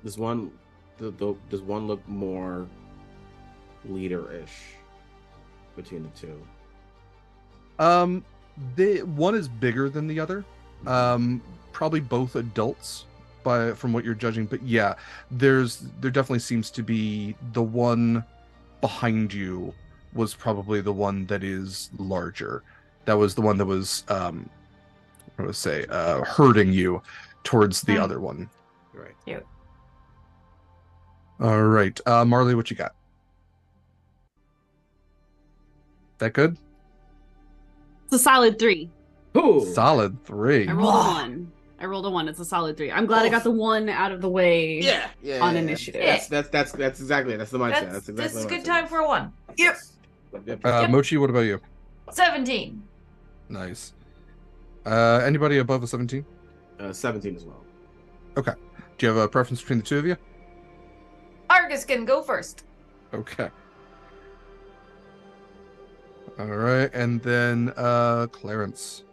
G: This one does one look more leader-ish between the two?
F: The one is bigger than the other. Probably both adults from what you're judging, but yeah, there definitely seems to be the one behind you was probably the one that is larger. That was the one that was herding you towards the other one.
G: Right.
B: Yeah.
F: All right. Marley, what you got? That good?
I: It's a solid 3.
G: Ooh.
F: Solid 3.
I: I rolled a 1. It's a solid 3. I'm glad I got the 1 out of the way.
G: Yeah.
I: On initiative.
G: That's exactly it. That's the mindset. That's exactly.
B: This is a
G: the
B: good
G: mindset.
B: time for a 1. Yep.
F: Mochi, what about you?
B: 17.
F: Nice. Anybody above a 17?
G: 17 as well.
F: Okay. Do you have a preference between the two of you?
B: Argus can go first.
F: Okay. All right, and then Clarence.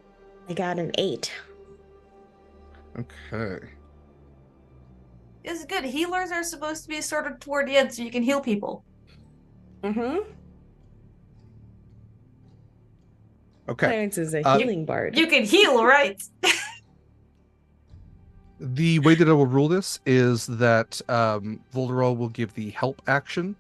D: I got an 8.
F: Okay.
B: This is good. Healers are supposed to be sort of toward the end so you can heal people.
K: Mm-hmm.
F: Okay.
K: Clarence is a healing bard.
B: You can heal, right?
F: The way that I will rule this is that Volderol will give the help action.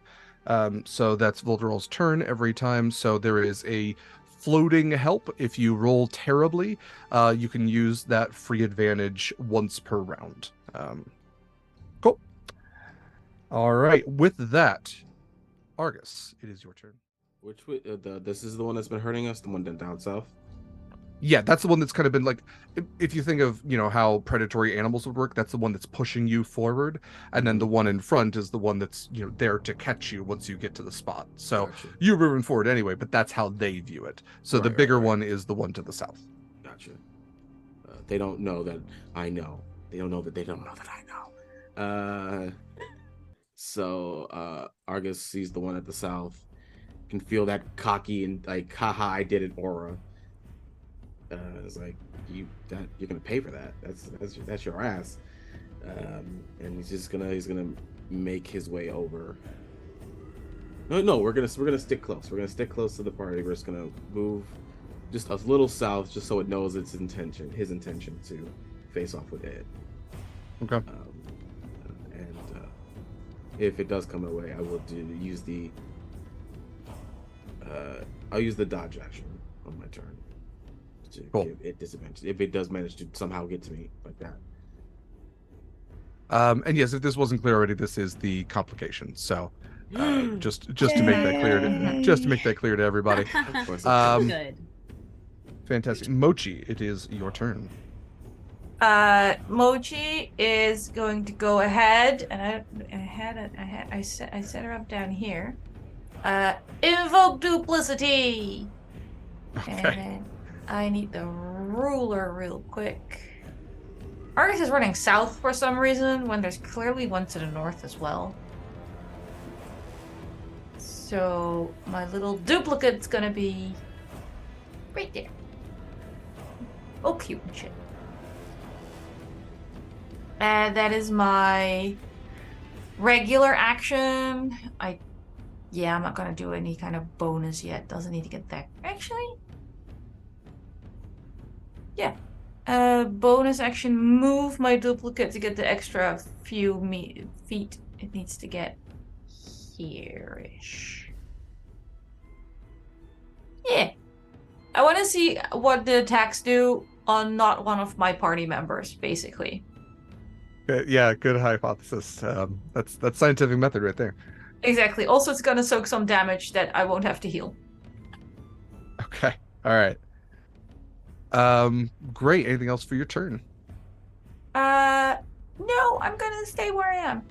F: So that's Volderol's turn every time. So there is a floating help. If you roll terribly, you can use that free advantage once per round. Cool. All right. With that, Argus, it is your turn.
G: This is the one that's been hurting us, the one down south.
F: Yeah, that's the one that's kind of been like, if you think of, how predatory animals would work, that's the one that's pushing you forward. And then the one in front is the one that's, there to catch you once you get to the spot. So
G: Gotcha.
F: you're moving forward anyway, but that's how they view it. So the bigger one is the one to the south.
G: Gotcha. They don't know that I know. They don't know that they don't know that I know. So Argus sees the one at the south, can feel that cocky and like, haha, I did it aura. It's like you're gonna pay for that. That's your ass. And he's gonna make his way over. No, we're gonna stick close. We're gonna stick close to the party. We're just gonna move just a little south, just so it knows his intention to face off with it.
F: Okay.
G: And if it does come my way, I will use the dodge action on my turn. To give it disadvantage if it does manage to somehow get to me like that.
F: And yes, if this wasn't clear already, this is the complication. So just to make that clear to everybody.
I: Good.
F: Fantastic. Mochi, it is your turn.
B: Mochi is going to go ahead, and I set her up down here. Invoke duplicity.
F: Okay.
B: And then I need the ruler real quick. Argus is running south for some reason when there's clearly one to the north as well. So my little duplicate's gonna be right there. Oh, cute and shit. And that is my regular action. I'm not gonna do any kind of bonus yet. Doesn't need to get that. Actually, yeah. Bonus action, move my duplicate to get the extra few feet it needs to get here-ish. Yeah. I want to see what the attacks do on not one of my party members, basically.
F: Yeah, good hypothesis. That's scientific method right there.
B: Exactly. Also, it's gonna soak some damage that I won't have to heal.
F: Okay. All right. Great. Anything else for your turn?
B: No, I'm gonna stay where I am.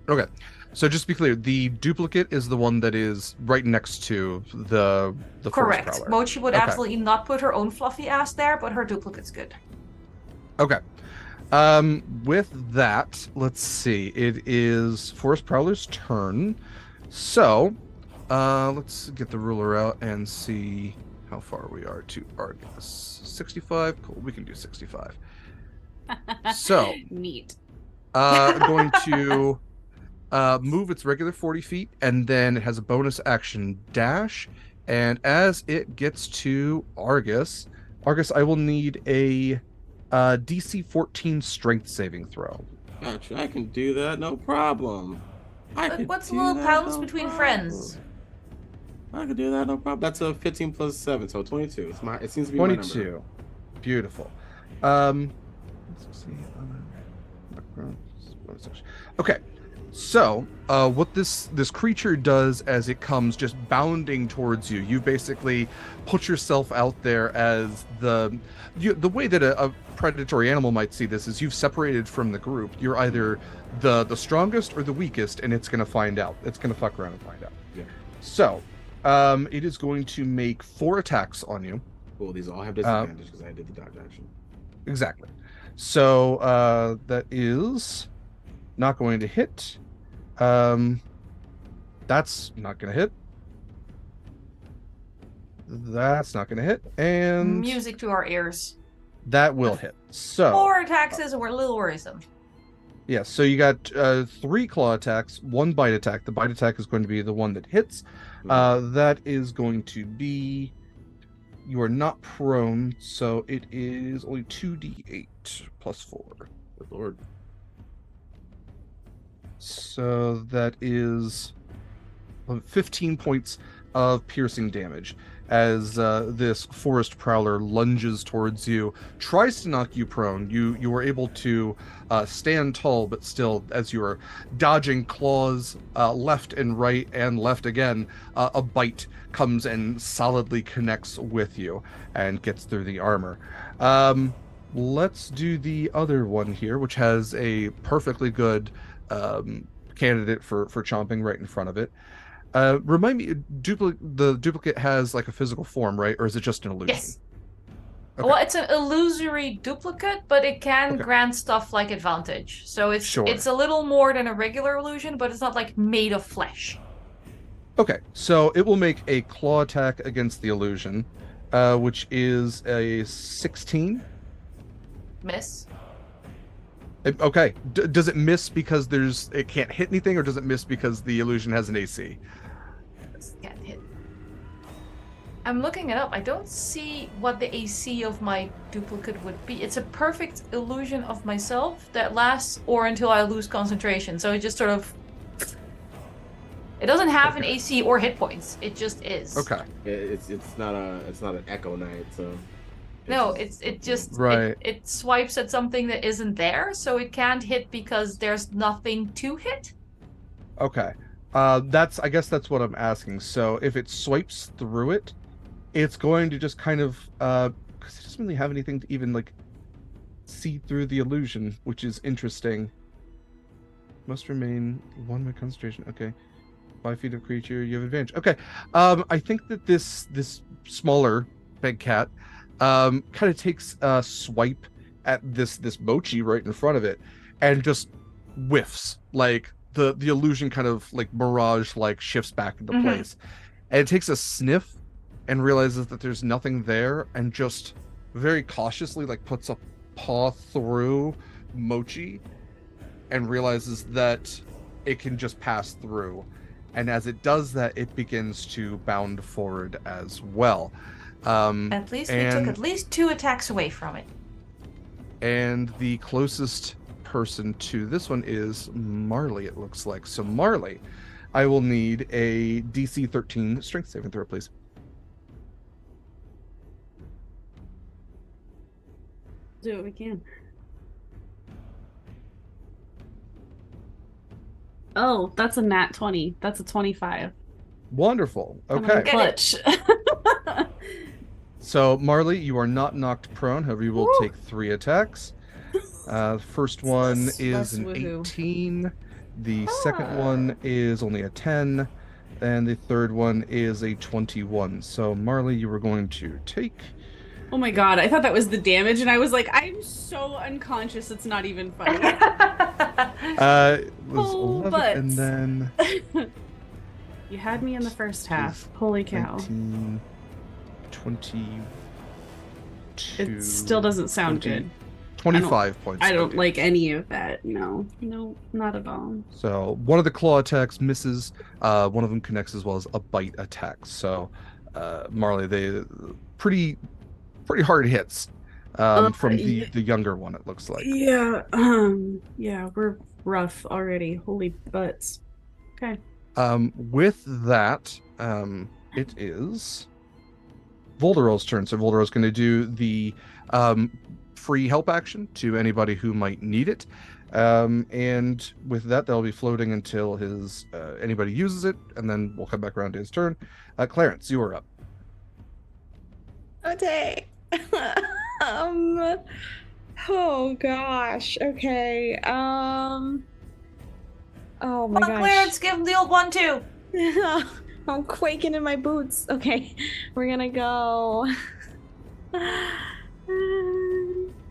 F: Okay. So just to be clear, the duplicate is the one that is right next to the
B: Correct.
F: forest prowler.
B: Mochi would
F: Okay.
B: absolutely not put her own fluffy ass there, but her duplicate's good.
F: Okay. With that, let's see. It is Forest Prowler's turn. So, let's get the ruler out and see how far we are to Argus. 65. Cool. We can do 65. So,
I: Neat.
F: going to move its regular 40 feet, and then it has a bonus action dash. And as it gets to Argus, I will need a DC 14 strength saving throw.
G: Gotcha. I can do that, no problem.
B: What's a little pounds between friends?
G: I can do that, no problem. That's a 15 plus 7, so 22. It seems to be
F: 22.
G: my number.
F: Beautiful. Let's see. Okay. So, what this creature does as it comes just bounding towards you, you basically put yourself out there as the way that a predatory animal might see this is you've separated from the group. You're either the strongest or the weakest, and it's going to find out. It's going to fuck around and find out.
G: Yeah.
F: So, it is going to make 4 attacks on you.
G: Well, these all have disadvantage because I did the dodge action.
F: Exactly. So, that is not going to hit. That's not going to hit. That's not going to hit. And
B: Music to our ears.
F: that will hit. So
B: 4 attacks is a little worrisome.
F: yeah, so you got 3 claw attacks, 1 bite attack. The bite attack is going to be the one that hits. That is going to be, you are not prone, so it is only 2d8 plus 4.
G: Good lord.
F: So that is 15 points of piercing damage as this forest prowler lunges towards you, tries to knock you prone. You were able to stand tall, but still, as you are dodging claws left and right and left again, a bite comes and solidly connects with you and gets through the armor. Let's do the other one here, which has a perfectly good candidate for chomping right in front of it. Remind me, the duplicate has like a physical form, right? Or is it just an illusion?
B: Yes.
F: Okay.
B: Well, it's an illusory duplicate, but it can grant stuff like advantage. So it's a little more than a regular illusion, but it's not like made of flesh.
F: Okay, so it will make a claw attack against the illusion, which is a 16.
B: Miss.
F: Okay, does it miss because it can't hit anything, or does it miss because the illusion has an AC?
B: Can't hit. I'm looking it up. I don't see what the AC of my duplicate would be. It's a perfect illusion of myself that lasts or until I lose concentration. So it just sort of... It doesn't have an AC or hit points. It just is.
F: Okay.
G: It's not an Echo Knight, so...
B: No, it just
F: right.
B: It swipes at something that isn't there, so it can't hit because there's nothing to hit.
F: Okay. I guess that's what I'm asking. So if it swipes through it, it's going to just kind of because it doesn't really have anything to even like see through the illusion, which is interesting. Must remain 1 minute concentration. Okay. 5 feet of creature, you have advantage. Okay. I think that this smaller big cat kind of takes a swipe at this mochi right in front of it and just whiffs. Like the illusion kind of like mirage like shifts back into place, and it takes a sniff and realizes that there's nothing there, and just very cautiously like puts a paw through mochi and realizes that it can just pass through, and as it does that, it begins to bound forward as well.
B: At least we took at least 2 attacks away from it.
F: And the closest person to this one is Marley, it looks like. So Marley, I will need a DC 13 strength saving throw, please.
I: Do what we can. Oh, that's a nat 20. That's a 25.
F: Wonderful. Okay.
I: Clutch.
F: So, Marley, you are not knocked prone. However, you will take 3 attacks. First one is an 18. The second one is only a 10. And the third one is a 21. So, Marley, you are going to take...
I: Oh my god, I thought that was the damage, and I was like, I'm so unconscious, it's not even funny.
F: It was 11,
I: but...
F: and then...
I: You had me in the first half. Holy cow.
F: 19, 22...
I: It still doesn't sound good.
F: 25 points.
I: I
F: of
I: don't
F: damage.
I: like any of that. No, not at all.
F: So one of the claw attacks misses. One of them connects as well as a bite attack. So Marley, they pretty hard hits from the younger one. It looks like.
I: Yeah. Yeah, we're rough already. Holy butts. Okay.
F: With that, it is Volderol's turn. So Volderol's going to do the free help action to anybody who might need it. And with that, they'll be floating until his anybody uses it, and then we'll come back around to his turn. Clarence, you are up.
H: Okay. Oh gosh. Okay. Oh my gosh.
B: Clarence, give him the old one too.
H: I'm quaking in my boots. Okay, we're gonna go.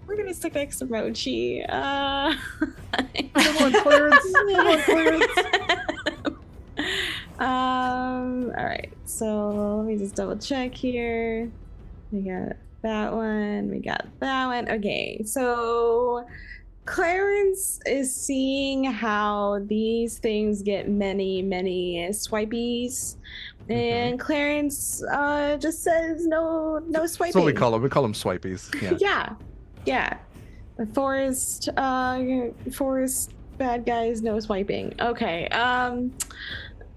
H: We're gonna stick next to Mochi.
F: Come on, Clarence. Come on, Clarence.
H: All right. So let me just double check here. We got that one. We got that one. Okay. So Clarence is seeing how these things get many swipies, and Clarence just says no swiping.
F: That's what we call them. We call them swipies.
H: Yeah. The forest bad guys, no swiping. Okay.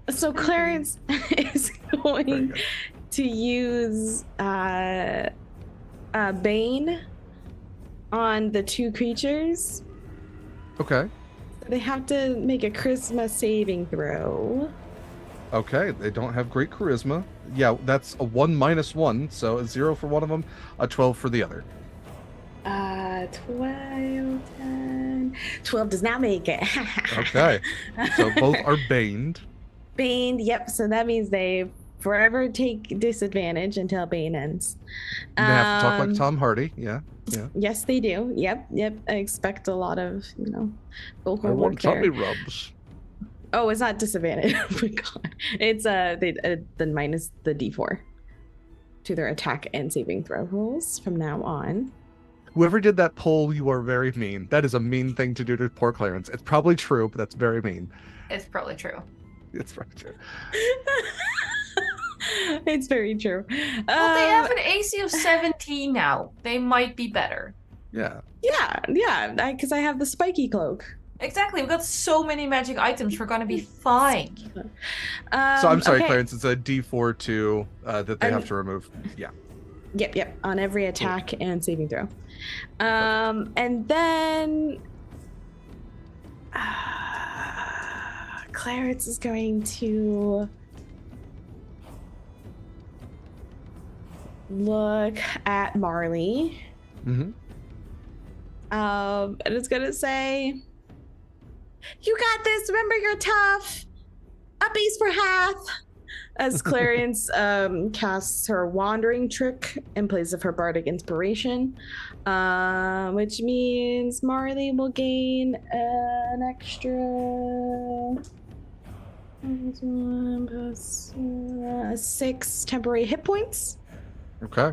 H: So Clarence is going to use Bane on the two creatures.
F: Okay.
H: They have to make a charisma saving throw.
F: Okay, they don't have great charisma. Yeah, that's a 1 - 1, so a 0 for one of them, a 12 for the other.
H: 12, 10. 12 does not make it.
F: Okay, so both are baned.
H: Baned, yep. So that means they forever take disadvantage until Bane ends.
F: They have to talk like Tom Hardy. Yeah.
H: Yes, they do. Yep. I expect a lot of, vocal
F: I
H: work
F: want
H: there.
F: tummy rubs.
H: Oh, it's not disadvantage. Oh my god. It's the minus the D4 to their attack and saving throw rolls from now on.
F: Whoever did that poll, you are very mean. That is a mean thing to do to poor Clarence. It's probably true, but that's very mean.
B: It's probably true.
F: It's probably true.
H: It's very true.
B: Well, they have an AC of 17 now. They might be better.
F: Yeah.
H: Yeah. Because I have the spiky cloak.
B: Exactly. We've got so many magic items. We're gonna be fine.
F: So I'm sorry,
H: okay.
F: Clarence. It's a D4 2 that they have to remove. Yeah.
H: Yep. On every attack and saving throw. And then Clarence is going to look at Marley.
F: Mm-hmm.
H: And it's gonna say, "You got this. Remember, you're tough. Uppies for Hath." As Clarence casts her wandering trick in place of her bardic inspiration, which means Marley will gain an extra 6 temporary hit points.
F: Okay.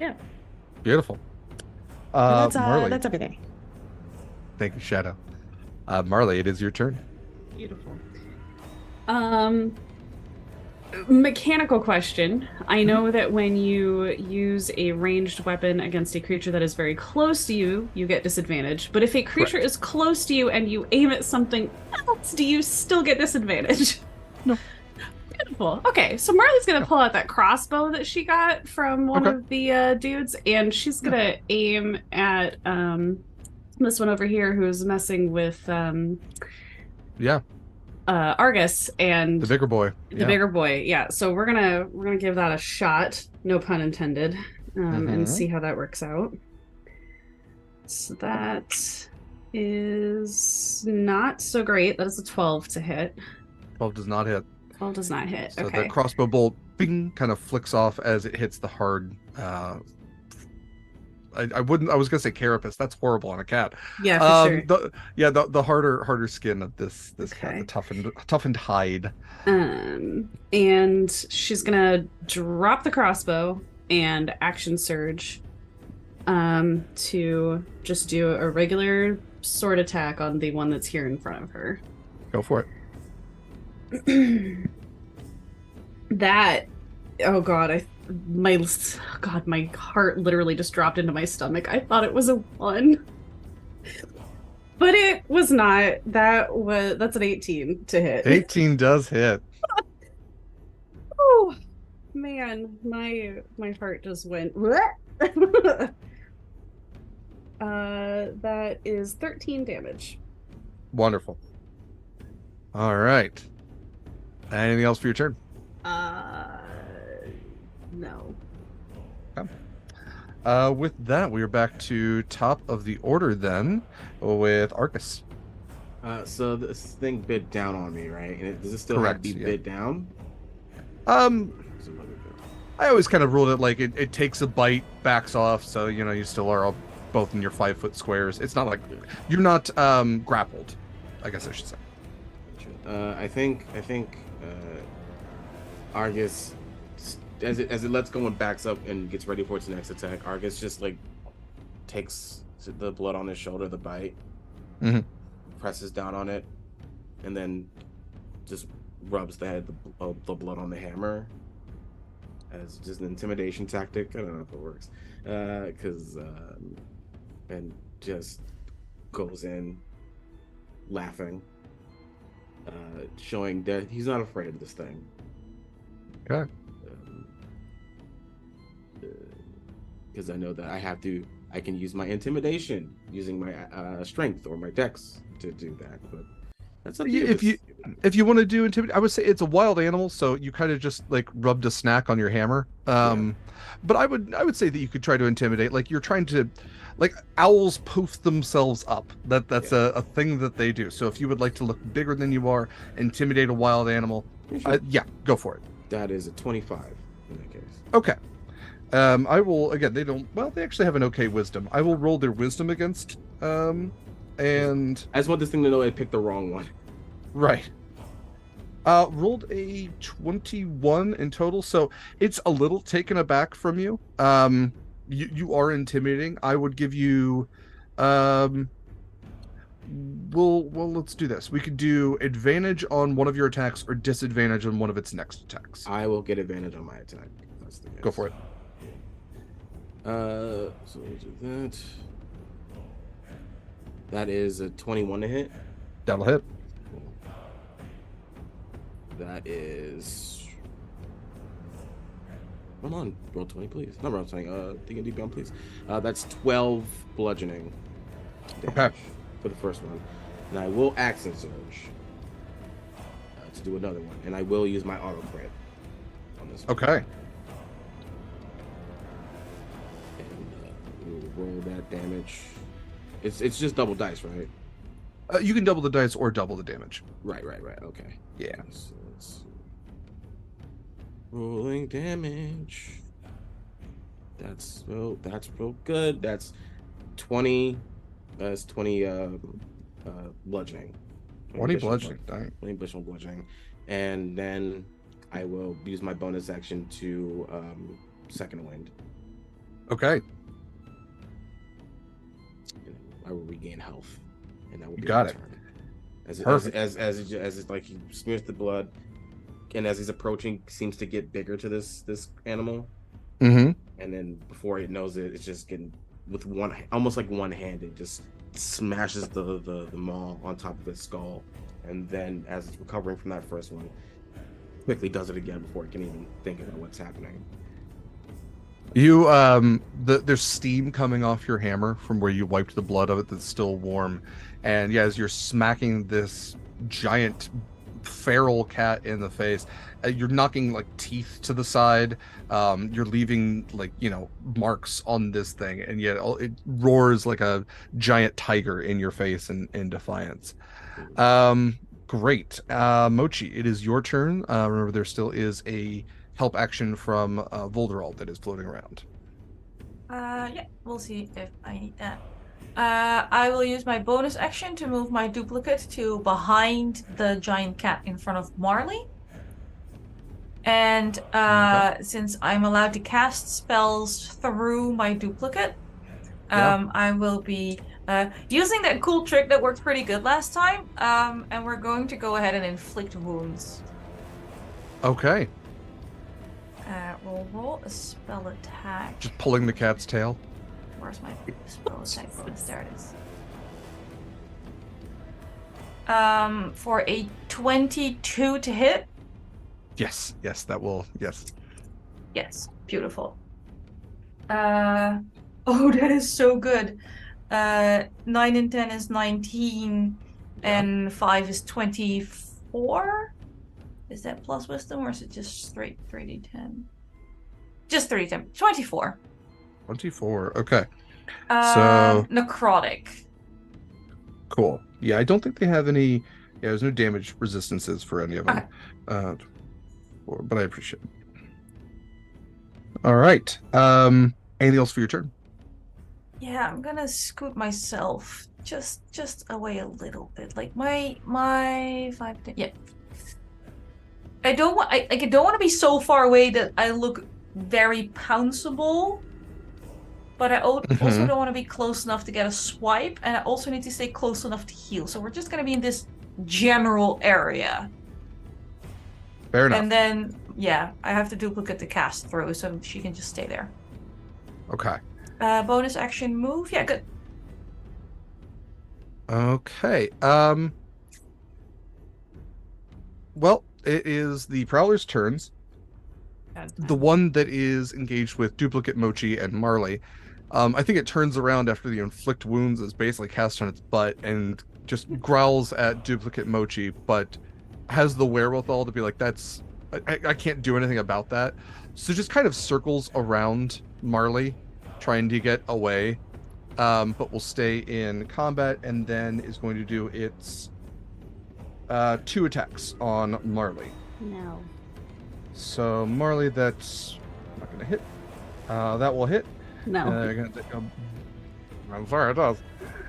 H: Yeah.
F: Beautiful.
H: Marley. That's everything.
F: Thank you, Shadow. Marley, it is your turn.
I: Beautiful. Mechanical question. I know that when you use a ranged weapon against a creature that is very close to you, you get disadvantage. But if a creature is close to you and you aim at something else, do you still get disadvantage?
F: No.
I: Beautiful. Okay, so Marley's gonna pull out that crossbow that she got from one of the dudes, and she's gonna aim at this one over here who's messing with Argus and
F: the bigger boy.
I: The bigger boy, yeah. So we're gonna give that a shot, no pun intended, and see how that works out. So that is not so great. That is a 12 to hit.
F: 12 does not hit.
I: 12 does not hit.
F: So
I: Okay.
F: the crossbow bolt, bing, kind of flicks off as it hits the hard. I was gonna say carapace. That's horrible on a cat.
I: Yeah, for sure.
F: The harder skin of this cat, the toughened hide.
I: And she's gonna drop the crossbow and action surge to just do a regular sword attack on the one that's here in front of her.
F: Go for it.
I: That, oh god, my heart literally just dropped into my stomach. I thought it was a 1. But it was not. That's an 18 to hit.
F: 18 does hit.
I: Oh man, my heart just went. That is 13 damage.
F: Wonderful. All right. Anything else for your turn?
I: No.
F: Okay. With that, we are back to top of the order then with Arcus.
G: So this thing bit down on me, right? And does it still
F: Correct,
G: have to be
F: yeah.
G: bit down?
F: I always kind of ruled it like it takes a bite, backs off, so you still are all both in your 5-foot squares. It's not like you're not grappled, I guess I should say.
G: I think Argus, as it lets go and backs up and gets ready for its next attack, Argus just like takes the blood on his shoulder, the bite, presses down on it, and then just rubs the blood on the hammer as just an intimidation tactic. I don't know if it works, and just goes in laughing, showing that he's not afraid of this thing.
F: Okay.
G: Because I know that I can use my intimidation using my strength or my dex to do that. But that's up to you.
F: If you want to do intimidate, I would say it's a wild animal, so you kind of just like rubbed a snack on your hammer. But I would say that you could try to intimidate, like you're trying to, like owls poof themselves up. That's a thing that they do. So if you would like to look bigger than you are, intimidate a wild animal, go for it.
G: That is a 25 in that case.
F: Okay. I will, again, they actually have an okay wisdom. I will roll their wisdom against, and...
G: I just want this thing to know I picked the wrong one.
F: Right. Rolled a 21 in total, so it's a little taken aback from you. You are intimidating. I would give you, let's do this. We could do advantage on one of your attacks or disadvantage on one of its next attacks.
G: I will get advantage on my attack. That's the case.
F: Go for it.
G: So we'll do that. That is a 21 to hit.
F: That'll hit.
G: That is... Hold on. Roll 20, please. Not roll 20. D&D Beyond, please. That's 12 bludgeoning damage for the first one. And I will accent surge to do another one. And I will use my auto crit on this one.
F: Okay.
G: And we'll roll that damage. It's just double dice, right?
F: You can double the dice or double the damage.
G: Right. Okay.
F: Yeah.
G: So it's rolling damage. That's real good. That's 20. That's 20 bludgeoning.
F: 20 bludgeoning.
G: 20 bludgeoning. And then I will use my bonus action to second wind.
F: Okay.
G: I will regain health, and that will be
F: got it.
G: Perfect. As it's like he smears the blood, and as he's approaching, seems to get bigger to this animal.
F: And
G: then before it knows it, it's just getting with almost like one hand, it just smashes the maw on top of its skull, and then as it's recovering from that first one, quickly does it again before it can even think about what's happening.
F: You there's steam coming off your hammer from where you wiped the blood of it that's still warm, and as you're smacking this giant feral cat in the face, you're knocking like teeth to the side. You're leaving marks on this thing, and yet it roars like a giant tiger in your face in defiance. Great. Mochi, it is your turn. Remember, there still is a help action from Volderald that is floating around.
B: We'll see if I need that. I will use my bonus action to move my duplicate to behind the giant cat in front of Marley. And since I'm allowed to cast spells through my duplicate, I will be using that cool trick that worked pretty good last time. And we're going to go ahead and inflict wounds.
F: Okay.
B: We'll roll a spell attack.
F: Just pulling the cat's tail.
B: Where's my spell attack bonus? There it is. For a 22 to hit.
F: Yes, that will. Yes.
B: Yes, beautiful. Oh, that is so good. 9 and 10 is 19, and 5 is 24. Is that plus wisdom, or is it just straight 3d10? Just 3d10. 24.
F: 24. Okay.
B: So necrotic.
F: Cool. Yeah, I don't think they have any. Yeah, there's no damage resistances for any of them.
B: Okay.
F: But I appreciate it. All right. Anything else for your turn?
B: Yeah, I'm gonna scoot myself just away a little bit. Like my 5, 10, yeah. I don't want to be so far away that I look very pounceable, but I also don't want to be close enough to get a swipe, and I also need to stay close enough to heal. So we're just gonna be in this general area.
F: Fair enough.
B: And then, yeah, I have to duplicate the cast throw, so she can just stay there.
F: Okay.
B: Bonus action move. Yeah, good.
F: Okay. Well, it is the Prowler's turns. The one that is engaged with Duplicate Mochi and Marley. I think it turns around after the inflict wounds is basically cast on its butt and just growls at Duplicate Mochi, but has the wherewithal to be like, I can't do anything about that. So just kind of circles around Marley, trying to get away, but will stay in combat, and then is going to do its 2 attacks on Marley.
E: No.
F: So Marley, that's not going to hit. That will hit.
I: No.
F: You're going to take I'm sorry, it does.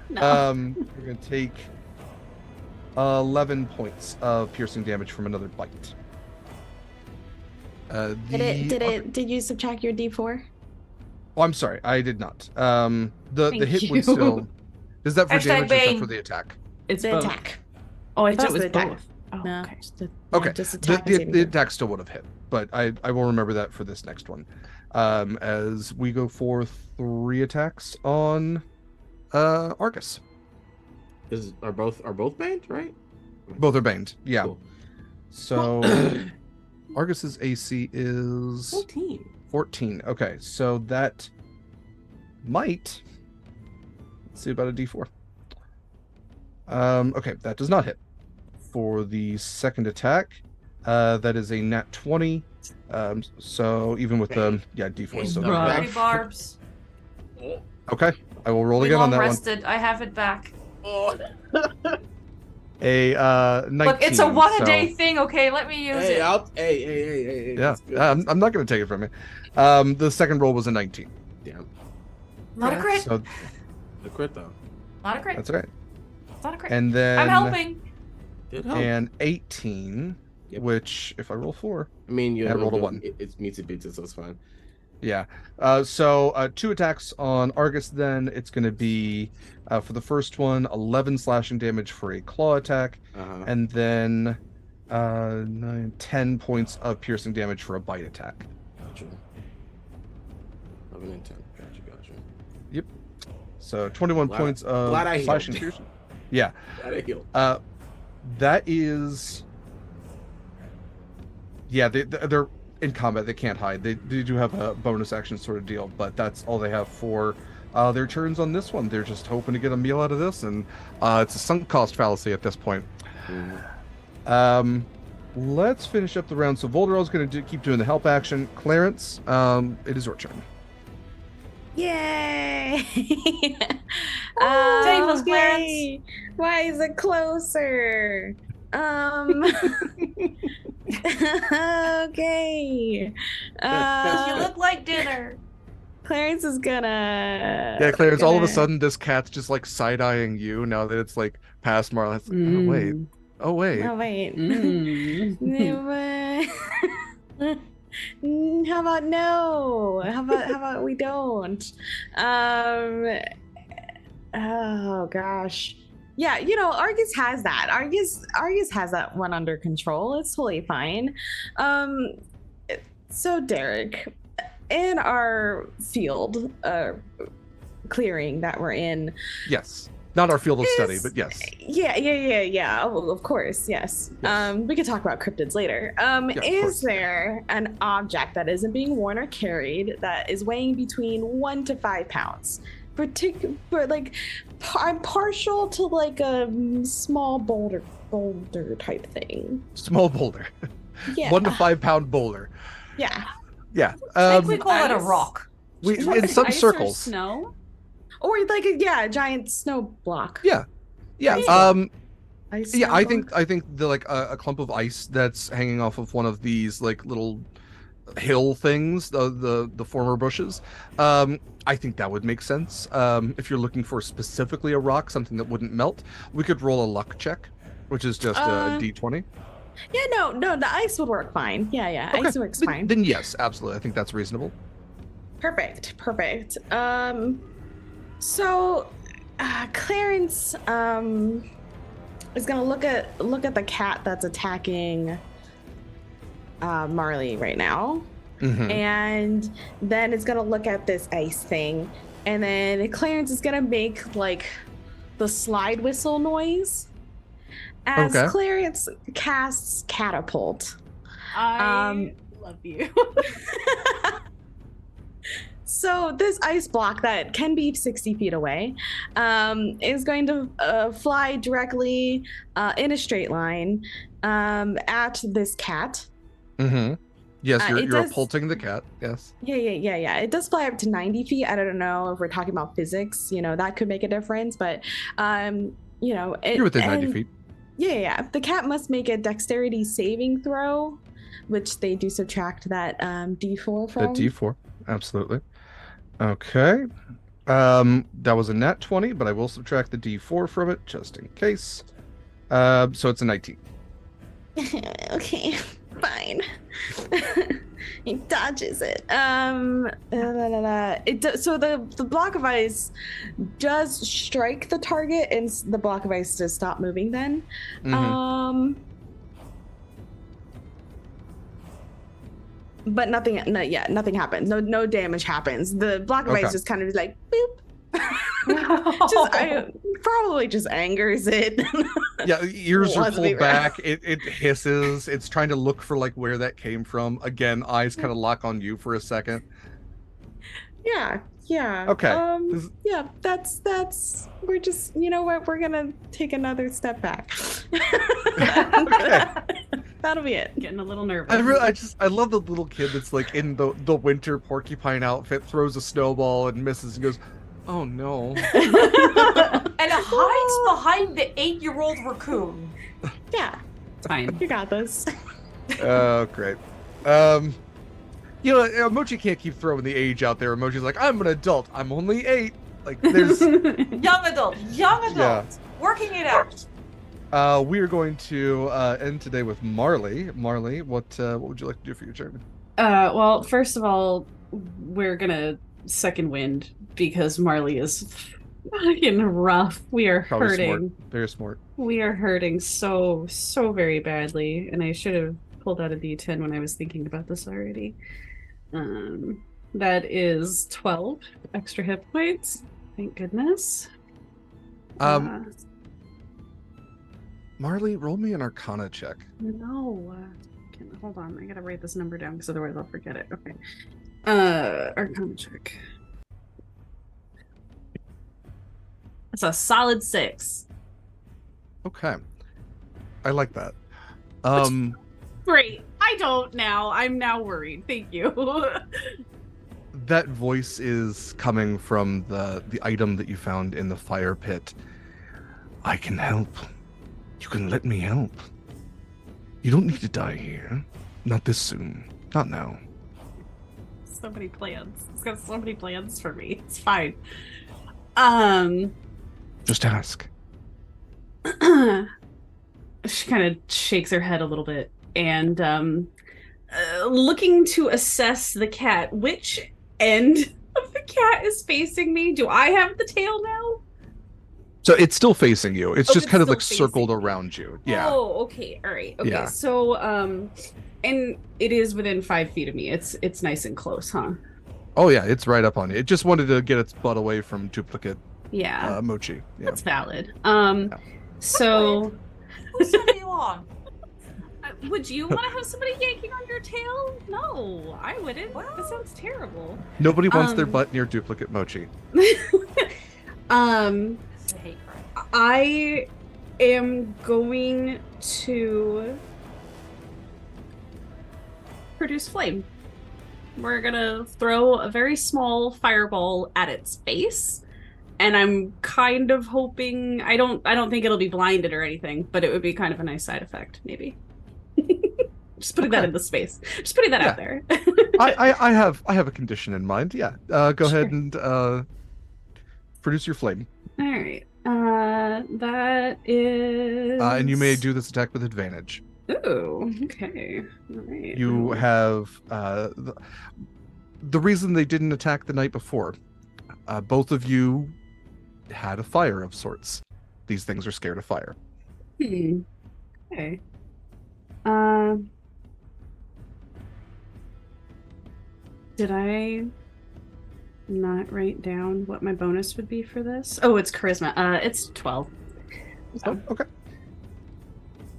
I: No.
F: You're going to take 11 points of piercing damage from another bite.
H: Did you subtract your D4?
F: Oh, I'm sorry, I did not. The hit
I: you.
F: would still. Is that for
B: Hashtag
F: damage or is that
B: Bane.
F: for the attack?
I: It's
H: The
I: both.
H: attack.
I: Oh, I thought it
H: Just
I: was
H: the attack.
I: both. Oh,
H: No,
I: okay.
F: Okay.
H: just
F: The,
H: attack.
F: the attack still would have hit, but I will remember that for this next one. As we go for 3 attacks on Argus.
G: Are both banned, right?
F: Both are baned. Yeah.
G: Cool.
F: So Argus's AC is
G: 14.
F: 14. Okay, so that might. Let's see about a D4. Okay, that does not hit. For the second attack, that is a nat 20. So even with the D4 is still
G: Right.
F: not
B: Hey, Barbs.
F: Okay, I will roll
B: We
F: again on
B: long
F: that
B: rested. I have it back.
F: one. A 19.
B: Look, it's a one
F: so-
B: a day thing. Okay, let me use
G: Hey,
B: it.
G: hey.
F: Yeah,
G: That's good.
F: I'm not going to take it from you. The second roll was a 19.
G: Damn.
B: Not a crit.
F: So
G: The crit though.
B: Not a crit.
F: that's okay.
B: It's not a crit.
F: And then
B: I'm helping.
G: Did help.
F: an 18,
G: Yep.
F: which if I roll 4,
G: I mean,
F: I rolled a 1.
G: It's meets and beats it, so it's fine.
F: Yeah. So 2 attacks on Argus. Then it's going to be for the first one 11 slashing damage for a claw attack,
G: Uh-huh.
F: and then 10 points of piercing damage for a bite attack.
G: Gotcha. 11 and 10. Gotcha.
F: Yep. So 21
G: Glad-
F: points of
G: glad I healed.
F: slashing piercing. Yeah.
G: Glad I healed.
F: That is. Yeah, they're in combat. They can't hide. They do have a bonus action sort of deal, but that's all they have for their turns on this one. They're just hoping to get a meal out of this, and it's a sunk cost fallacy at this point. Let's finish up the round. So Volderel's going to keep doing the help action. Clarence, it is your turn.
H: Yay!
B: Tables, Clarence.
H: yay. Why is it closer? Okay.
B: You look like dinner.
H: Clarence is gonna.
F: Yeah, Clarence, all of a
H: gonna-
F: sudden this cat's just like side-eyeing you now that it's like past Marla. It's like, oh, wait.
H: Oh, wait.
I: Mm.
H: No, How about no? How about we don't? Oh gosh. Yeah, Argus has that. Argus has that one under control. It's totally fine. So Derek, in our field clearing that we're in.
F: Yes. Not our field of study, but yes.
H: Yeah. Oh, of course, yes. We could talk about cryptids later. Is there an object that isn't being worn or carried that is weighing between 1 to 5 pounds? I'm partial to like a small boulder type thing.
F: Small boulder.
H: Yeah.
F: 1 to 5 pound boulder.
H: Yeah.
F: Yeah.
B: I think we call it a rock.
F: In some
I: Ice
F: circles.
I: Or snow?
H: Or like a giant snow block.
F: Yeah.
H: Ice
F: Yeah,
H: snow
F: I
H: block?
F: think the like a clump of ice that's hanging off of one of these like little hill things, the former bushes. I think that would make sense. If you're looking for specifically a rock, something that wouldn't melt, we could roll a luck check, which is just a d20.
H: Yeah, no, the ice would work fine. Yeah,
F: Okay.
H: ice works fine.
F: Then yes, absolutely. I think that's reasonable.
H: Perfect. So Clarence is gonna look at the cat that's attacking Marley right now.
F: Mhm.
H: And then it's gonna look at this ice thing, and then Clarence is gonna make like the slide whistle noise as
F: Okay.
H: Clarence casts catapult.
I: I love you.
H: So this ice block that can be 60 feet away is going to fly directly in a straight line at this cat.
F: Mm-hmm. Yes, you're
H: does-
F: pulting the cat. Yes.
H: Yeah. It does fly up to 90 feet. I don't know if we're talking about physics. That could make a difference, but
F: You're within 90 feet.
H: Yeah. The cat must make a dexterity saving throw, which they do subtract that D4 from.
F: The D4. Absolutely. Okay. That was a nat 20, but I will subtract the D4 from it just in case. So it's a 19.
H: Okay, fine. He dodges it. So the block of ice does strike the target, and the block of ice does stop moving. Then, but nothing happens. No damage happens. The block of ice just kind of is like boop. Probably just angers it.
F: Yeah, ears are
H: Let's be
F: pulled
H: real.
F: back. It hisses. It's trying to look for like where that came from. Again, eyes kind of lock on you for a second.
H: Yeah.
F: Okay.
H: Yeah, that's we're just, you know what, we're gonna take another step back.
F: Okay.
H: That'll be it.
I: Getting a little nervous.
F: I love the little kid that's like in the winter porcupine outfit, throws a snowball and misses and goes, "Oh no."
B: And it hides behind the 8-year-old raccoon.
H: Yeah.
I: It's fine.
H: You got this.
F: Oh, great. Emoji can't keep throwing the age out there. Emoji's like, I'm an adult. I'm only 8. Like, there's
B: Young adult.
F: Yeah.
B: Working it out.
F: We are going to end today with Marley. Marley, what would you like to do for your turn?
I: Well, first of all, we're gonna second wind because Marley is fucking rough. We are
F: Probably
I: hurting.
F: smart. Very smart.
I: We are hurting so very badly, and I should have pulled out a D10 when I was thinking about this already. That is 12 extra hit points. Thank goodness.
F: Marley, roll me an Arcana check.
I: No. Hold on. I gotta write this number down because otherwise I'll forget it. Okay. Arcana check. That's a solid 6.
F: Okay. I like that.
I: Great. I don't now. I'm now worried. Thank you.
F: That voice is coming from the item that you found in the fire pit. I can help. You can let me help. You don't need to die here. Not this soon. Not now.
I: So many plans. It's got so many plans for me. It's fine.
F: Just ask.
I: She kind of shakes her head a little bit and looking to assess the cat. Which end of the cat is facing me? Do I have the tail now?
F: So it's still facing you. It's just
I: it's
F: kind of
I: still
F: like circled
I: facing me.
F: around you. Yeah.
I: Oh, okay. All right. Okay.
F: Yeah.
I: So, and it is within 5 feet of me. It's nice and close, huh?
F: Oh yeah, it's right up on you. It just wanted to get its butt away from duplicate
I: Yeah.
F: Mochi. Yeah.
I: That's valid. So
B: Who's turning you on?
I: would you want to have somebody yanking on your tail? No, I wouldn't.
B: Well-
I: That sounds terrible.
F: Nobody wants their butt near duplicate Mochi.
B: It's a hate crime.
I: I am going to produce flame. We're gonna throw a very small fireball at its face, and I'm kind of hoping I don't think it'll be blinded or anything, but it would be kind of a nice side effect, maybe. Just putting that in the space. Just putting that out there.
F: I have a condition in mind. Yeah. Go ahead and produce your flame.
I: All right. That is.
F: And you may do this attack with advantage.
I: Ooh. Okay. All right.
F: You have the reason they didn't attack the night before. Both of you had a fire of sorts. These things are scared of fire.
I: Okay. Did I not write down what my bonus would be for this? Oh, it's charisma. It's 12.
F: Oh, okay.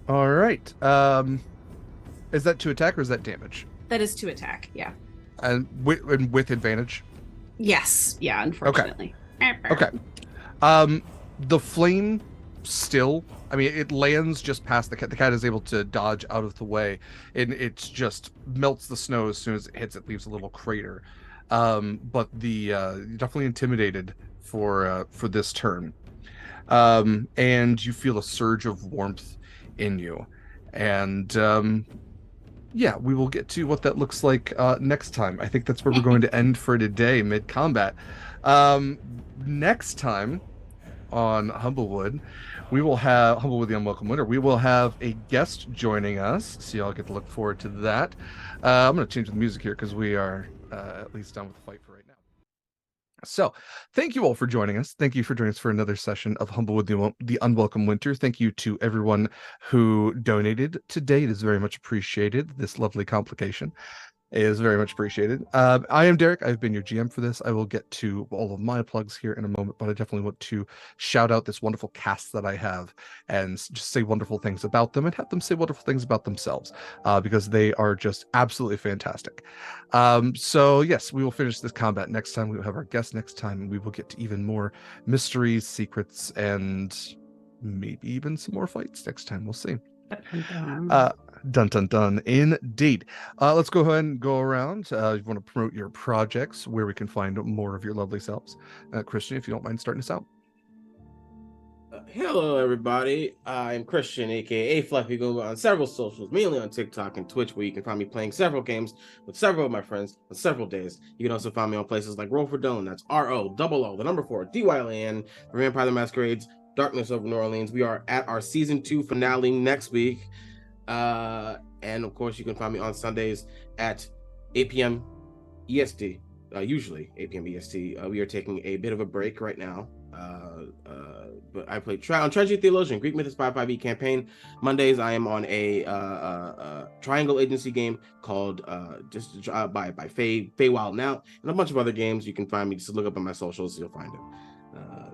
F: All right. Is that to attack or is that damage?
I: That is to attack. Yeah.
F: And with advantage?
I: Yes. Yeah. Unfortunately.
F: Okay. The flame still, I mean, it lands just past the cat. The cat is able to dodge out of the way, and it just melts the snow as soon as it hits. It leaves a little crater. But you're definitely intimidated for this turn. And you feel a surge of warmth in you. And yeah, we will get to what that looks like next time. I think that's where we're going to end for today, mid-combat. Next time on Humblewood, we will have Humblewood the Unwelcome Winter. We will have a guest joining us, so y'all get to look forward to that. I'm going to change the music here because we are at least done with the fight for right now. So, thank you all for joining us. Thank you for joining us for another session of Humblewood the Unwelcome Winter. Thank you to everyone who donated today. It is very much appreciated. This lovely complication is very much appreciated. I am Derek. I've been your GM for this. I will get to all of my plugs here in a moment, but I definitely want to shout out this wonderful cast that I have and just say wonderful things about them and have them say wonderful things about themselves because they are just absolutely fantastic. So yes, we will finish this combat next time. We will have our guest next time, and we will get to even more mysteries, secrets, and maybe even some more fights next time. We'll see. Dun dun dun, indeed. Let's go ahead and go around. You want to promote your projects, where we can find more of your lovely selves. Christian, if you don't mind starting us out.
G: Hello, everybody. I'm Christian, aka Fluffy Goomba, on several socials, mainly on TikTok and Twitch, where you can find me playing several games with several of my friends on several days. You can also find me on places like Roll for Dylan, that's ROOO, the number 4, DYLAN, The Vampire the Masquerades, Darkness Over New Orleans. We are at our season 2 finale next week. And of course, you can find me on Sundays at 8 p.m. EST, usually 8 p.m. EST. We are taking a bit of a break right now. But I play Tragedy Theologian, Greek Mythos 5e campaign. Mondays, I am on a triangle agency game called by Fey Wild Now, and a bunch of other games. You can find me, just look up on my socials, you'll find it.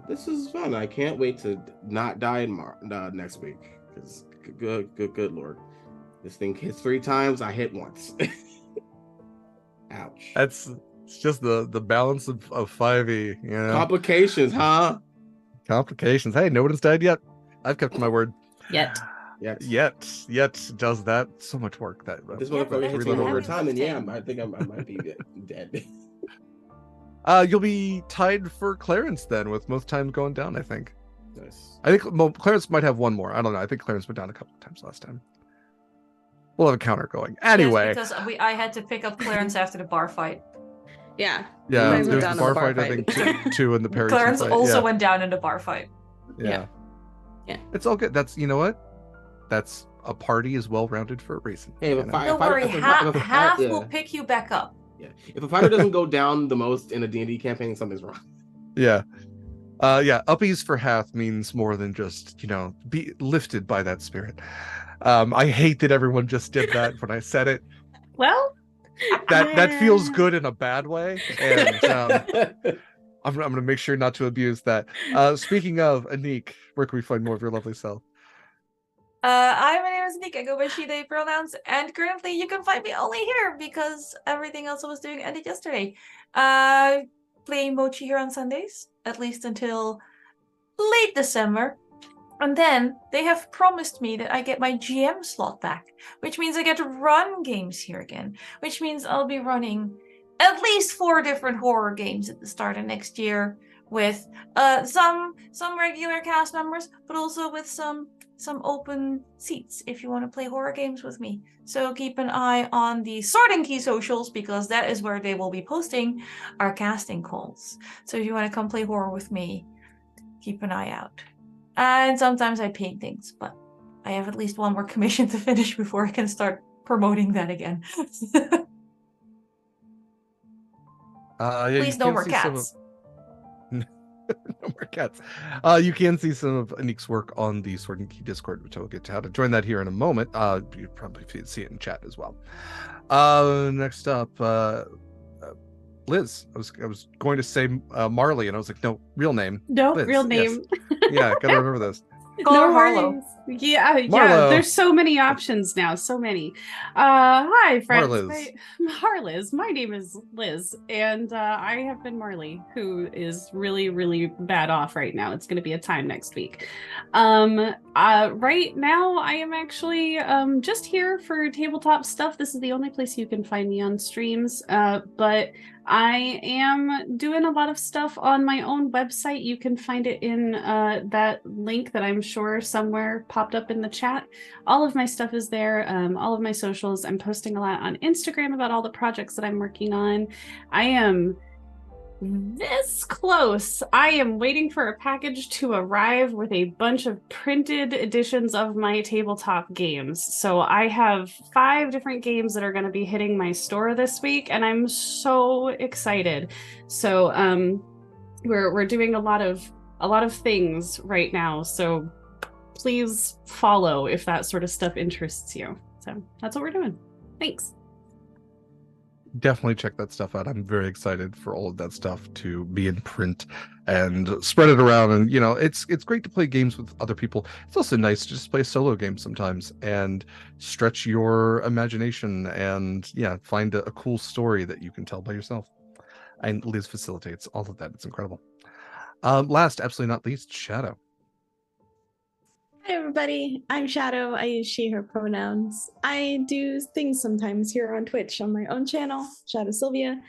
G: This is fun. I can't wait to not die in next week. Because good Lord. This thing hits 3 times, I hit once. Ouch.
F: It's just the balance of 5e, you know.
G: Complications, huh?
F: Complications. Hey, no one has died yet. I've kept my word.
I: Yet
F: does that. So much work that
G: this motherfucker hits me one more time, and yeah, I think I might be dead.
F: You'll be tied for Clarence then, with most times going down, I think.
G: Nice.
F: I think Clarence might have one more. I don't know. I think Clarence went down a couple of times last time. We'll have a counter going. Anyway.
B: Yes, because I had to pick up Clarence after the bar fight.
K: Yeah.
F: Yeah, there was the bar fight, I think, two in the Paris
B: Clarence
F: fight.
B: also went down in the bar fight.
F: Yeah.
K: Yeah.
F: It's all good. That's, you know what? that's a party is well rounded for a reason.
G: Hey,
F: you know?
B: Don't worry, half will pick you back up.
G: Yeah, if a fighter doesn't go down the most in a D&D campaign, something's wrong.
F: Yeah. Yeah, uppies for Hath means more than just, be lifted by that spirit. I hate that everyone just did that when I said it.
I: Well,
F: that feels good in a bad way, and I'm going to make sure not to abuse that. Speaking of, Anniek, where can we find more of your lovely self?
B: My name is Anniek. I go by she, they pronouns, and currently you can find me only here because everything else I was doing ended yesterday. Playing Mochi here on Sundays, at least until late December. And then they have promised me that I get my GM slot back, which means I get to run games here again, which means I'll be running at least 4 different horror games at the start of next year with some regular cast members, but also with some open seats if you want to play horror games with me. So keep an eye on the Sorting Key socials because that is where they will be posting our casting calls. So if you want to come play horror with me, keep an eye out. And sometimes I paint things, but I have at least one more commission to finish before I can start promoting that again. Please no more cats.
F: No more cats. You can see some of Anniek's work on the Sword and Key Discord, which I will get to how to join that here in a moment. You probably see it in chat as well. Next up, Liz. I was going to say Marley, and I was like, no, real name.
I: No,
F: Liz.
I: real name.
F: Yes. Yeah, gotta remember this.
B: Call her Harlow.
I: Yeah,
F: Marlo.
I: There's so many options now, so many. Hi, friends.
F: Marliz.
I: My name is Liz, and I have been Marley, who is really, really bad off right now. It's going to be a time next week. Right now, I am actually just here for tabletop stuff. This is the only place you can find me on streams, but I am doing a lot of stuff on my own website. You can find it in that link that I'm sure somewhere popped up in the chat. All of my stuff is there, all of my socials. I'm posting a lot on Instagram about all the projects that I'm working on. I am this close. I am waiting for a package to arrive with a bunch of printed editions of my tabletop games. So I have 5 different games that are going to be hitting my store this week, and I'm so excited. So we're doing a lot of things right now. So please follow if that sort of stuff interests you. So that's what we're doing. Thanks.
F: Definitely check that stuff out. I'm very excited for all of that stuff to be in print and spread it around. And it's great to play games with other people. It's also nice to just play a solo game sometimes and stretch your imagination and find a cool story that you can tell by yourself. And Liz facilitates all of that. It's incredible. Last, absolutely not least, Shadow.
H: Hi everybody, I'm Shadow. I use she, her pronouns. I do things sometimes here on Twitch on my own channel, Shadow Sylvia.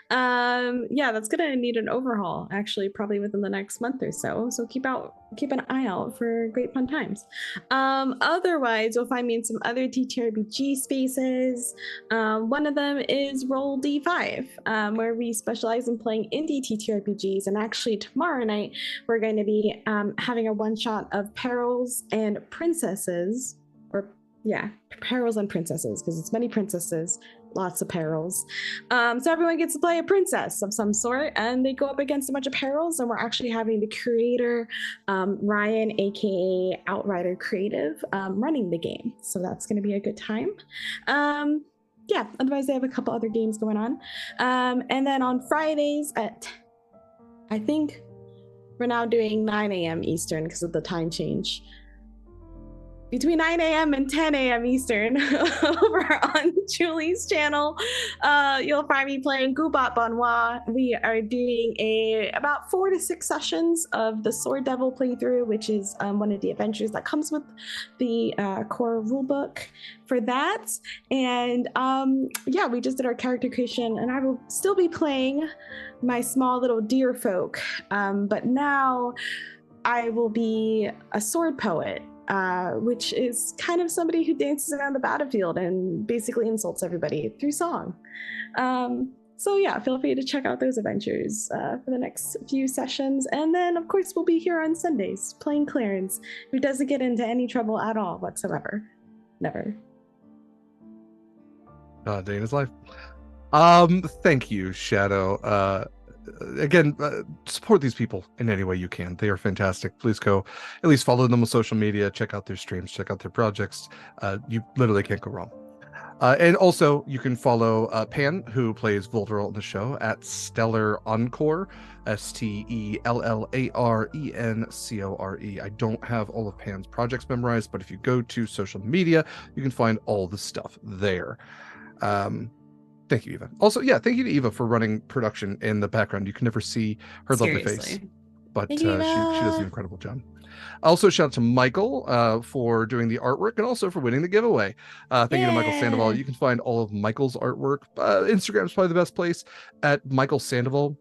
H: That's gonna need an overhaul actually probably within the next month or so. So keep an eye out for great fun times. Otherwise, you'll find me in some other TTRPG spaces. One of them is Roll D5, where we specialize in playing indie TTRPGs. And actually tomorrow night, we're going to be having a one-shot of Perils and Princesses, Perils and Princesses, because it's many princesses, lots of perils. So everyone gets to play a princess of some sort, and they go up against a bunch of perils, and we're actually having the curator, Ryan, aka Outrider Creative, running the game. So that's going to be a good time. Otherwise they have a couple other games going on. And then on Fridays at, I think we're now doing 9 a.m. Eastern because of the time change. Between 9 a.m. and 10 a.m. Eastern over on Julie's channel, you'll find me playing Goobot Bonnois. We are doing about 4 to 6 sessions of the Sword Devil playthrough, which is one of the adventures that comes with the core rulebook for that. And we just did our character creation, and I will still be playing my small little deer folk, but now I will be a sword poet. Which is kind of somebody who dances around the battlefield and basically insults everybody through song. So yeah, feel free to check out those adventures for the next few sessions. And then, of course, we'll be here on Sundays playing Clarence, who doesn't get into any trouble at all whatsoever. Never.
F: Day in his life. Thank you, Shadow. Again, support these people in any way you can. They are fantastic. Please go at least follow them on social media, check out their streams, check out their projects. You literally can't go wrong. And also, you can follow Pan, who plays Volderol in the show, at Stellar Encore, STELLARENCORE. I don't have all of Pan's projects memorized, but if you go to social media, you can find all the stuff there. Thank you, Eva. Also, yeah, thank you to Eva for running production in the background. You can never see her lovely face, but she does an incredible job. Also, shout out to Michael for doing the artwork and also for winning the giveaway. Thank you to Michael Sandoval. You can find all of Michael's artwork. Instagram is probably the best place at Michael Sandoval,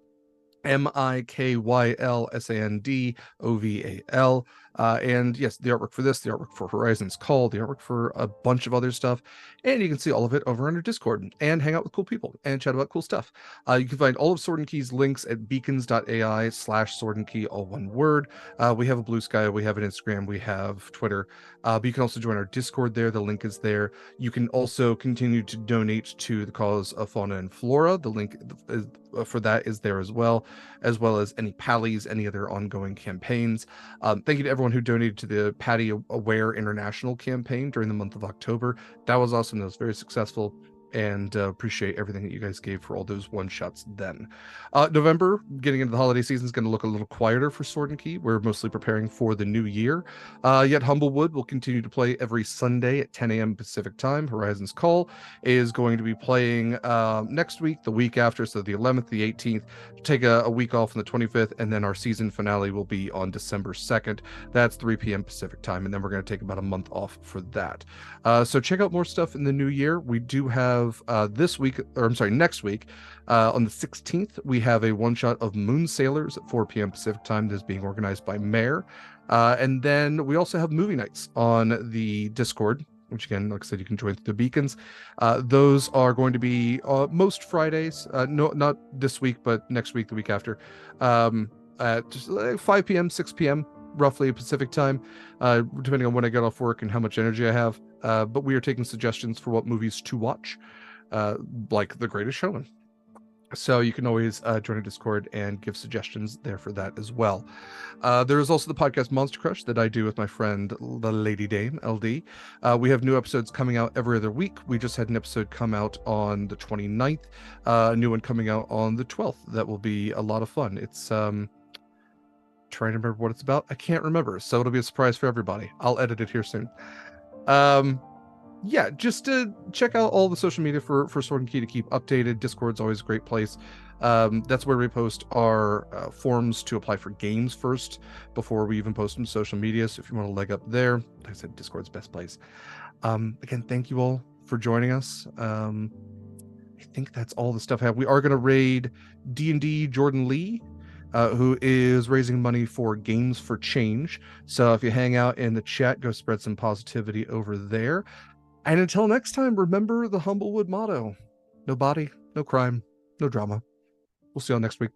F: MIKYLSANDOVAL. And yes, the artwork for this, the artwork for Horizon's Call, the artwork for a bunch of other stuff. And you can see all of it over on our Discord and hang out with cool people and chat about cool stuff. You can find all of Sword and Key's links at beacons.ai/Sword and Key, all one word. We have a Blue Sky, we have an Instagram, we have Twitter. But you can also join our Discord there. The link is there. You can also continue to donate to the cause of fauna and flora. The link for that is there as well as any pallies, any other ongoing campaigns. Thank you to everyone who donated to the Patty Aware International campaign during the month of October. That was awesome. That was very successful. And appreciate everything that you guys gave for all those one-shots then. November, getting into the holiday season, is going to look a little quieter for Sword and Key. We're mostly preparing for the new year. Yet Humblewood will continue to play every Sunday at 10 a.m. Pacific time. Horizon's Call is going to be playing next week, the week after, so the 11th, the 18th. Take a week off on the 25th, and then our season finale will be on December 2nd. That's 3 p.m. Pacific time, and then we're going to take about a month off for that. So check out more stuff in the new year. We do have next week on the 16th, we have a one-shot of Moon Sailors at 4 p.m. Pacific time that is being organized by Mare. And then we also have movie nights on the Discord, which again, like I said, you can join through the beacons. Those are going to be most Fridays, no, not this week, but next week, the week after, at just 5 p.m., 6 p.m., roughly Pacific time, depending on when I get off work and how much energy I have. But we are taking suggestions for what movies to watch, like The Greatest Showman. So you can always join a Discord and give suggestions there for that as well. There is also the podcast Monster Crush that I do with my friend, the Lady Dame, LD. We have new episodes coming out every other week. We just had an episode come out on the 29th, a new one coming out on the 12th. That will be a lot of fun. It's trying to remember what it's about. I can't remember, so it'll be a surprise for everybody. I'll edit it here soon. Yeah, just to check out all the social media for Sword and Key to keep updated. Discord's always a great place. That's where we post our forms to apply for games first before we even post them to social media. So if you want to leg up there, like I said, Discord's best place. Again, thank you all for joining us. I think that's all the stuff I have. We are going to raid D&D Jordan Lee, who is raising money for Games for Change. So if you hang out in the chat, go spread some positivity over there. And until next time, remember the Humblewood motto: no body, no crime, no drama. We'll see you all next week.